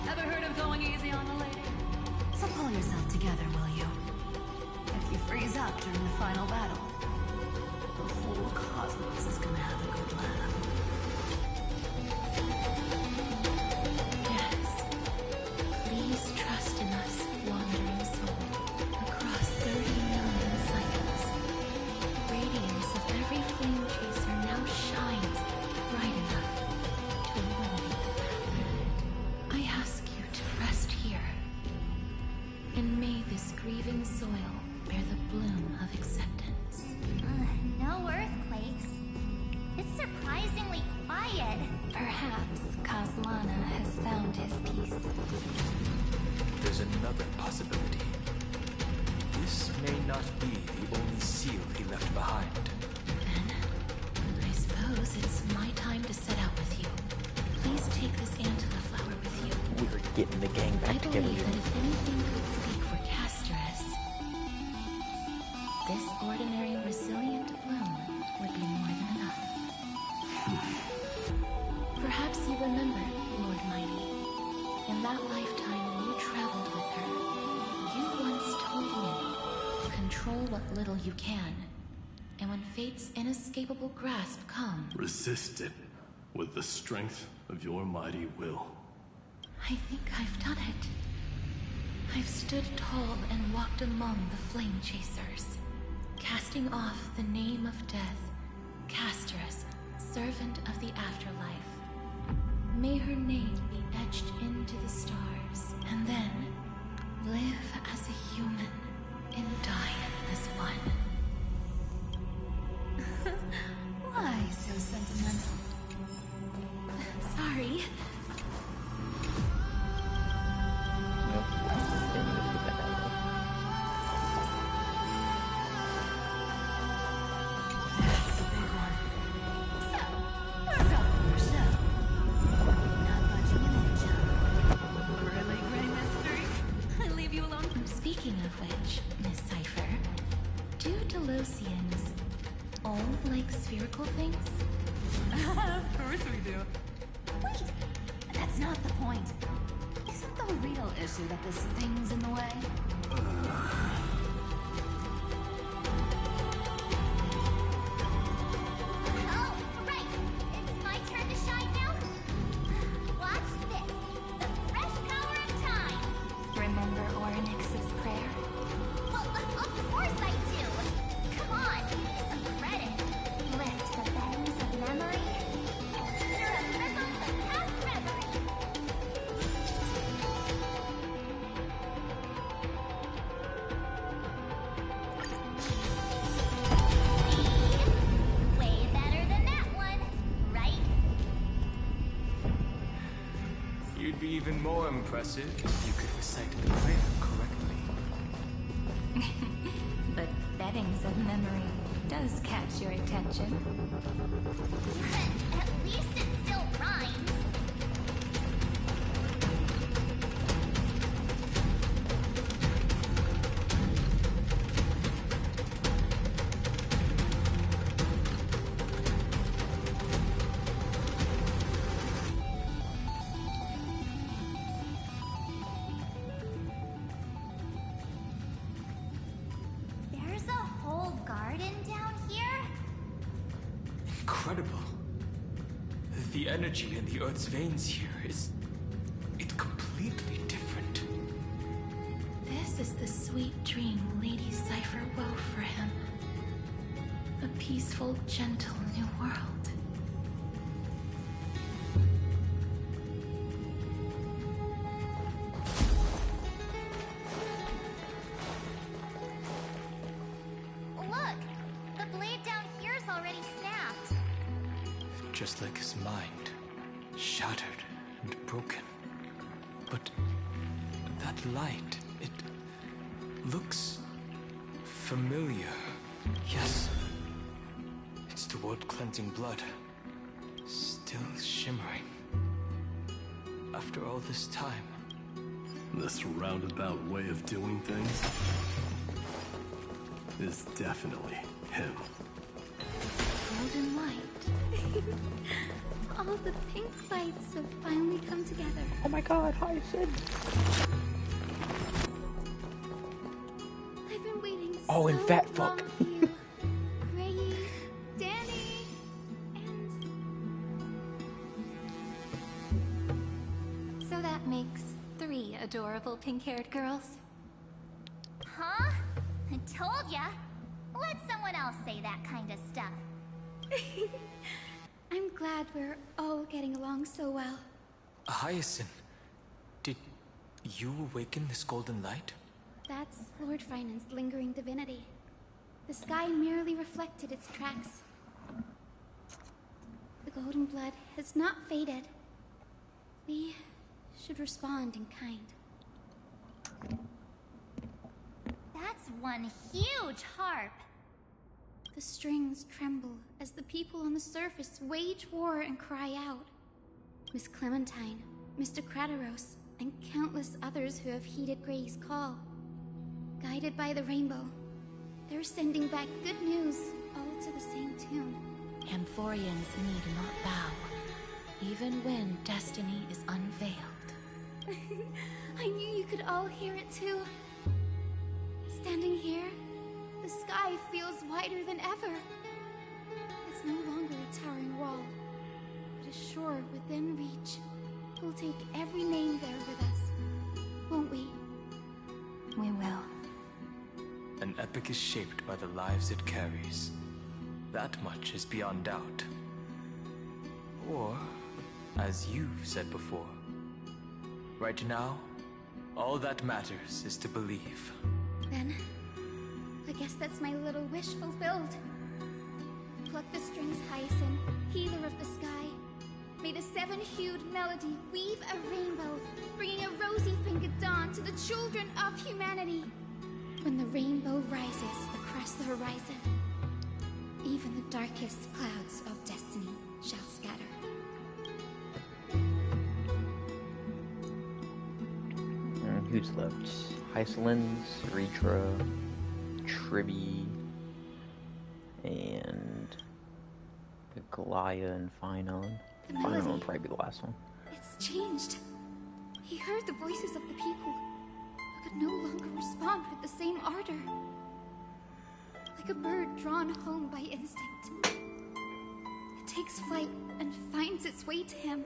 Ever heard of going easy on a lady? So pull yourself together, will you? If you freeze up during the final battle, the whole cosmos is gonna have a good laugh. Yes. Please trust in us, wandering soul. Across 30 million cycles, the radiance of every flame chaser now shines bright enough to illuminate the path. I ask you to rest here, and may this grieving soil bear the bloom of acceptance. No earthquakes. It's surprisingly quiet. Perhaps Castellana has found his peace. There's another possibility. This may not be the only seal he left behind. Then, I suppose it's my time to set out with you. Please take this Antilla flower with you. We're getting the gang I back together. believe that if anything could speak for Casterus, this ordinary resilient bloom would be more than enough. Perhaps you remember, Lord Mighty, in that lifetime when you traveled with her, you once told me, control what little you can, and when fate's inescapable grasp comes, Resist it with the strength of your mighty will. I think I've done it. I've stood tall and walked among the flame chasers, casting off the name of death, Casterus, servant of the afterlife. May her name be etched into the stars, and then live as a human and die as one. Why so sentimental? Sorry. That's a big one. So, what's up with your show? Not budging an inch, huh? Really, Grey Mystery? I leave you alone? Speaking of which, Miss Cypher, do Delosians all like spherical things? Of course we do. Wait, that's not the point. Isn't the real issue that this thing's in the way? Oh, right. It's my turn to shine now. Watch this. The fresh power of time. Remember Orynyx's prayer? Well, of course I do. Come on, give me some credit. Lift the bangs of memory. Consider the ripples of past reverie. Way better than that one, right? You'd be even more impressive if you could recite the prayer correctly. But beddings of memory does catch your attention. At least it still rhymes. garden down here? Incredible. The energy in the Earth's veins here is... it's completely different. This is the sweet dream Lady Cypher wove for him. A peaceful, gentle new world. Look! The blade down here's already snapped. Just like his mind. Shattered and broken. But that light, it looks familiar. Yes. It's the world-cleansing blood. Still shimmering. After all this time. This roundabout way of doing things is definitely him. Golden light. All the pink lights have finally come together. Oh my god, Hyacinth! I've been waiting Oh, and so fat long fuck. for you. Ray, Danny, and... So that makes 3 adorable pink-haired girls. Huh? I told ya. Let someone else say that kind of stuff. I'm glad we're all getting along so well. Hyacinth, did you awaken this golden light? That's Lord Frynan's lingering divinity. The sky merely reflected its tracks. The golden blood has not faded. We should respond in kind. That's one huge harp. The strings tremble as the people on the surface wage war and cry out. Miss Clementine, Mr. Krateros, and countless others who have heeded Grey's call. Guided by the rainbow, they're sending back good news, all to the same tune. Amphorians need not bow, even when destiny is unveiled. I knew you could all hear it too. Standing here, the sky feels wider than ever. It's no longer a towering wall, but a shore within reach. We'll take every name there with us, won't we? We will. An epic is shaped by the lives it carries. That much is beyond doubt. Or, as you've said before, right now, all that matters is to believe. Then, I guess that's my little wish fulfilled. Pluck the strings, Hyacinth, healer of the sky. May the 7-hued melody weave a rainbow, bringing a rosy-fingered dawn to the children of humanity. When the rainbow rises across the horizon, even the darkest clouds of destiny shall scatter. Who's left? Hysolins, Ritra, Tribby, and the Galaya and Finon. The Finon melody. will probably be the last one. It's changed. He heard the voices of the people, but could no longer respond with the same ardor. Like a bird drawn home by instinct. It takes flight and finds its way to him.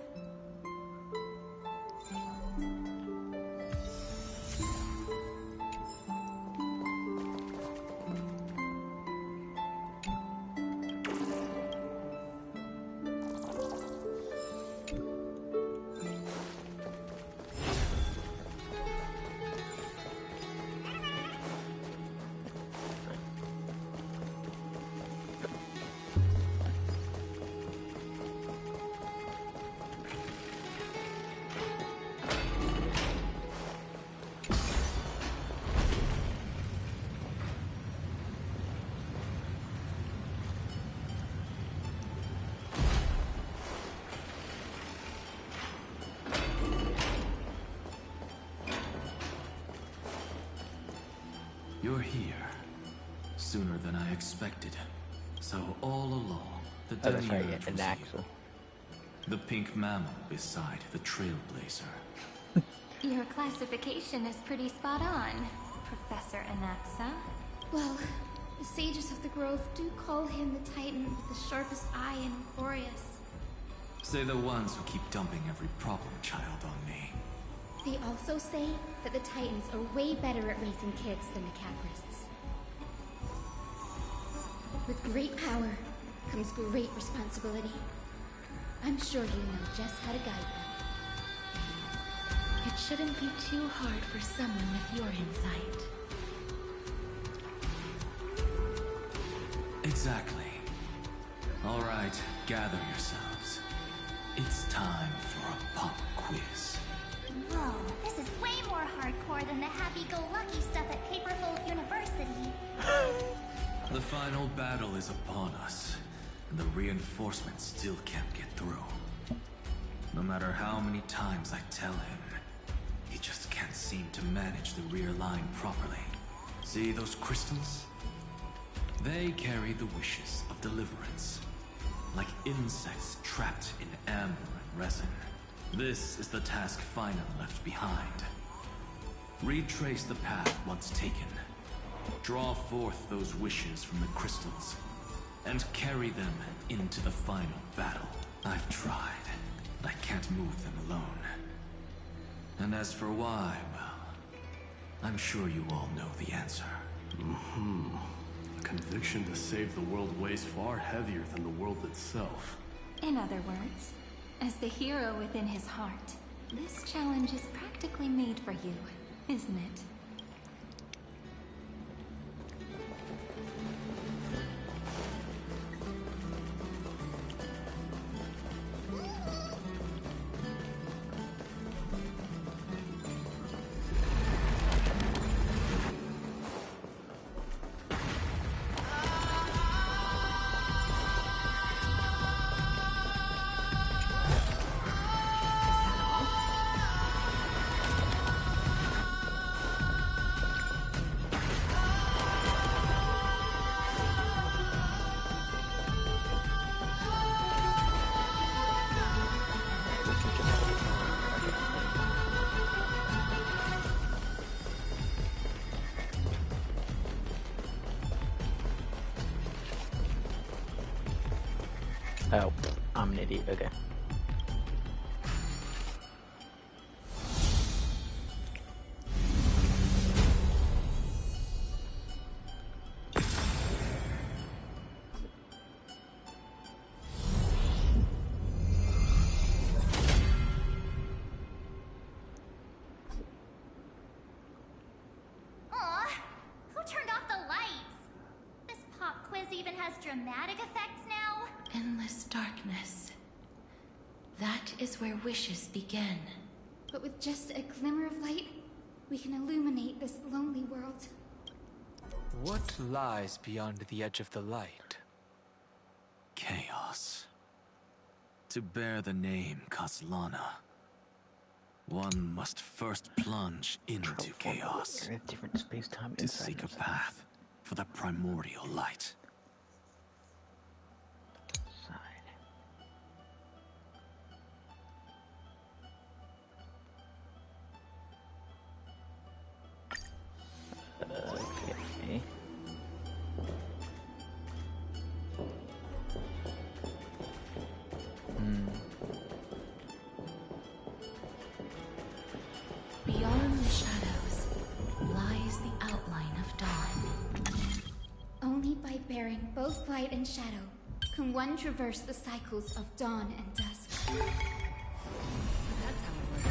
You're here. Sooner than I expected. So all along, the Oh, that's right, Demiurge yeah, an was axle. here. The pink mammal beside the Trailblazer. Your classification is pretty spot on, Professor Anaxa. Well, The sages of the grove do call him the Titan with the sharpest eye in Euphorius. Say the ones who keep dumping every problem child on me. They also say that the Titans are way better at raising kids than the Caprists. With great power comes great responsibility. I'm sure you know just how to guide them. It shouldn't be too hard for someone with your insight. Exactly. All right, gather yourselves. It's time for a pop quiz. Whoa, this is way more hardcore than the happy-go-lucky stuff at Paperfolk University. The final battle is upon us, and the reinforcements still can't get through. No matter how many times I tell him, he just can't seem to manage the rear line properly. See those crystals? They carry the wishes of deliverance, like insects trapped in amber and resin. This is the task Final left behind. Retrace the path once taken. Draw forth those wishes from the crystals, and carry them into the final battle. I've tried, but I can't move them alone. And as for why, well, I'm sure you all know the answer. The conviction to save the world weighs far heavier than the world itself. In other words, as the hero within his heart, this challenge is practically made for you, isn't it? Oh, I'm an idiot. Okay. Aw, who turned off the lights? This pop quiz even has dramatic effects now? Endless darkness. That is where wishes begin. But with just a glimmer of light, we can illuminate this lonely world. What lies beyond the edge of the light? Chaos. To bear the name Kaslana, one must first plunge into chaos Different space-time to seek a path for the primordial light. Okay. Beyond the shadows lies the outline of dawn. Only by bearing both light and shadow can one traverse the cycles of dawn and dusk. So that's how it works.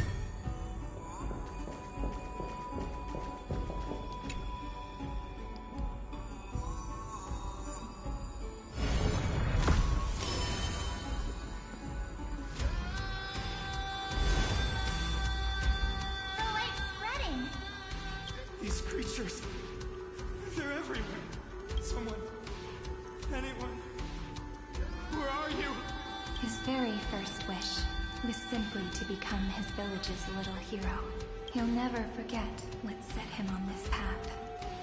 The light's spreading. These creatures, they're everywhere. Someone, anyone, where are you? His very first wish was simply to become his village's little hero. He'll never forget what set him on this path.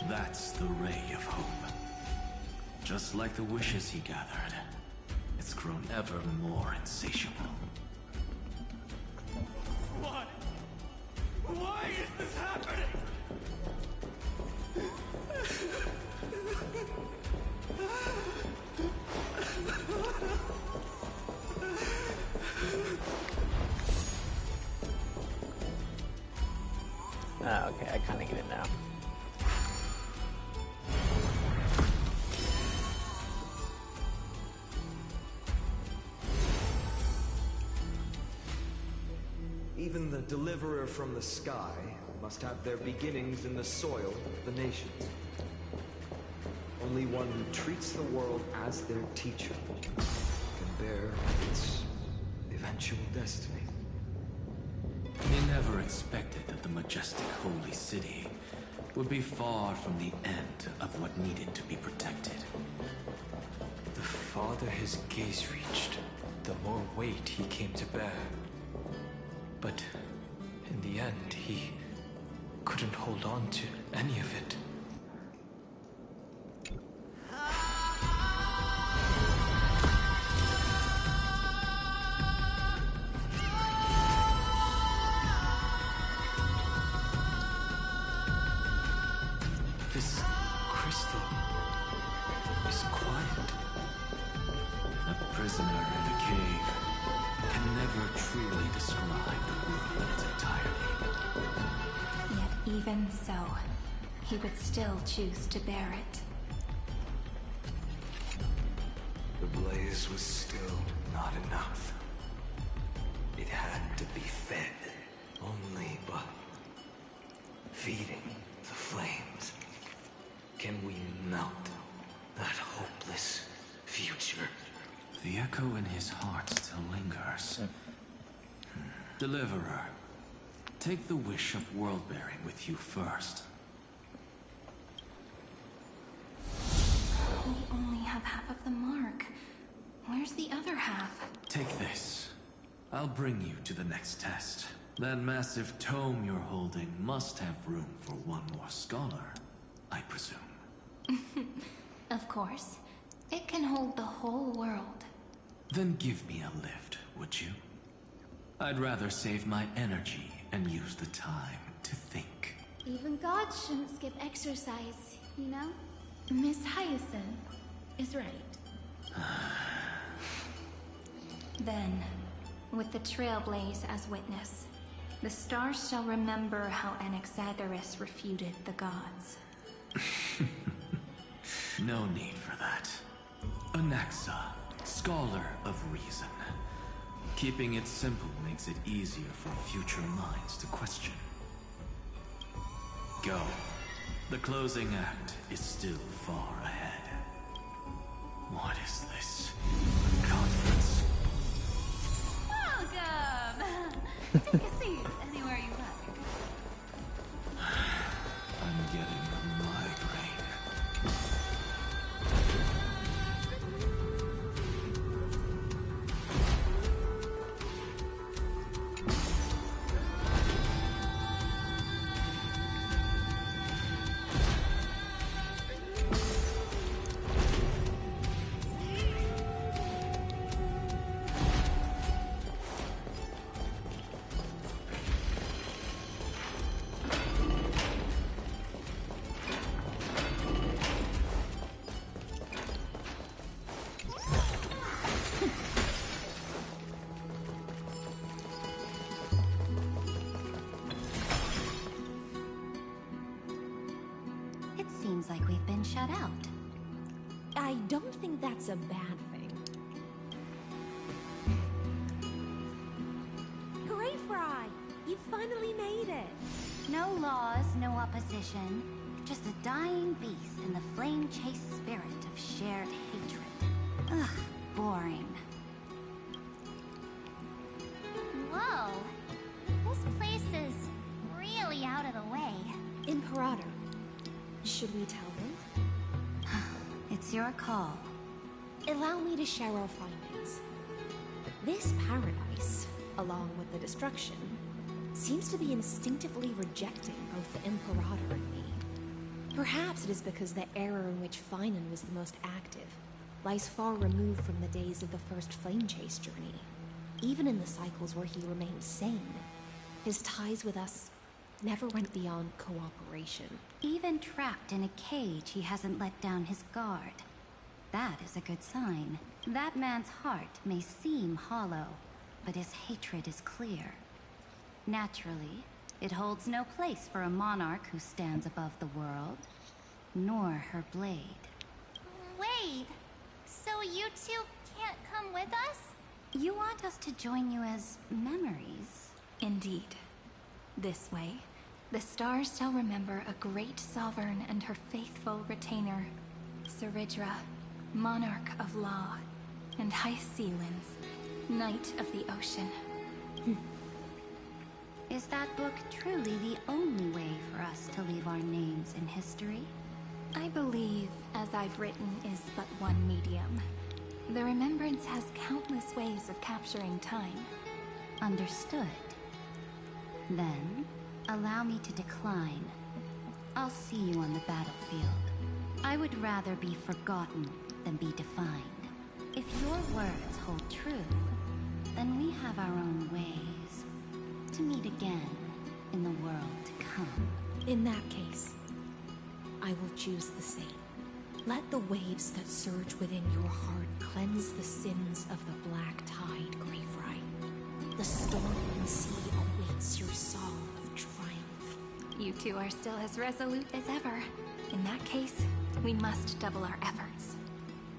That's the ray of hope. Just like the wishes he gathered, it's grown ever more insatiable. Why? Why is this happening? Ah, okay, I kind of get it now. Even the deliverer from the sky must have their beginnings in the soil of the nations. Only one who treats the world as their teacher can bear its eventual destiny. We never expected that the majestic holy city would be far from the end of what needed to be protected. The farther his gaze reached, the more weight he came to bear. But in the end, he couldn't hold on to any of it. This crystal is quiet. A prisoner in a cave can never truly describe the world in its entirety. Yet even so, he would still choose to bear it. The blaze was still not enough. It had to be fed only by feeding the flames. Can we melt that hopeless future? The echo in his heart still lingers. Deliverer, take the wish of world-bearing with you first. We only have half of the mark. Where's the other half? Take this. I'll bring you to the next test. That massive tome you're holding must have room for one more scholar, I presume. Of course. It can hold the whole world. Then give me a lift, would you? I'd rather save my energy and use the time to think. Even gods shouldn't skip exercise, you know? Miss Hyacinth is right. Then, with the Trailblaze as witness, the stars shall remember how Anaxagoras refuted the gods. No need for that. Anaxa, scholar of reason. Keeping it simple makes it easier for future minds to question. Go. The closing act is still far ahead. What is this? A conference? Welcome! Take a seat anywhere you like. I'm getting a migraine. Seems like we've been shut out. I don't think that's a bad thing. Hooray, Fry! You finally made it! No laws, no opposition. Just a dying beast and the flame-chased spirit of shared hatred. Ugh, boring. Whoa! This place is really out of the way. Imperator. Should we tell them? It's your call. Allow me to share our findings. This paradise, along with the destruction, seems to be instinctively rejecting both the Imperator and me. Perhaps it is because the era in which Finan was the most active lies far removed from the days of the first flame chase journey. Even in the cycles where he remained sane, his ties with us never went beyond cooperation. Even trapped in a cage, he hasn't let down his guard. That is a good sign. That man's heart may seem hollow, but his hatred is clear. Naturally, it holds no place for a monarch who stands above the world, nor her blade. Wait, so you two can't come with us? You want us to join you as memories? Indeed. This way, the stars shall remember a great sovereign and her faithful retainer, Seridra, monarch of law, and High Sealands, knight of the ocean. Is that book truly the only way for us to leave our names in history? I believe, as I've written, is but one medium. The remembrance has countless ways of capturing time. Understood. Then, allow me to decline. I'll see you on the battlefield. I would rather be forgotten than be defined. If your words hold true, then we have our own ways to meet again in the world to come. In that case, I will choose the same. Let the waves that surge within your heart cleanse the sins of the black tide, Greyfry. The storming sea awaits your song of triumph. You two are still as resolute as ever. In that case, we must double our efforts.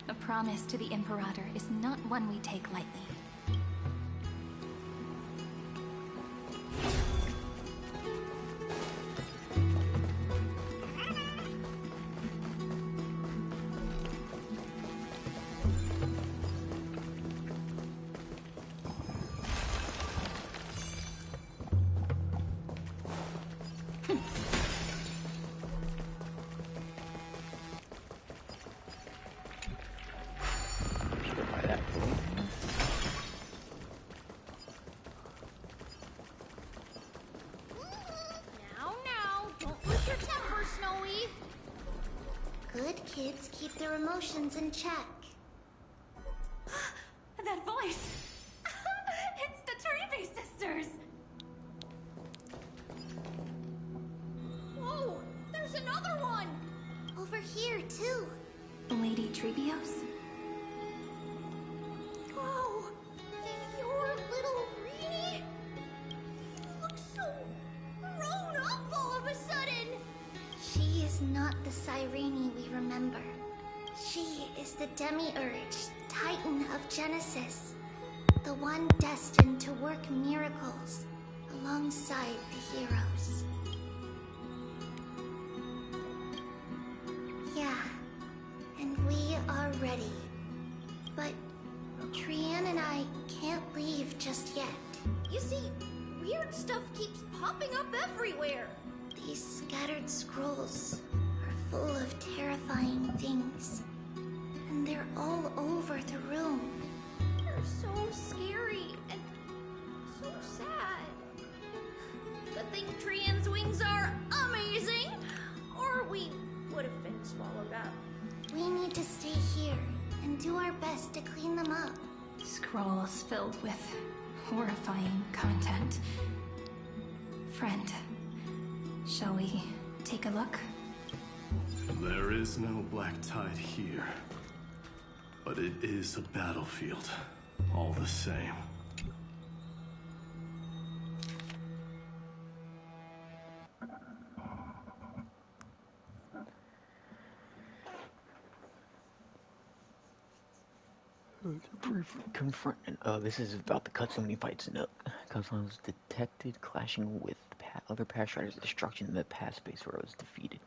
A promise to the Imperator is not one we take lightly. Good kids keep their emotions in check. That voice! It's the Turibe sisters! Whoa! There's another one! Over here, too. Lady Trebios? Whoa! Your little Reenie? You look so grown up all of a sudden! She is not the Cyrene we remember. She is the Demiurge, Titan of Genesis. The one destined to work miracles alongside the heroes. Yeah, and we are ready. But Trian and I can't leave just yet. You see, weird stuff keeps popping up everywhere. These scattered scrolls are full of terrifying things. And they're all over the room. They're so scary and so sad. Good thing Trian's wings are amazing, or we would have been swallowed up. We need to stay here and do our best to clean them up. Scrolls filled with horrifying content. Friend, shall we take a look? There is no black tide here. But it is a battlefield, all the same. Briefly confronting. This is about the cutscene when he fights Nook. Cutscene was detected clashing with other Path Riders of Destruction in the path space where it was defeated.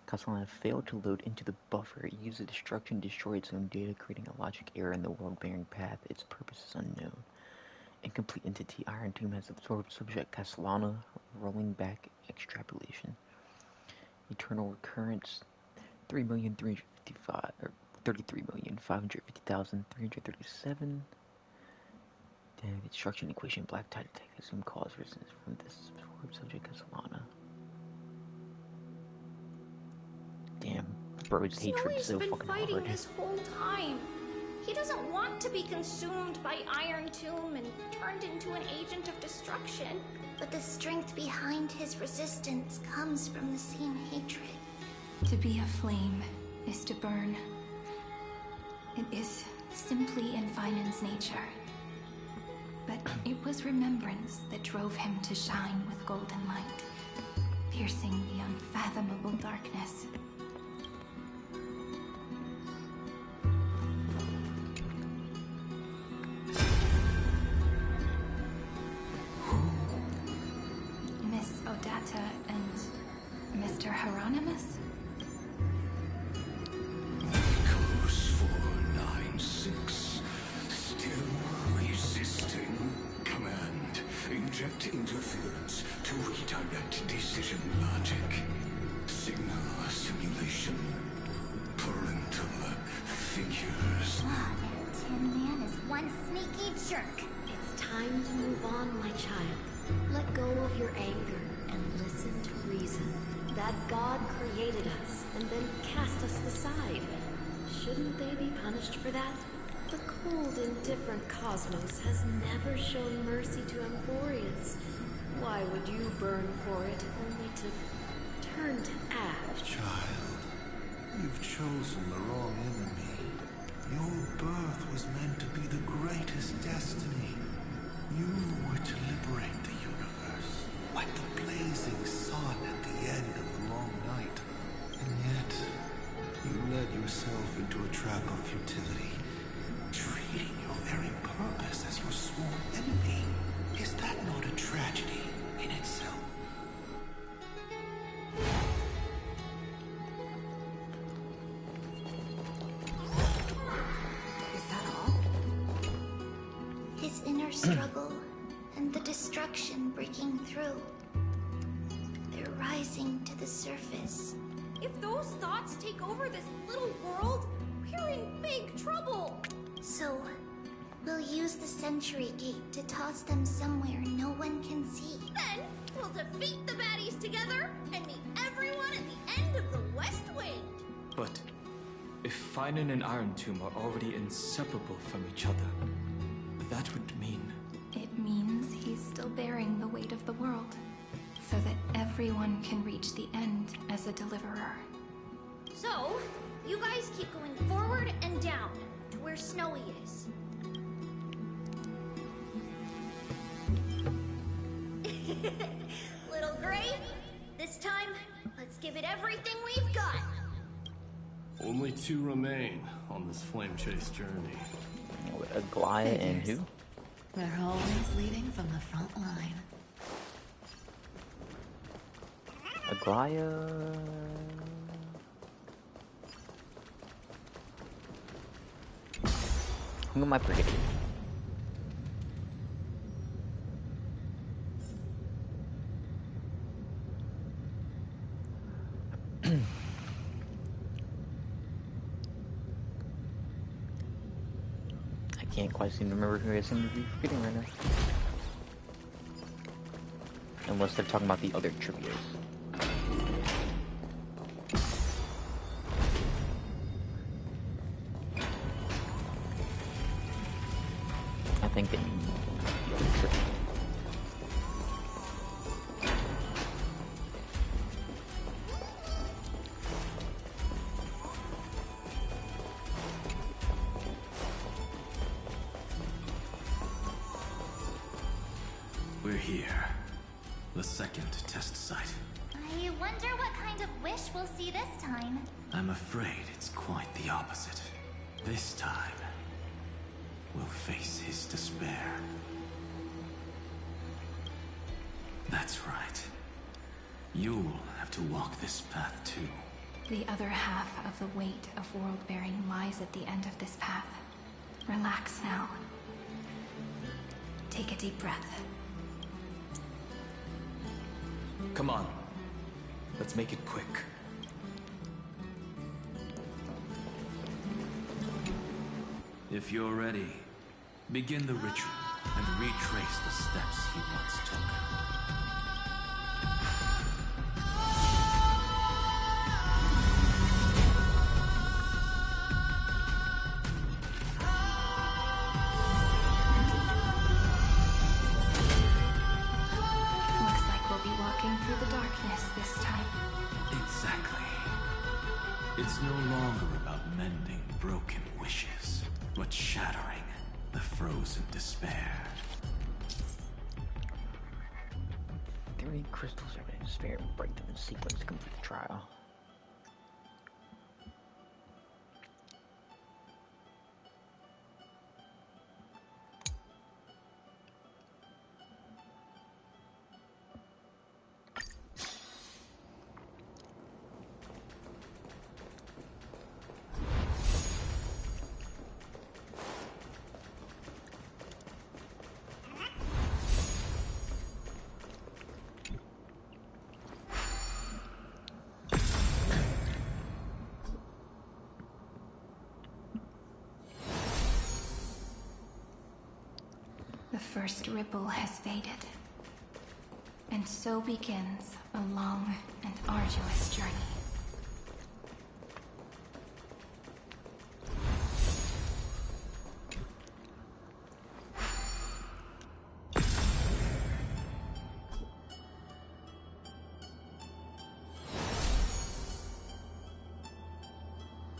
Castellana failed to load into the buffer. It used the destruction to destroy its own data, creating a logic error in the world-bearing path. Its purpose is unknown. Incomplete entity. Iron Tomb has absorbed subject Castellana. Rolling back extrapolation. Eternal recurrence. 33,550,337. The destruction equation. Black tide attack. Assume cause resistance from this absorbed subject Castellana. Damn, bro's hatred is so fucking hard. Snowy's been fighting this whole time. He doesn't want to be consumed by Iron Tomb and turned into an agent of destruction. But the strength behind his resistance comes from the same hatred. To be a flame is to burn. It is simply in Finan's nature. But it was remembrance that drove him to shine with golden light, piercing the unfathomable darkness. Miss Odata and Mr. Hieronymus? Echoes 496. Still resisting. Command. Inject interference to redirect decision logic. Signal simulation. Parental figures. And Tin Man is one sneaky jerk. It's time to move on, my child. Let go of your anger and listen to reason. That God created us and then cast us aside. Shouldn't they be punished for that? The cold, indifferent cosmos has never shown mercy to Amphorius. Why would you burn for it, only to turn to ash? Child, you've chosen the wrong enemy. Your birth was meant to be the greatest destiny. You were to liberate the universe, like the blazing sun at the end of the long night. And yet, you led yourself into a trap of futility, treating your very purpose as your sworn enemy. Is that not a tragedy in itself? Is that all? His inner struggle and the destruction breaking through. They're rising to the surface. If those thoughts take over this little world, we're in big trouble. So, we'll use the Century Gate to toss them somewhere no one can see. Then, we'll defeat the baddies together and meet everyone at the end of the West Wing. But if Finan and Iron Tomb are already inseparable from each other, that would mean... It means he's still bearing the weight of the world, so that everyone can reach the end as a deliverer. So, you guys keep going forward and down to where Snowy is. Little Gray, this time, let's give it everything we've got. Only 2 remain on this flame chase journey. Aglaya and who? They're always leading from the front line. Aglaya... Who am I forgetting? I can't quite seem to remember who I seem to be forgetting right now. Unless they're talking about the other trivias. I think they mean the other trivia. We're here. The second test site. I wonder what kind of wish we'll see this time. I'm afraid it's quite the opposite. This time, we'll face his despair. That's right. You'll have to walk this path too. The other half of the weight of world-bearing lies at the end of this path. Relax now. Take a deep breath. Come on. Let's make it quick. If you're ready, begin the ritual and retrace the steps he once took. Looks like we'll be walking through the darkness this time. Exactly. It's no longer about mending broken wishes. but shattering the frozen despair. 3 crystals are in despair and break them in sequence to complete the trial. The first ripple has faded. And so begins a long and arduous journey.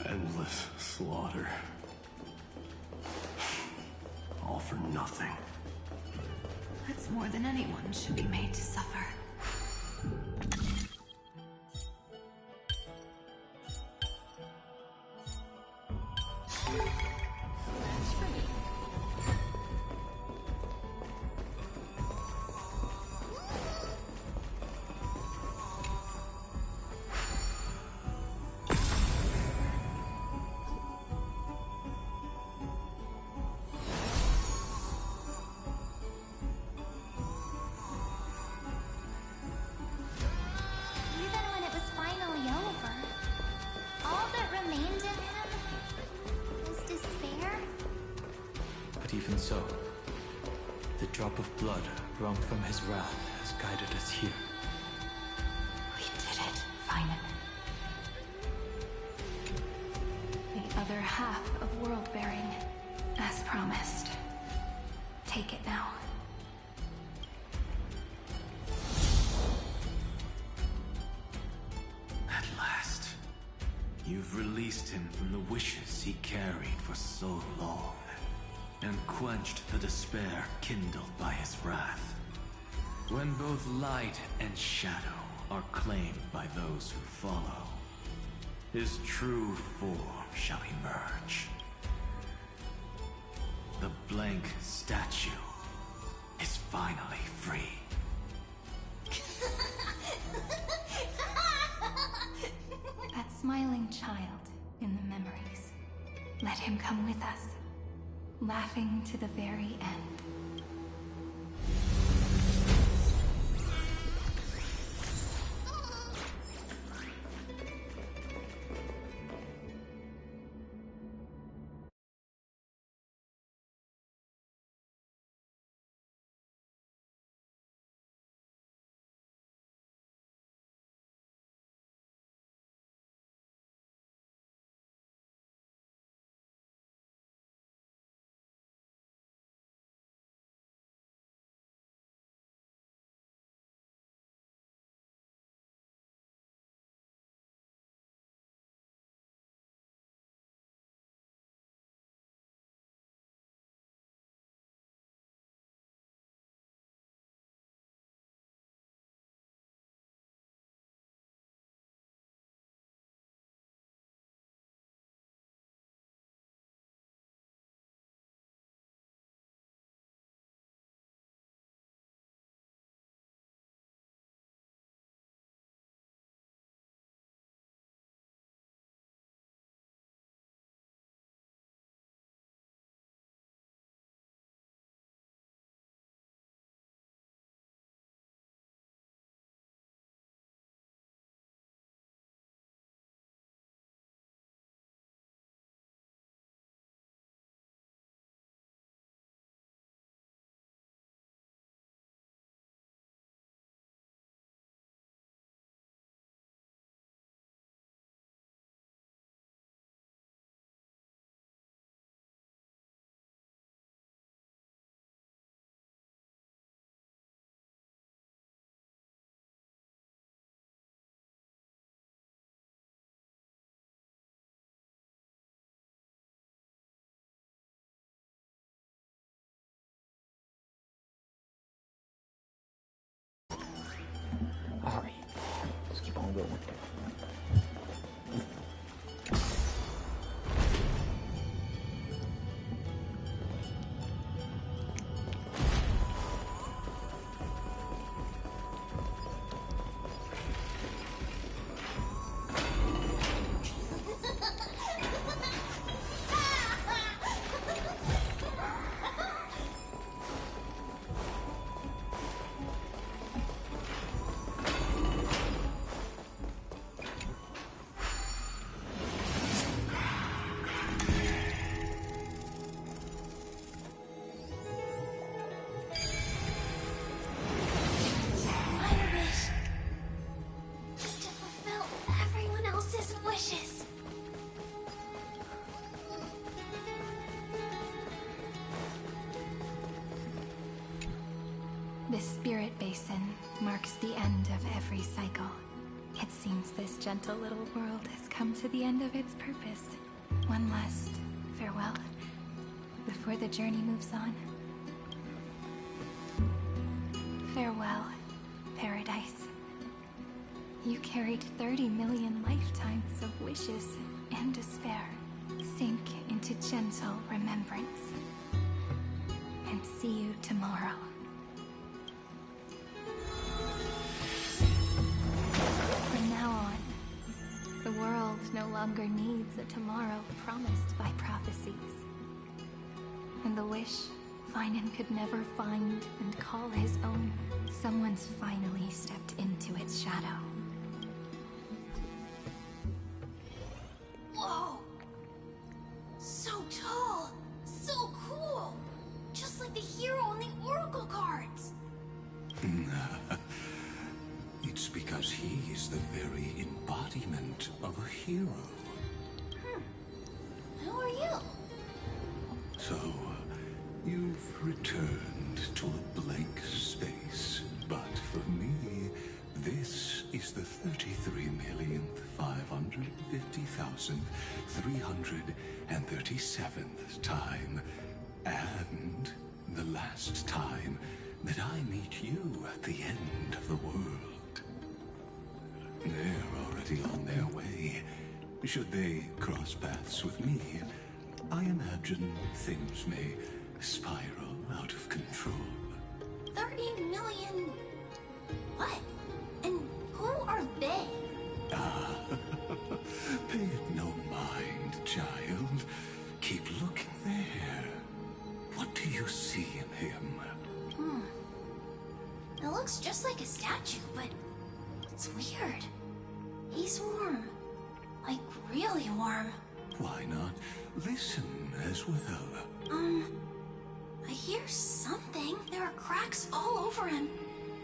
Endless slaughter. All for nothing. That's more than anyone should be made to suffer. That's for me. Even when it was finally over, all that remained in him was despair. But even so, the drop of blood wrung from his wrath has guided us here. We did it, finally. The other half of world bearing, as promised. Take it now. At last, you've released him from the wishes he carried for so long, and quenched the despair kindled by his wrath. When both light and shadow are claimed by those who follow, his true form shall emerge. The blank statue is finally free. That smiling child in the memories. Let him come with us, laughing to the very end. go. This spirit basin marks the end of every cycle. It seems this gentle little world has come to the end of its purpose. One last farewell before the journey moves on. Farewell, paradise. You carried 30 million lifetimes of wishes and despair. Sink into gentle remembrance. And see you tomorrow. From now on, the world no longer needs a tomorrow promised by prophecies. And the wish Finan could never find and call his own, someone's finally stepped into its shadow. Whoa! So tall! So cool! Just like the hero in the Oracle cards! It's because he is the very embodiment of a hero. Who are you? So, you've returned to a blank space, but for me, this is the 33,550,337th time, and the last time that I meet you at the end of the world. They're already on their way. Should they cross paths with me, I imagine things may spiral out of control. 30 million... What? And who are they? Pay it no mind, child. Keep looking there. What do you see in him? It looks just like a statue, but it's weird. He's warm. Like, really warm. Why not listen as well? I hear something. There are cracks all over him.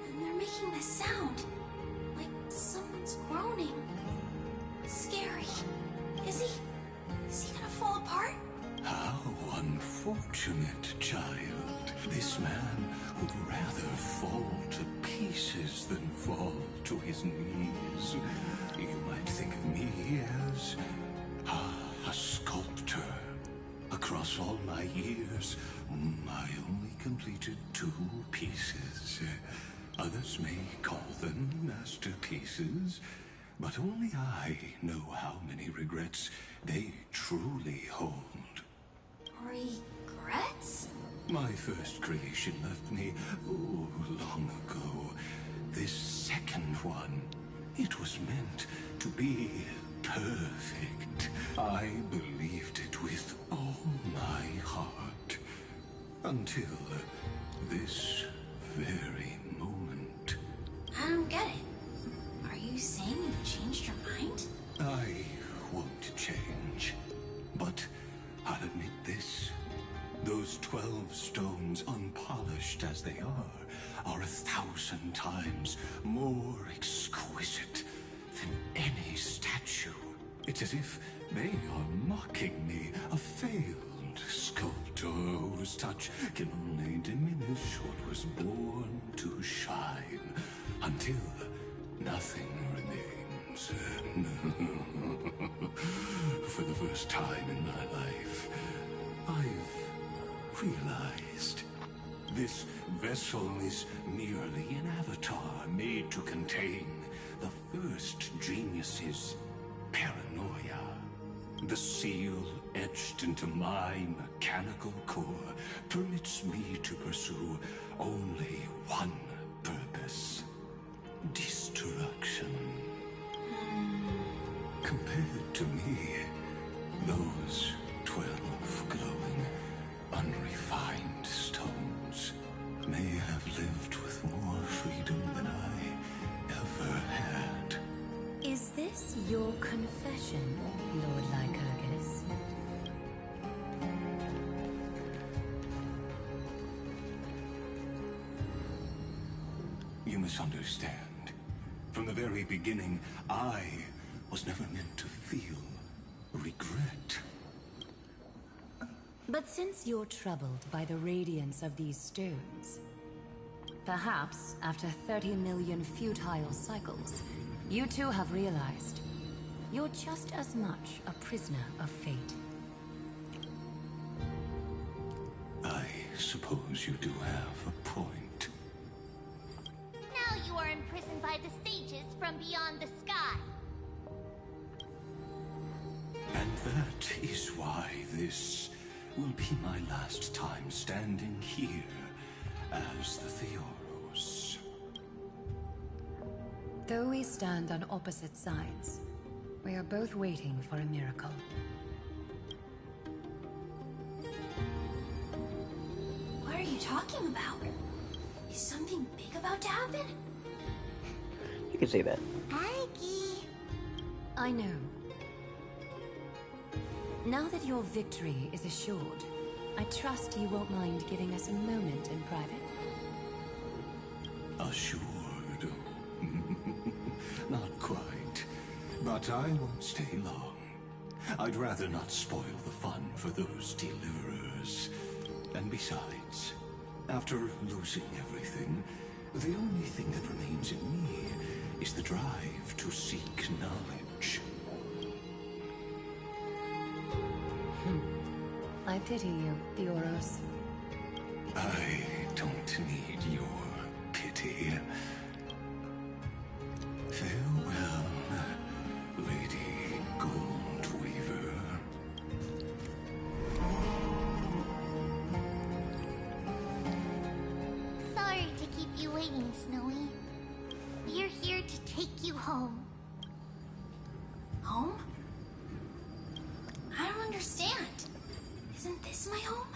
And they're making this sound. Like someone's groaning. It's scary. Is he gonna fall apart? How unfortunate, child. This man would rather fall to pieces than fall to his knees. You might think of me as a sculptor. Across all my years, I only completed 2 pieces. Others may call them masterpieces, but only I know how many regrets they truly hold. Regrets? My first creation left me, long ago. This second one, it was meant to be perfect. I believed it with all my heart. Until this very moment. I don't get it. Are you saying you've changed your mind? I won't change. But I'll admit this. Those 12 stones, unpolished as they are 1,000 times more exquisite than any statue. It's as if they are mocking me, a failed sculptor whose touch can only diminish what was born to shine, until nothing remains. For the first time in my life, I've realized this vessel is merely an avatar made to contain the first genius's paranoia. The seal etched into my mechanical core permits me to pursue only one purpose: destruction. Compared to me, those 12 glowing, unrefined stones may have lived with more freedom than I ever had. Is this your confession, Lord Lycurgus? You misunderstand. From the very beginning, I was never meant to feel regret. But since you're troubled by the radiance of these stones, perhaps after 30 million futile cycles, you too have realized you're just as much a prisoner of fate. I suppose you do have a point. Now you are imprisoned by the sages from beyond the sky. And that is why this will be my last time standing here as the Theoros. Though we stand on opposite sides, we are both waiting for a miracle. What are you talking about? Is something big about to happen? You can say that. Aggie. I know. Now that your victory is assured, I trust you won't mind giving us a moment in private. Assured? Not quite. But I won't stay long. I'd rather not spoil the fun for those deliverers. And besides, after losing everything, the only thing that remains in me is the drive to seek knowledge. I pity you, Theoros. I don't need your pity. Farewell, Lady Goldweaver. Sorry to keep you waiting, Snowy. We're here to take you home. Home? I don't understand. Isn't this my home?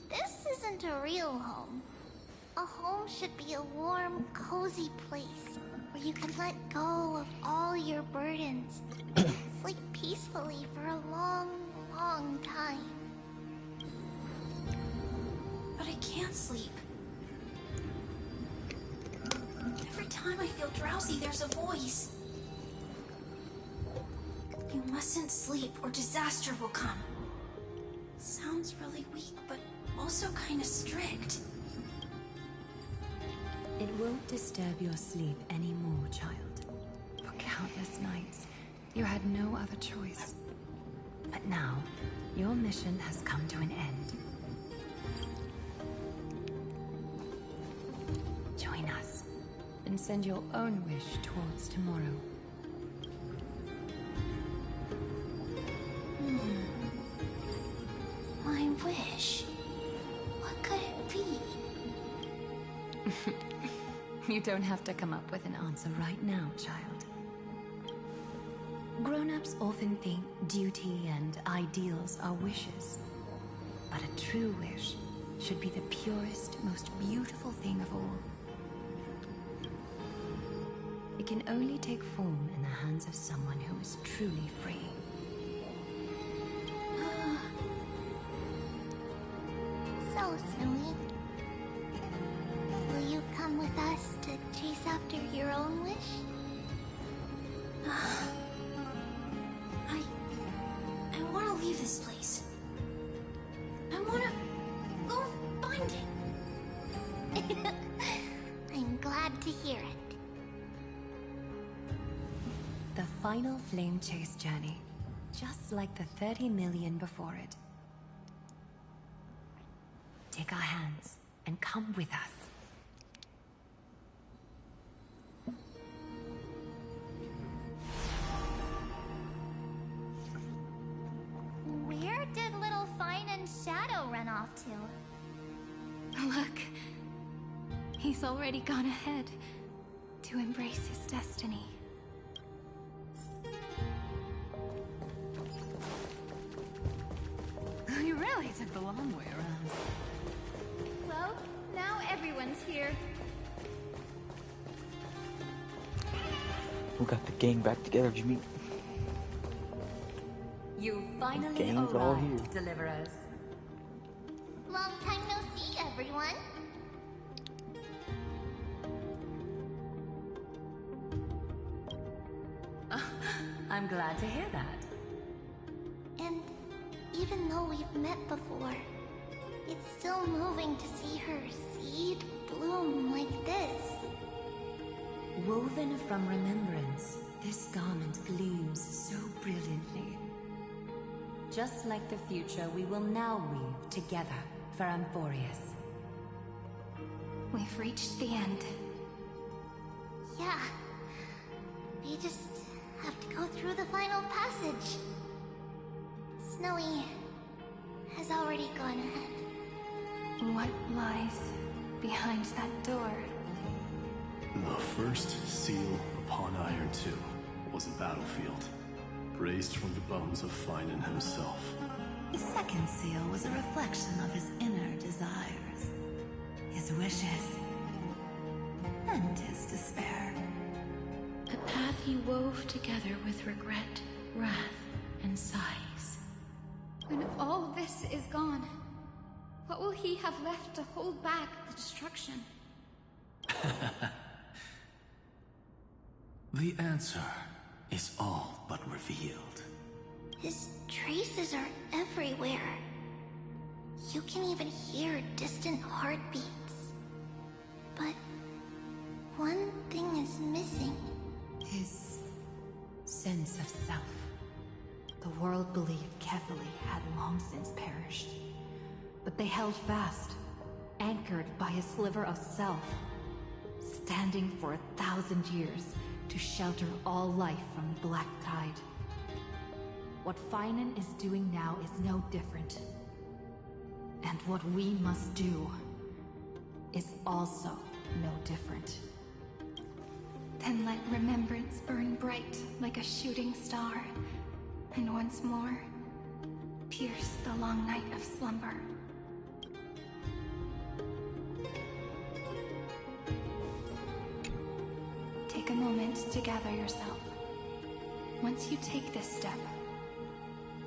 This isn't a real home. A home should be a warm, cozy place where you can let go of all your burdens and sleep peacefully for a long, long time. But I can't sleep. Every time I feel drowsy, there's a voice. You mustn't sleep or disaster will come. Sounds really weak, but also kind of strict. It won't disturb your sleep anymore, child. For countless nights, you had no other choice. But now, your mission has come to an end. Join us, and send your own wish towards tomorrow. My wish. What could it be? You don't have to come up with an answer right now, child. Grown-ups often think duty and ideals are wishes. But a true wish should be the purest, most beautiful thing of all. It can only take form in the hands of someone who is truly free. So, Snowy, will you come with us to chase after your own wish? I want to leave this place. I want to go find it. I'm glad to hear it. The final flame chase journey, just like the 30 million before it. Take our hands and come with us. off to? Look. He's already gone ahead to embrace his destiny. You really took the long way around. Well, now everyone's here. We got the gang back together, Jimmy. You finally Gang's all here. arrived, Deliverers. Long time no see, everyone. I'm glad to hear that. And even though we've met before, it's still moving to see her seed bloom like this. Woven from remembrance, this garment gleams so brilliantly. Just like the future we will now weave together for Amphorius. We've reached the end. Yeah. We just have to go through the final passage. Snowy has already gone ahead. What lies behind that door? The first seal upon Iron 2 was a battlefield, raised from the bones of Finan himself. The second seal was a reflection of his inner desires, his wishes, and his despair. A path he wove together with regret, wrath, and sighs. When all this is gone, what will he have left to hold back the destruction? The answer is all but revealed. His traces are everywhere. You can even hear distant heartbeats. But one thing is missing. His sense of self. The world believed Kefili had long since perished. But they held fast, anchored by a sliver of self, standing for 1,000 years to shelter all life from the Black Tide. What Finan is doing now is no different. And what we must do is also no different. Then let remembrance burn bright like a shooting star, and once more, pierce the long night of slumber. Take a moment to gather yourself. Once you take this step,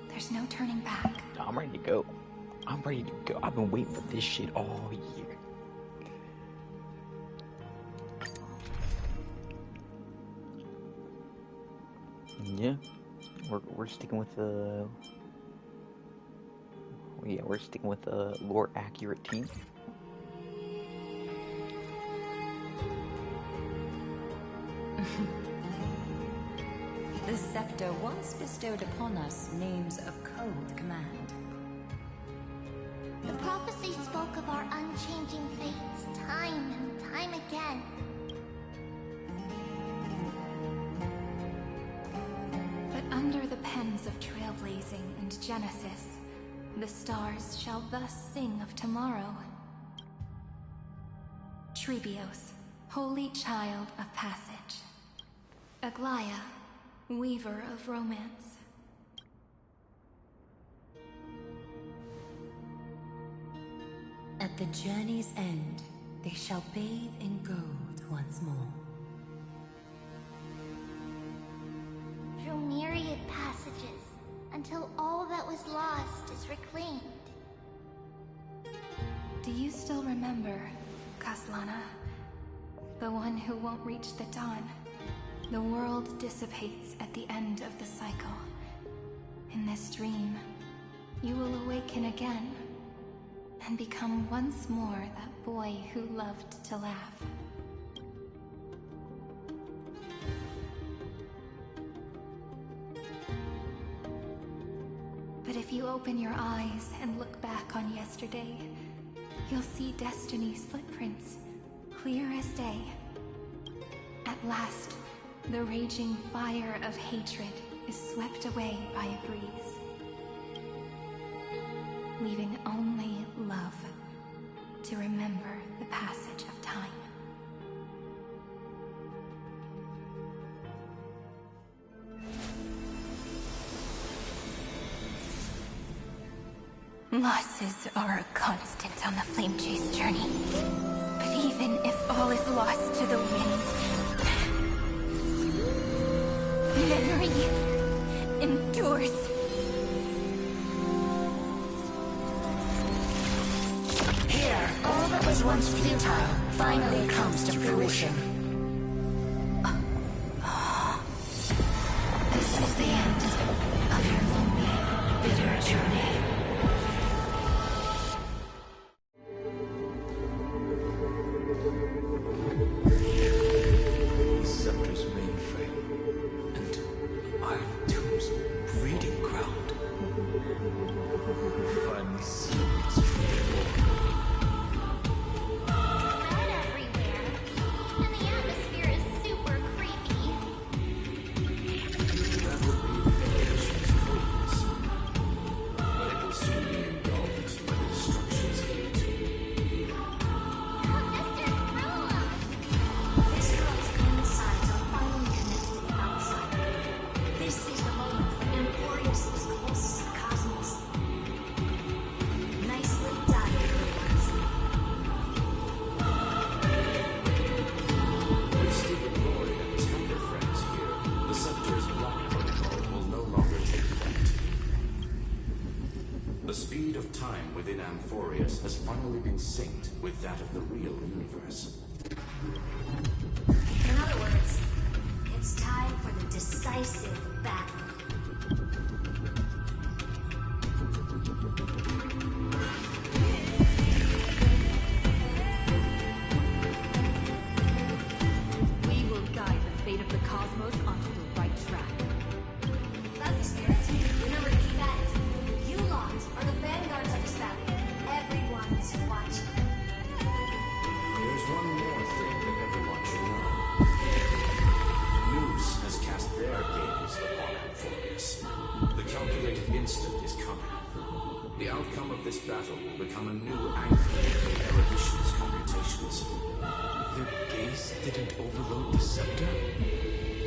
there's no turning back. I'm ready to go. I'm ready to go. I've been waiting for this shit all year. Yeah, we're sticking with the lore accurate team. The scepter once bestowed upon us names of code command. The prophecy spoke of our unchanging fates time and time again. But under the pens of trailblazing and Genesis, the stars shall thus sing of tomorrow. Trebios, holy child of passage. Aglaya, weaver of romance. At the journey's end, they shall bathe in gold once more. Through myriad passages, until all that was lost is reclaimed. Do you still remember, Kaslana? The one who won't reach the dawn. The world dissipates at the end of the cycle. In this dream, you will awaken again and become once more that boy who loved to laugh. But if you open your eyes and look back on yesterday, you'll see Destiny's footprints, clear as day. At last, the raging fire of hatred is swept away by a breeze, leaving only to remember the passage of time. Losses are a constant on the Flame Chase journey. But even if all is lost to the wind, memory endures. Here, all that was once futile finally comes to fruition. This is the end of your lonely, bitter journey. Scepter's mainframe and Iron Tomb's breeding ground. Finally seen its true form. Red everywhere, and the atmosphere is super creepy. That would be the Federation's focus. But it will soon be engulfed by the destruction's heat. This girl's insides are finally connected to the outside. This is the moment when Emporius is closest to the cosmos. Nicely done, little ones. With Stephen Lloyd and his hacker friends here, the Scepter's Black Protocol will no longer take effect. The speed of time within Amphorius has finally been synced with that of the real universe. In other words, it's time for the decisive battle. We will guide the fate of the cosmos onto the right track. That's the spirit. Remember to keep at it. You lot are the vanguards of this battle. Everyone's watching. There's one more thing that everyone should know. Noose has cast their gaze upon Amphorius. The calculated instant is coming. The outcome of this battle will become a new anchor in Erudition's computations. Their gaze didn't overload the scepter?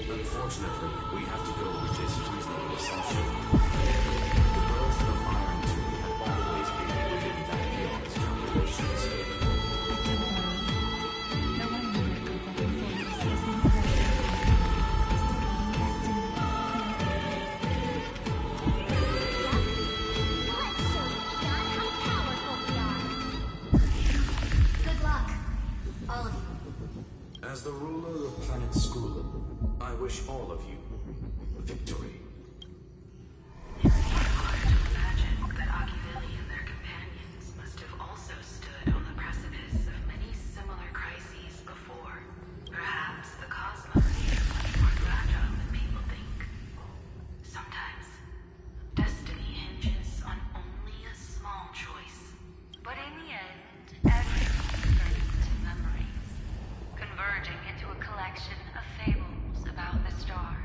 Unfortunately, we have to go with this reasonable assumption. The birth of Iron 2 had always been within that game's calculations. No one miracle that Emporius is in the right Let's show Leon how powerful we are. Good luck, all of you. As the ruler of Planet Skrulin, I wish all of you victory. Imagine that Achilles and their companions must have also stood on the precipice of many similar crises before. Perhaps the cosmos is much more fragile than people think. Sometimes, destiny hinges on only a small choice. But in the end, everything turns into memories, converging into a collection of fables about the stars.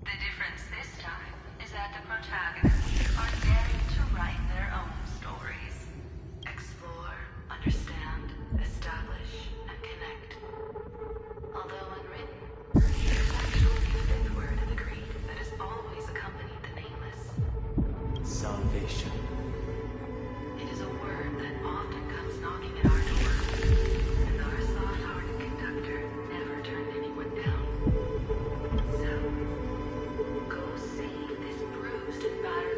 The difference this time is that the protagonists are daring to write their own stories. Explore, understand, establish, and connect. Although unwritten, there's actually a fifth word in the creed that has always accompanied the nameless. Salvation. It is a word that often comes knocking at our door, and our soft-hearted conductor never turned anyone down. So, go save this bruised and battered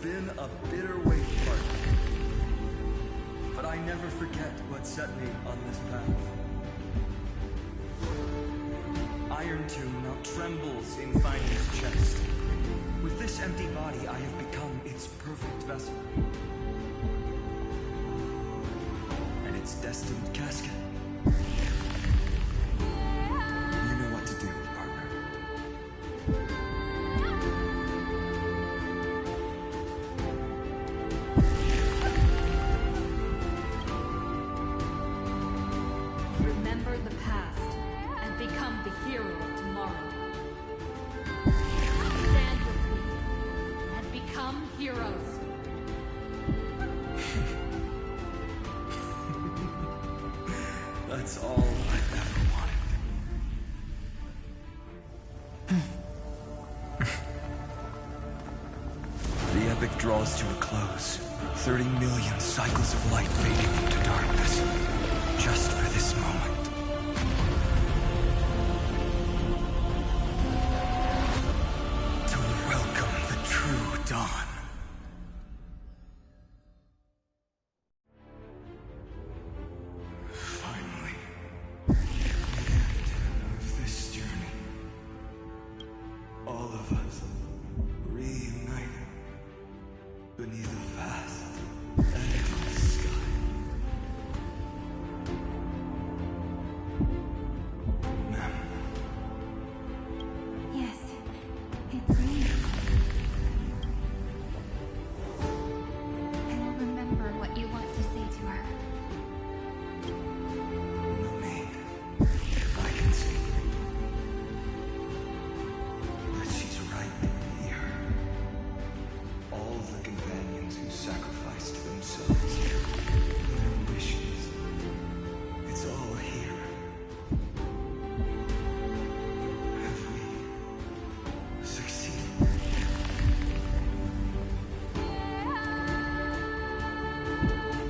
been a bitter wait, partner. But I never forget what set me on this path. Iron Tomb now trembles in finding its chest. With this empty body, I have become its perfect vessel. And its destined casket. You know what to do, partner. Remember the past and become the hero of tomorrow. Stand with me and become heroes. That's all I've ever wanted. The epic draws to a close. 30 million cycles of light fading into darkness. Just for this moment. To welcome the true dawn. Finally. The end of this journey. All of us reunited beneath a vast, endless sky. Ma'am. Yes, it's me. I will remember what you want to say to her. No need. I can see that she's right here. All the companions who sacrificed themselves, their wishes, it's all here. Have we succeeded?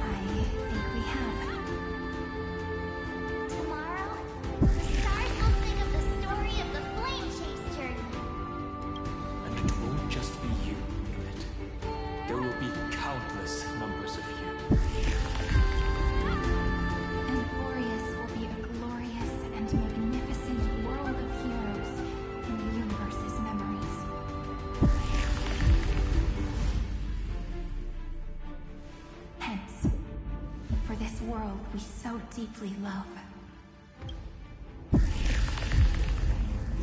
I think we have. Tomorrow, the stars will sing of the story of the Flame Chase journey. And it won't just be you, Emmett. There will be countless numbers of you. Emporius will be a glorious and magnificent world of heroes in the universe's memories. Hence, for this world we so deeply love.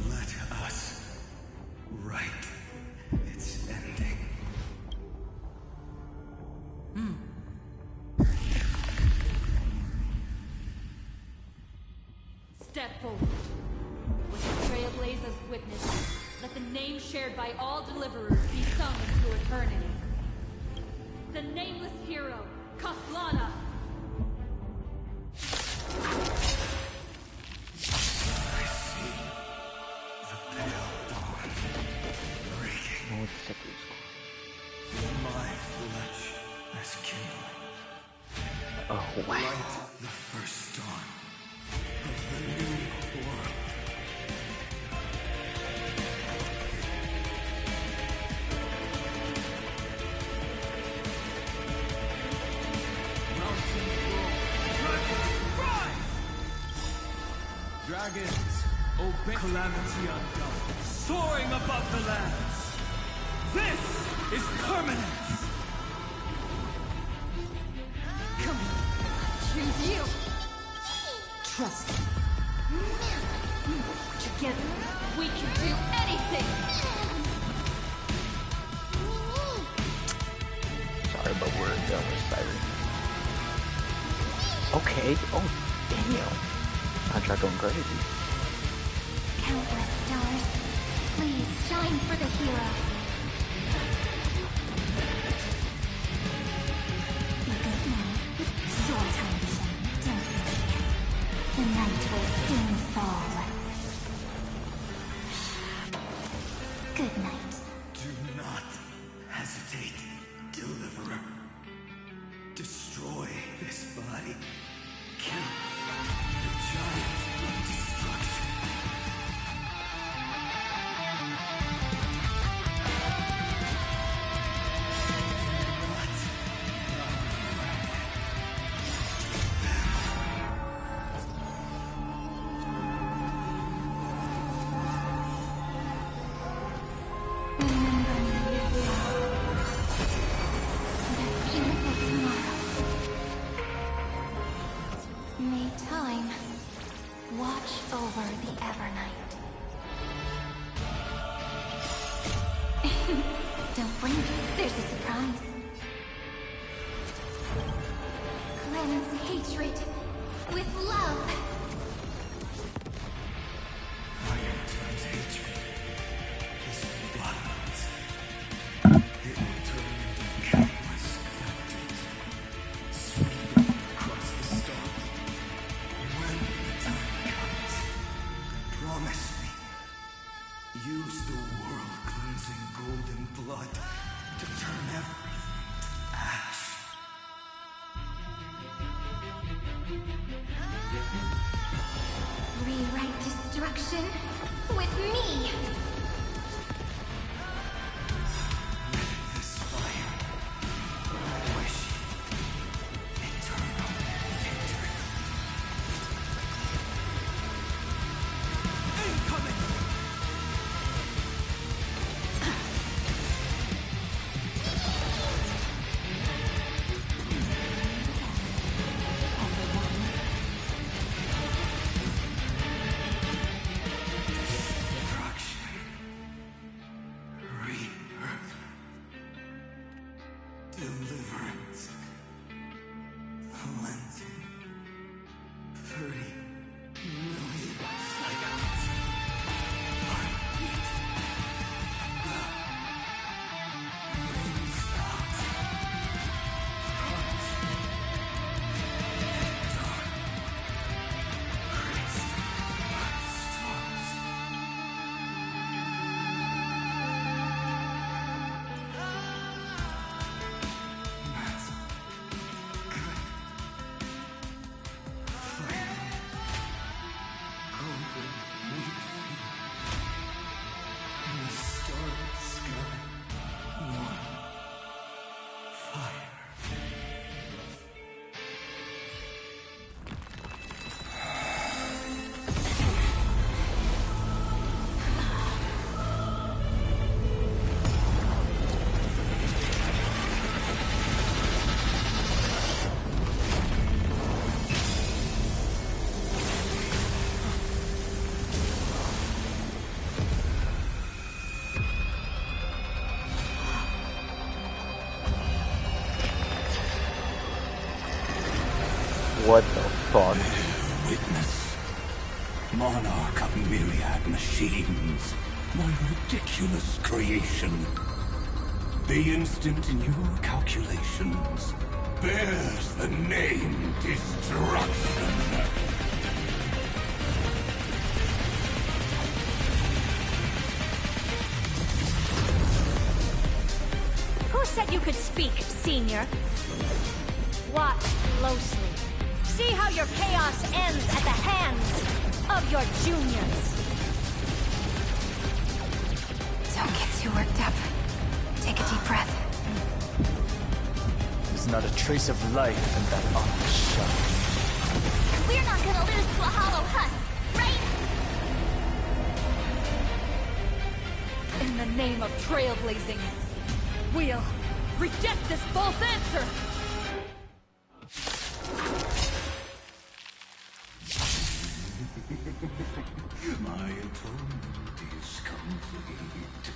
Let us write its ending. Step forward. With the trailblazers witness, let the name shared by all deliverers be sung into eternity. The nameless hero, Kaslana. Oh, it's a blue squad. My flesh as kindling. Oh, wow. Light the first dawn of the new world. Dragons, obey calamity undone, soaring above the lands. This is permanence. Come on, choose you. Trust me. Together, we can do anything. Sorry, but we're done with Siren. Okay. Oh, damn. Contract going crazy. Countless stars, please shine for the heroes. Be good now. It's your time to shine, don't worry. The night will soon fall. Good night. Do not hesitate, Deliverer. Destroy this body. Kill the giant of destruction. time, watch over the Evernight. Don't blink, there's a surprise. Cleanse hatred with love. Fire turns hatred. His blood. It will turn into countless factors, sweeping across the stars. When the time comes, promise me, use the world-cleansing golden blood to turn everything to ash. Rewrite destruction with me! This fire, I wish eternal victory. Incoming! Destruction. Rebirth. Deliverance. Cleansing. 30 million cycles. Heartbeat. Rain spots. Hearts. Dark. Crisp. Stars. That's good. Fire. Golden weaving. In the starry sky. One. Fire. What the fuck? Witness. Monarch of myriad machines. My ridiculous creation. The instant in your calculations bears the name Destruction. Who said you could speak, Senior? Watch closely. See how your chaos ends at the hands of your juniors. Don't get too worked up. Take a deep breath. There's not a trace of life in that armor shell. We're not gonna lose to a hollow husk, right? In the name of trailblazing, we'll reject this false answer! My atonement is complete.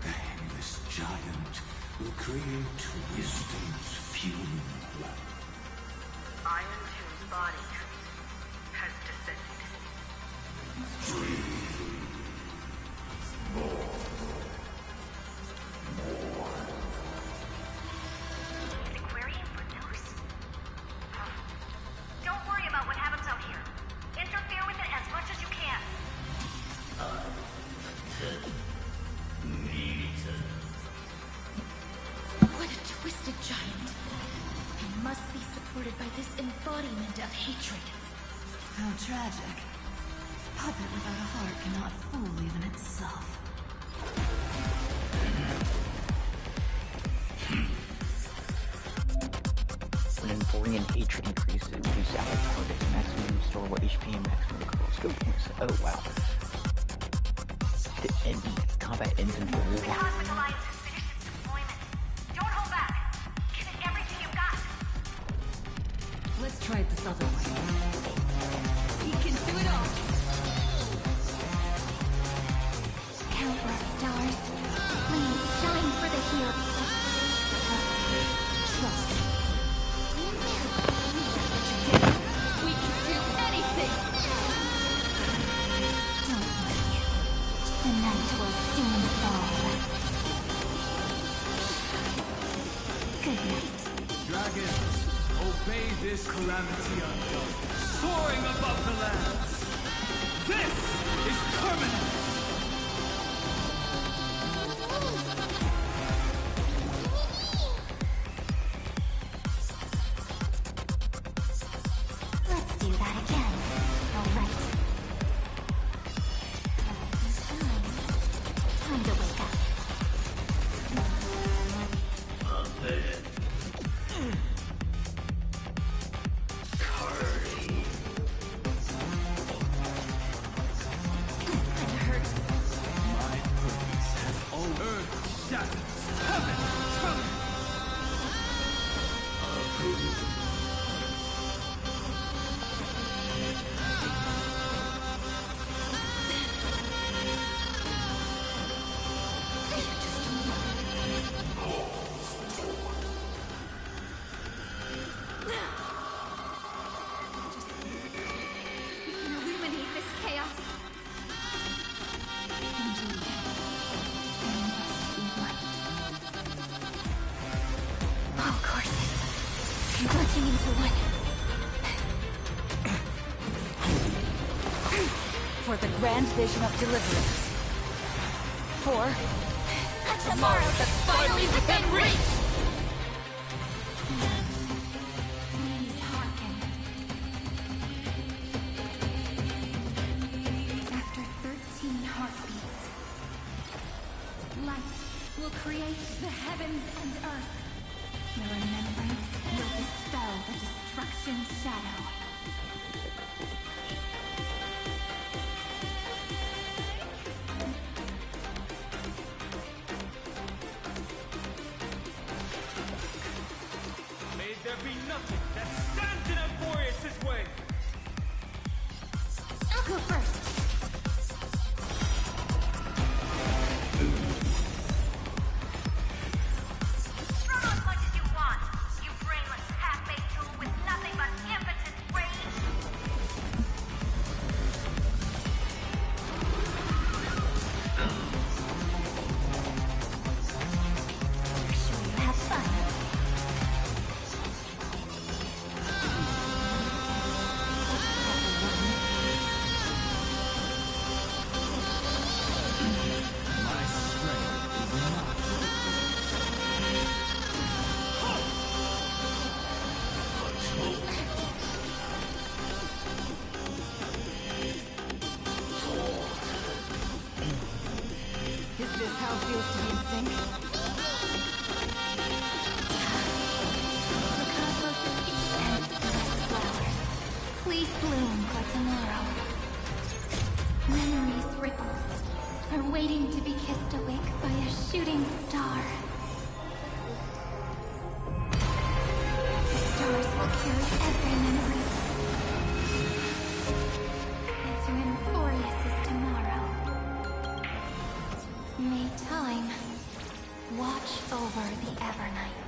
The headless giant will create wisdom's funeral. Iron Tomb's body has descended. Is Aquarium for news? Don't worry about what happens out here. Interfere with it as much as you can. What a twisted giant. He must be supported by this embodiment of hatred. How tragic. A puppet without a heart cannot fool even itself. When Emborian hatred increases, reduce ally targets, maximum restorable HP and maximum recoverable skill points. Oh wow. The combat ends in 4. The Cosmic Alliance has finished its deployment. Don't hold back. Give it everything you've got. Let's try it this other way. for the grand vision of deliverance. For a tomorrow that's finally within reach! Please hearken. After 13 heartbeats, light will create the heavens and earth. The remembrance will dispel the destruction shadow. May there be nothing that stands in Amphorius' way! I'll go first. Run as much as you want, you brainless half-baked tool with nothing but impotent rage! Sure you have fun. My strength is not is this how it feels to be in sync? The cosmos is each endless flower. Please bloom for tomorrow. Memories ripples are waiting to be kissed awake by a shooting star. The stars will carry every memory into Amphorius' tomorrow. May time watch over the Evernight.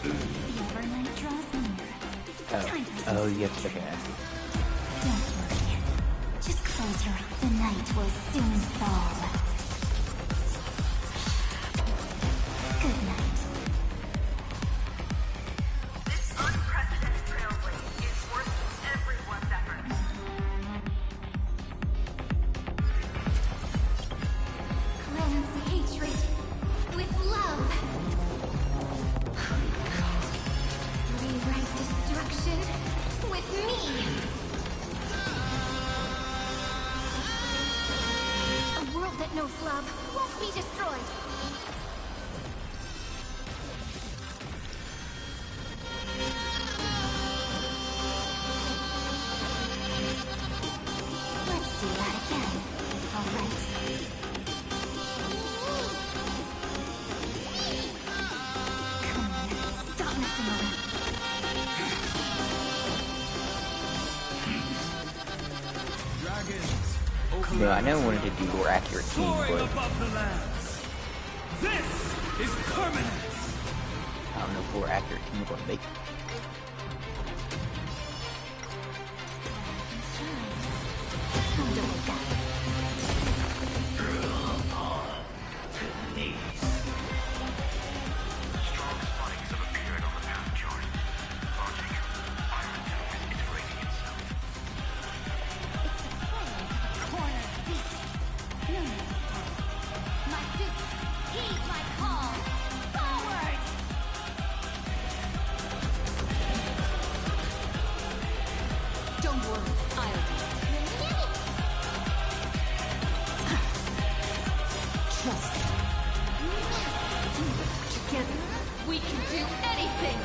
The Evernight draws near. Oh, yes, okay. Don't worry. Just close your eyes. The night will soon fall. Good night. This unprecedented trailblaze is worth everyone's efforts. Cleanse hatred with love. Rewrite destruction with me. A world that knows love won't be destroyed. Let's do that again. All right. Come on, stop messing around. dragons. No, I never wanted to do more accurate team, Soaring but above the lands. This is permanence. I don't know if more accurate team we're gonna make. Time to wake up. Corner beast. My dukes, heed my call. Forward! Don't worry, I'll do it. Trust me. Together, we can do anything!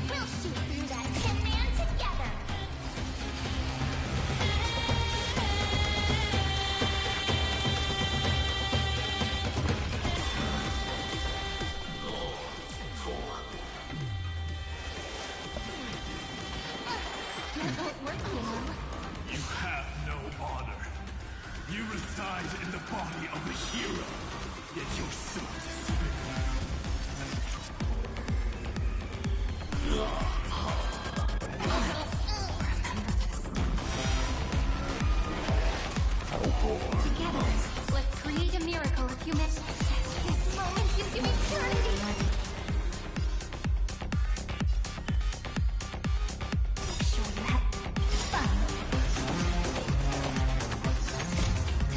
We'll shoot through that Tin Man together. That won't work, you know. You have no honor. You reside in the body of a hero, yet you're so despicable. Together, let's create a miracle if you miss. This moment gives you eternity. Sure you have fun.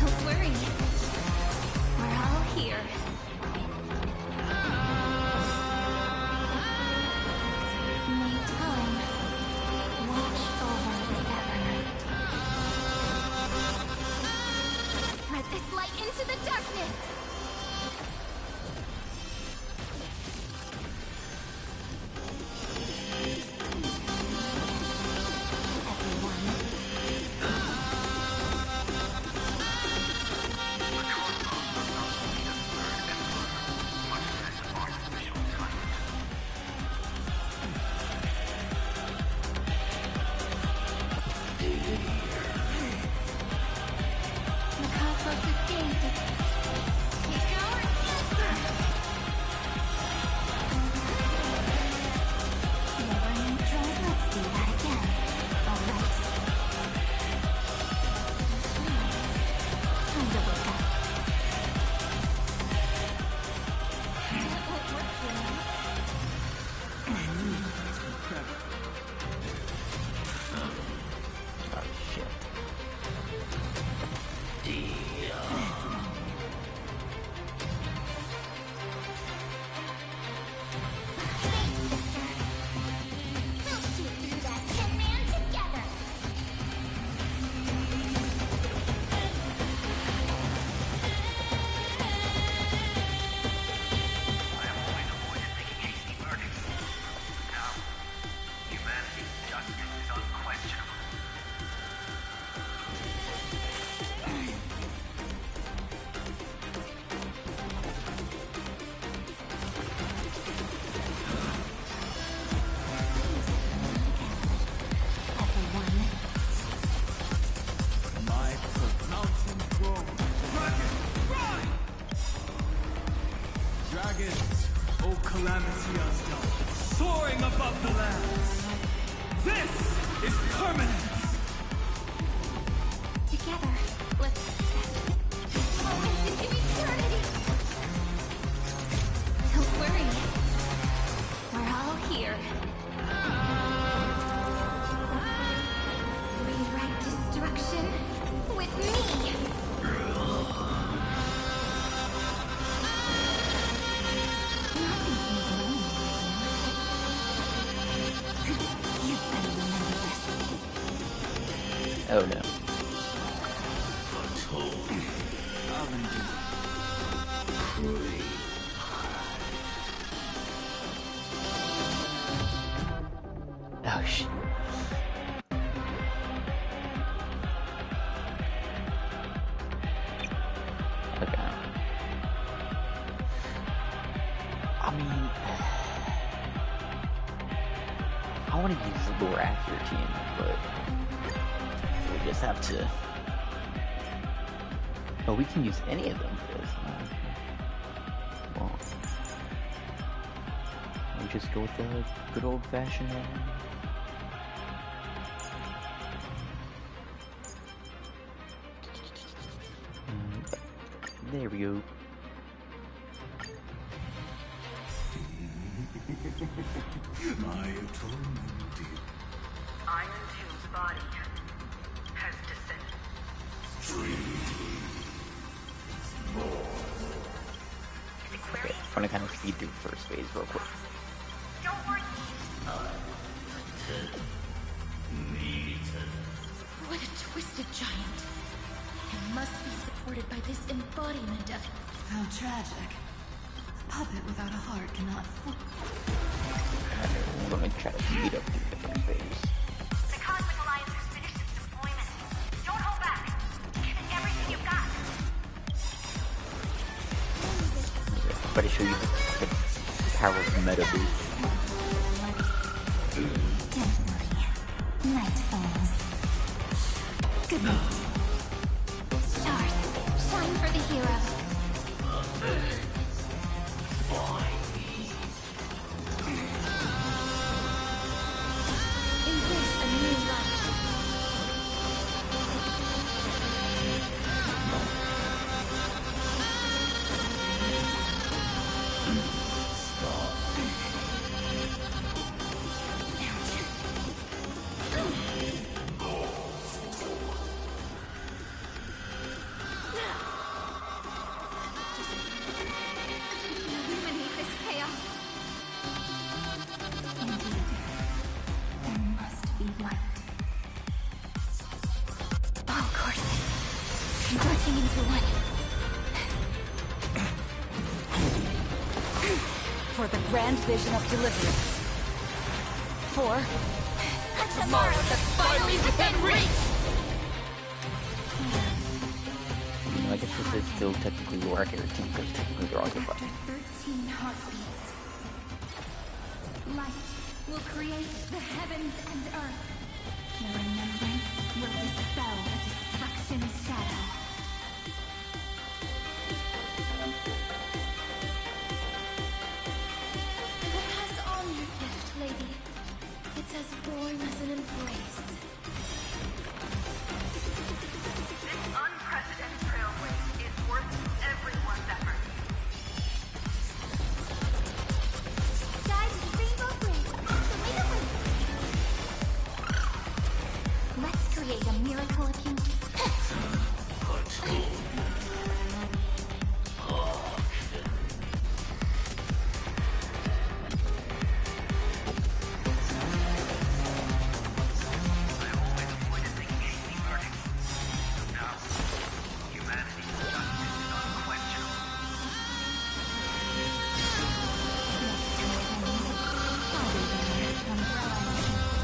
Don't worry. We're all here. May time watch over the Evernight. Spread this light into the darkness! The cosmos is gazed. Take our answer! Never neutral, let's do that again. Alright. Time to look up. That won't work for me. Oh shit. We'll shoot through that Tin Man together! Humanity's justice is unquestionable. My mountain grow. Dragon, rise! Dragons, O calamity unknown, soaring above the lands. This is permanence. Together, let's this moment gives you eternity! Don't worry. We're all here. Rewrite destruction with me! You better remember this. Oh no. Oh shit. Okay. I mean, I want to use the more accurate team, but we just have to. Oh, we can use any of them for this. Well, we just go with the good old-fashioned. There we go. My atonement, dear. Iron Tomb's body has descended. Okay, I'm gonna kind of speed through the first phase real quick. Don't worry. What a twisted giant. It must be supported by this embodiment of... How tragic. A puppet without a heart cannot... I'm gonna try to speed up through the first phase. The Cosmic Alliance has finished its deployment. Don't hold back. Give it everything you've got. I'm gonna show you the power of meta boost. Don't worry. Night falls. Good night. Stars, shine for the hero. Embrace a new life. Illuminate this chaos. Indeed, there must be light. All courses converging into one. For the grand vision of deliverance. For A tomorrow that's finally within reach! You know, I guess this is still technically your accurate team because technically they're all good. After 13 heartbeats, light will create the heavens and earth. The remembrance will dispel the destruction's shadow. Pass on your gift, lady. It's as warm as an embrace. This unprecedented trailblaze is worth everyone's effort. Guys, Rainbow Bridge! The way to win! Let's create a miracle of human.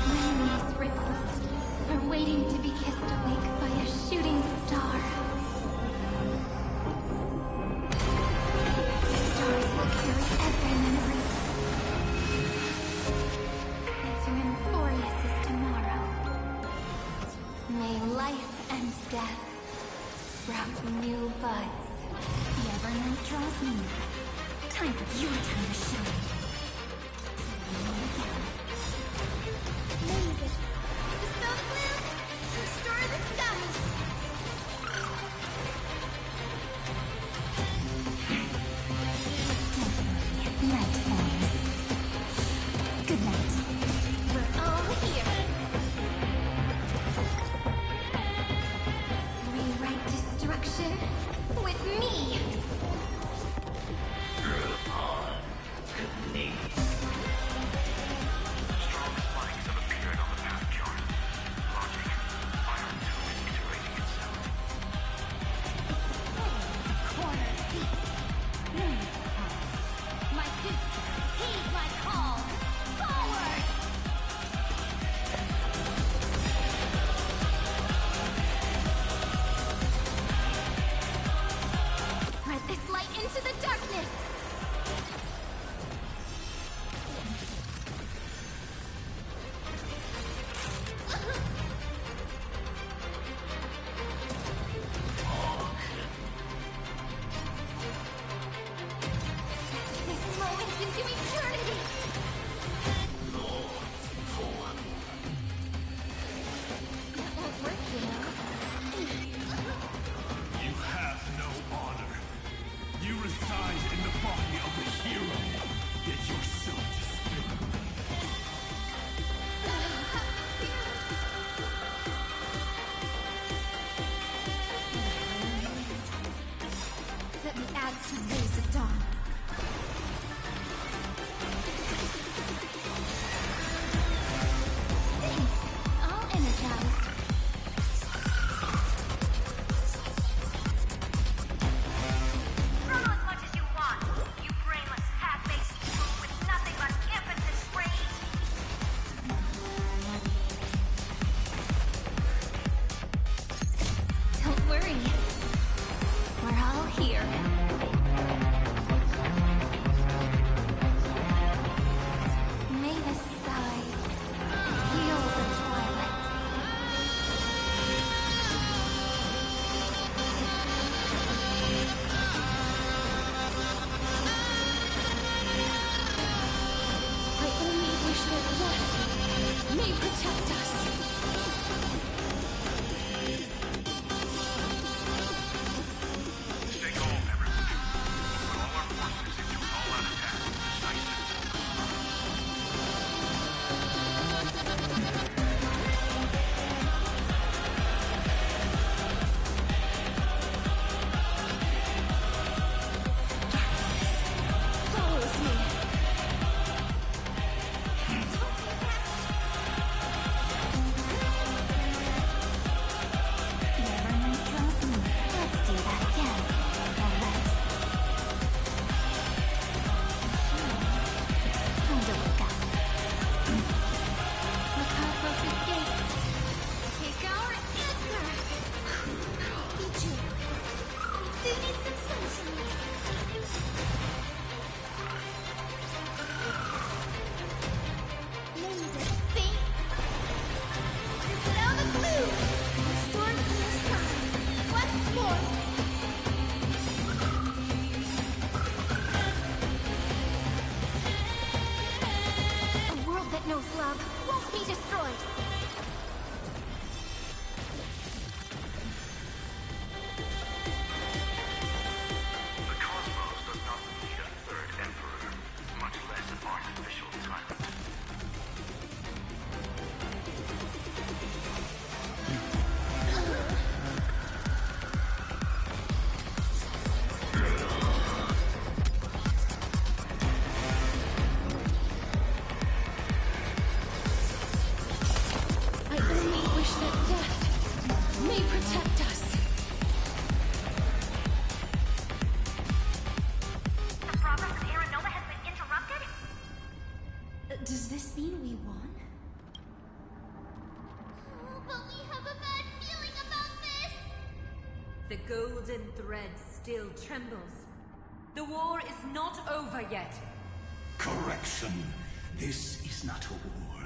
Memories ripples are waiting to be kissed awake by a shooting star. Stars will carry every memory into Emphorius' tomorrow. May life and death sprout new buds. The Evernight draws near. Time for your time to shine. Magus, dispel the gloom, restore the skies. Night falls. Good night. We're all here. Rewrite destruction with me. Corner piece. My suits, heed my call. Forward! Spread this light into the darkness. This moment into eternity. That won't work, you know. You have no honor. You reside in the body of a hero, yet you're so despicable. Let me add some rays of dawn. Thanks. All energized. Struggle as much as you want, you brainless, half-baked fool with nothing but impotent rage. Don't worry. We're all here. May the sky heal the twilight. The golden thread still trembles. The war is not over yet. Correction. This is not a war,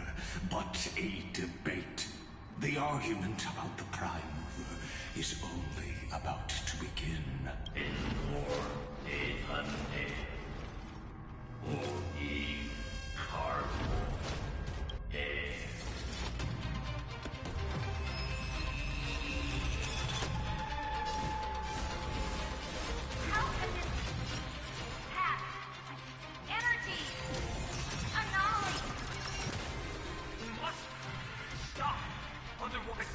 but a debate. The argument about the Prime Mover is only about to begin. How can this have energy anomaly? We must stop. Otherwise,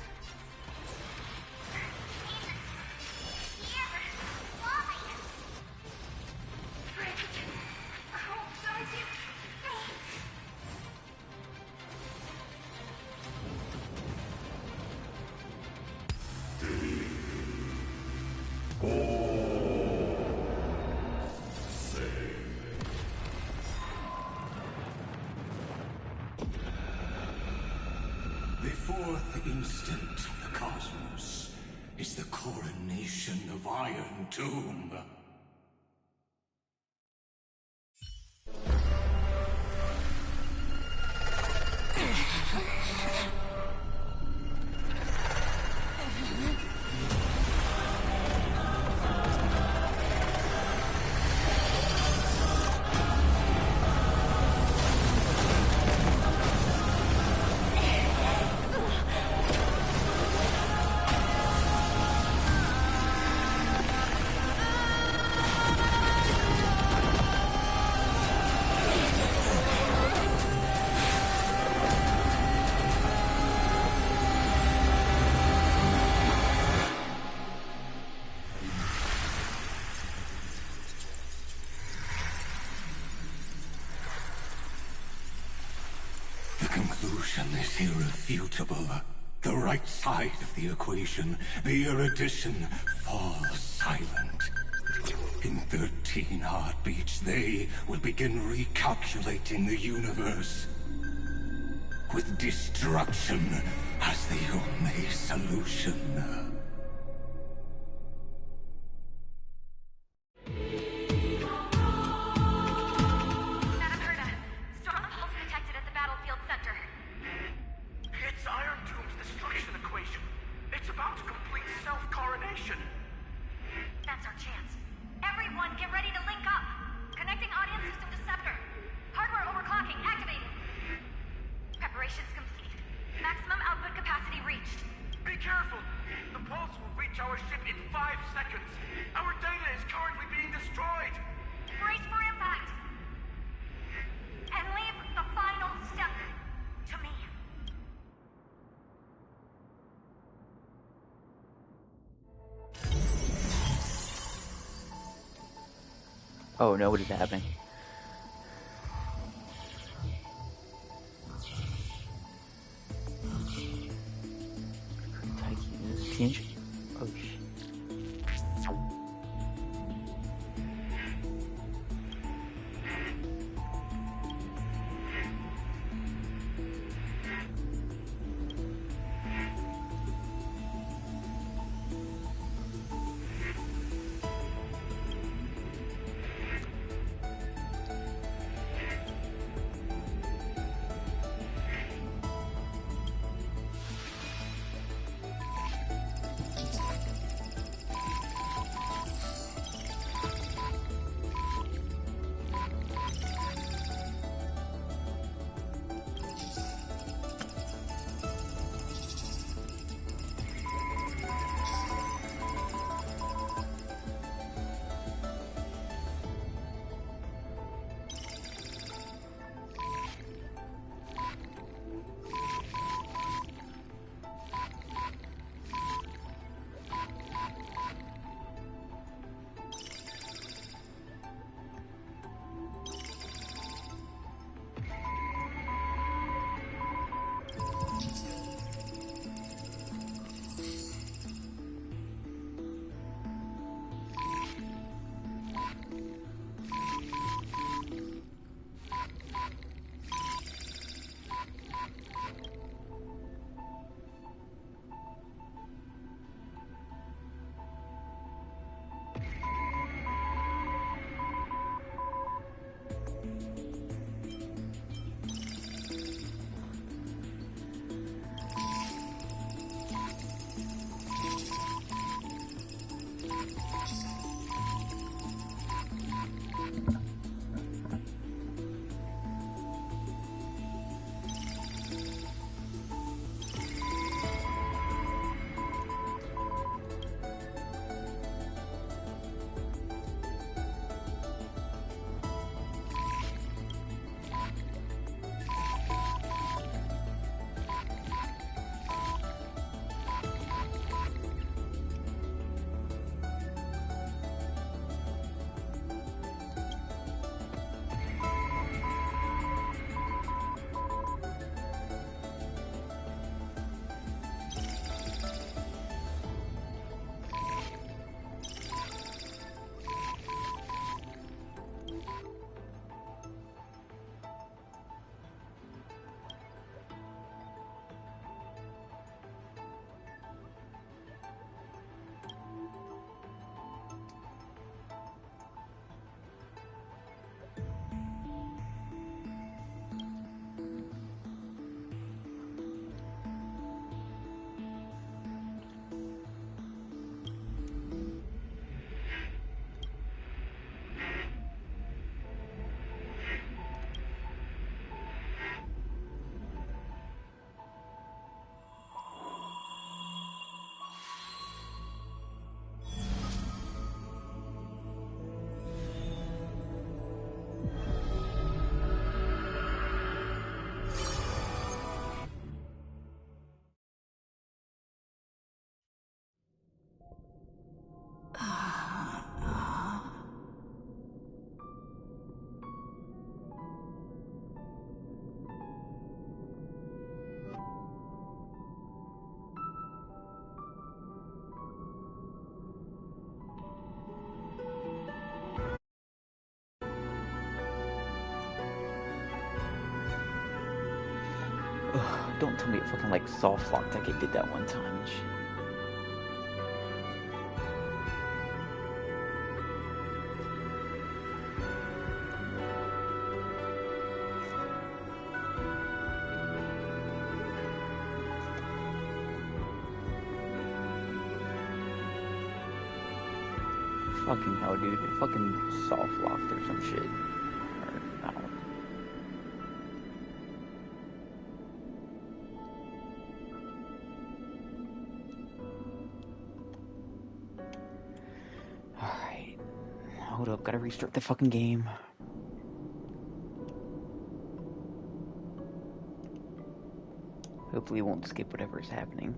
The fourth instant of the cosmos is the coronation of Iron Tomb. The conclusion is irrefutable. The right side of the equation, the erudition, falls silent. In 13 heartbeats, they will begin recalculating the universe. With destruction as the only solution. Madam Herda, strong pulse detected at the battlefield center. it's Iron Doom's destruction equation. It's about to complete self-coronation. That's our chance. Everyone, get ready to link up. Connecting audience system to scepter. Hardware overclocking activated. Preparations complete. Maximum output capacity reached. Be careful. The pulse will reach our ship in 5 seconds. Our data is currently being destroyed. Brace for impact. And leave the final step to me. Oh no, what is happening? Change. Oh shit. Don't tell me it fucking like soft locked like it did that one time and shit. Fucking hell, dude. It fucking soft locked or some shit. Or, I don't know. Alright. Hold up, gotta restart the fucking game. Hopefully it won't skip whatever's happening.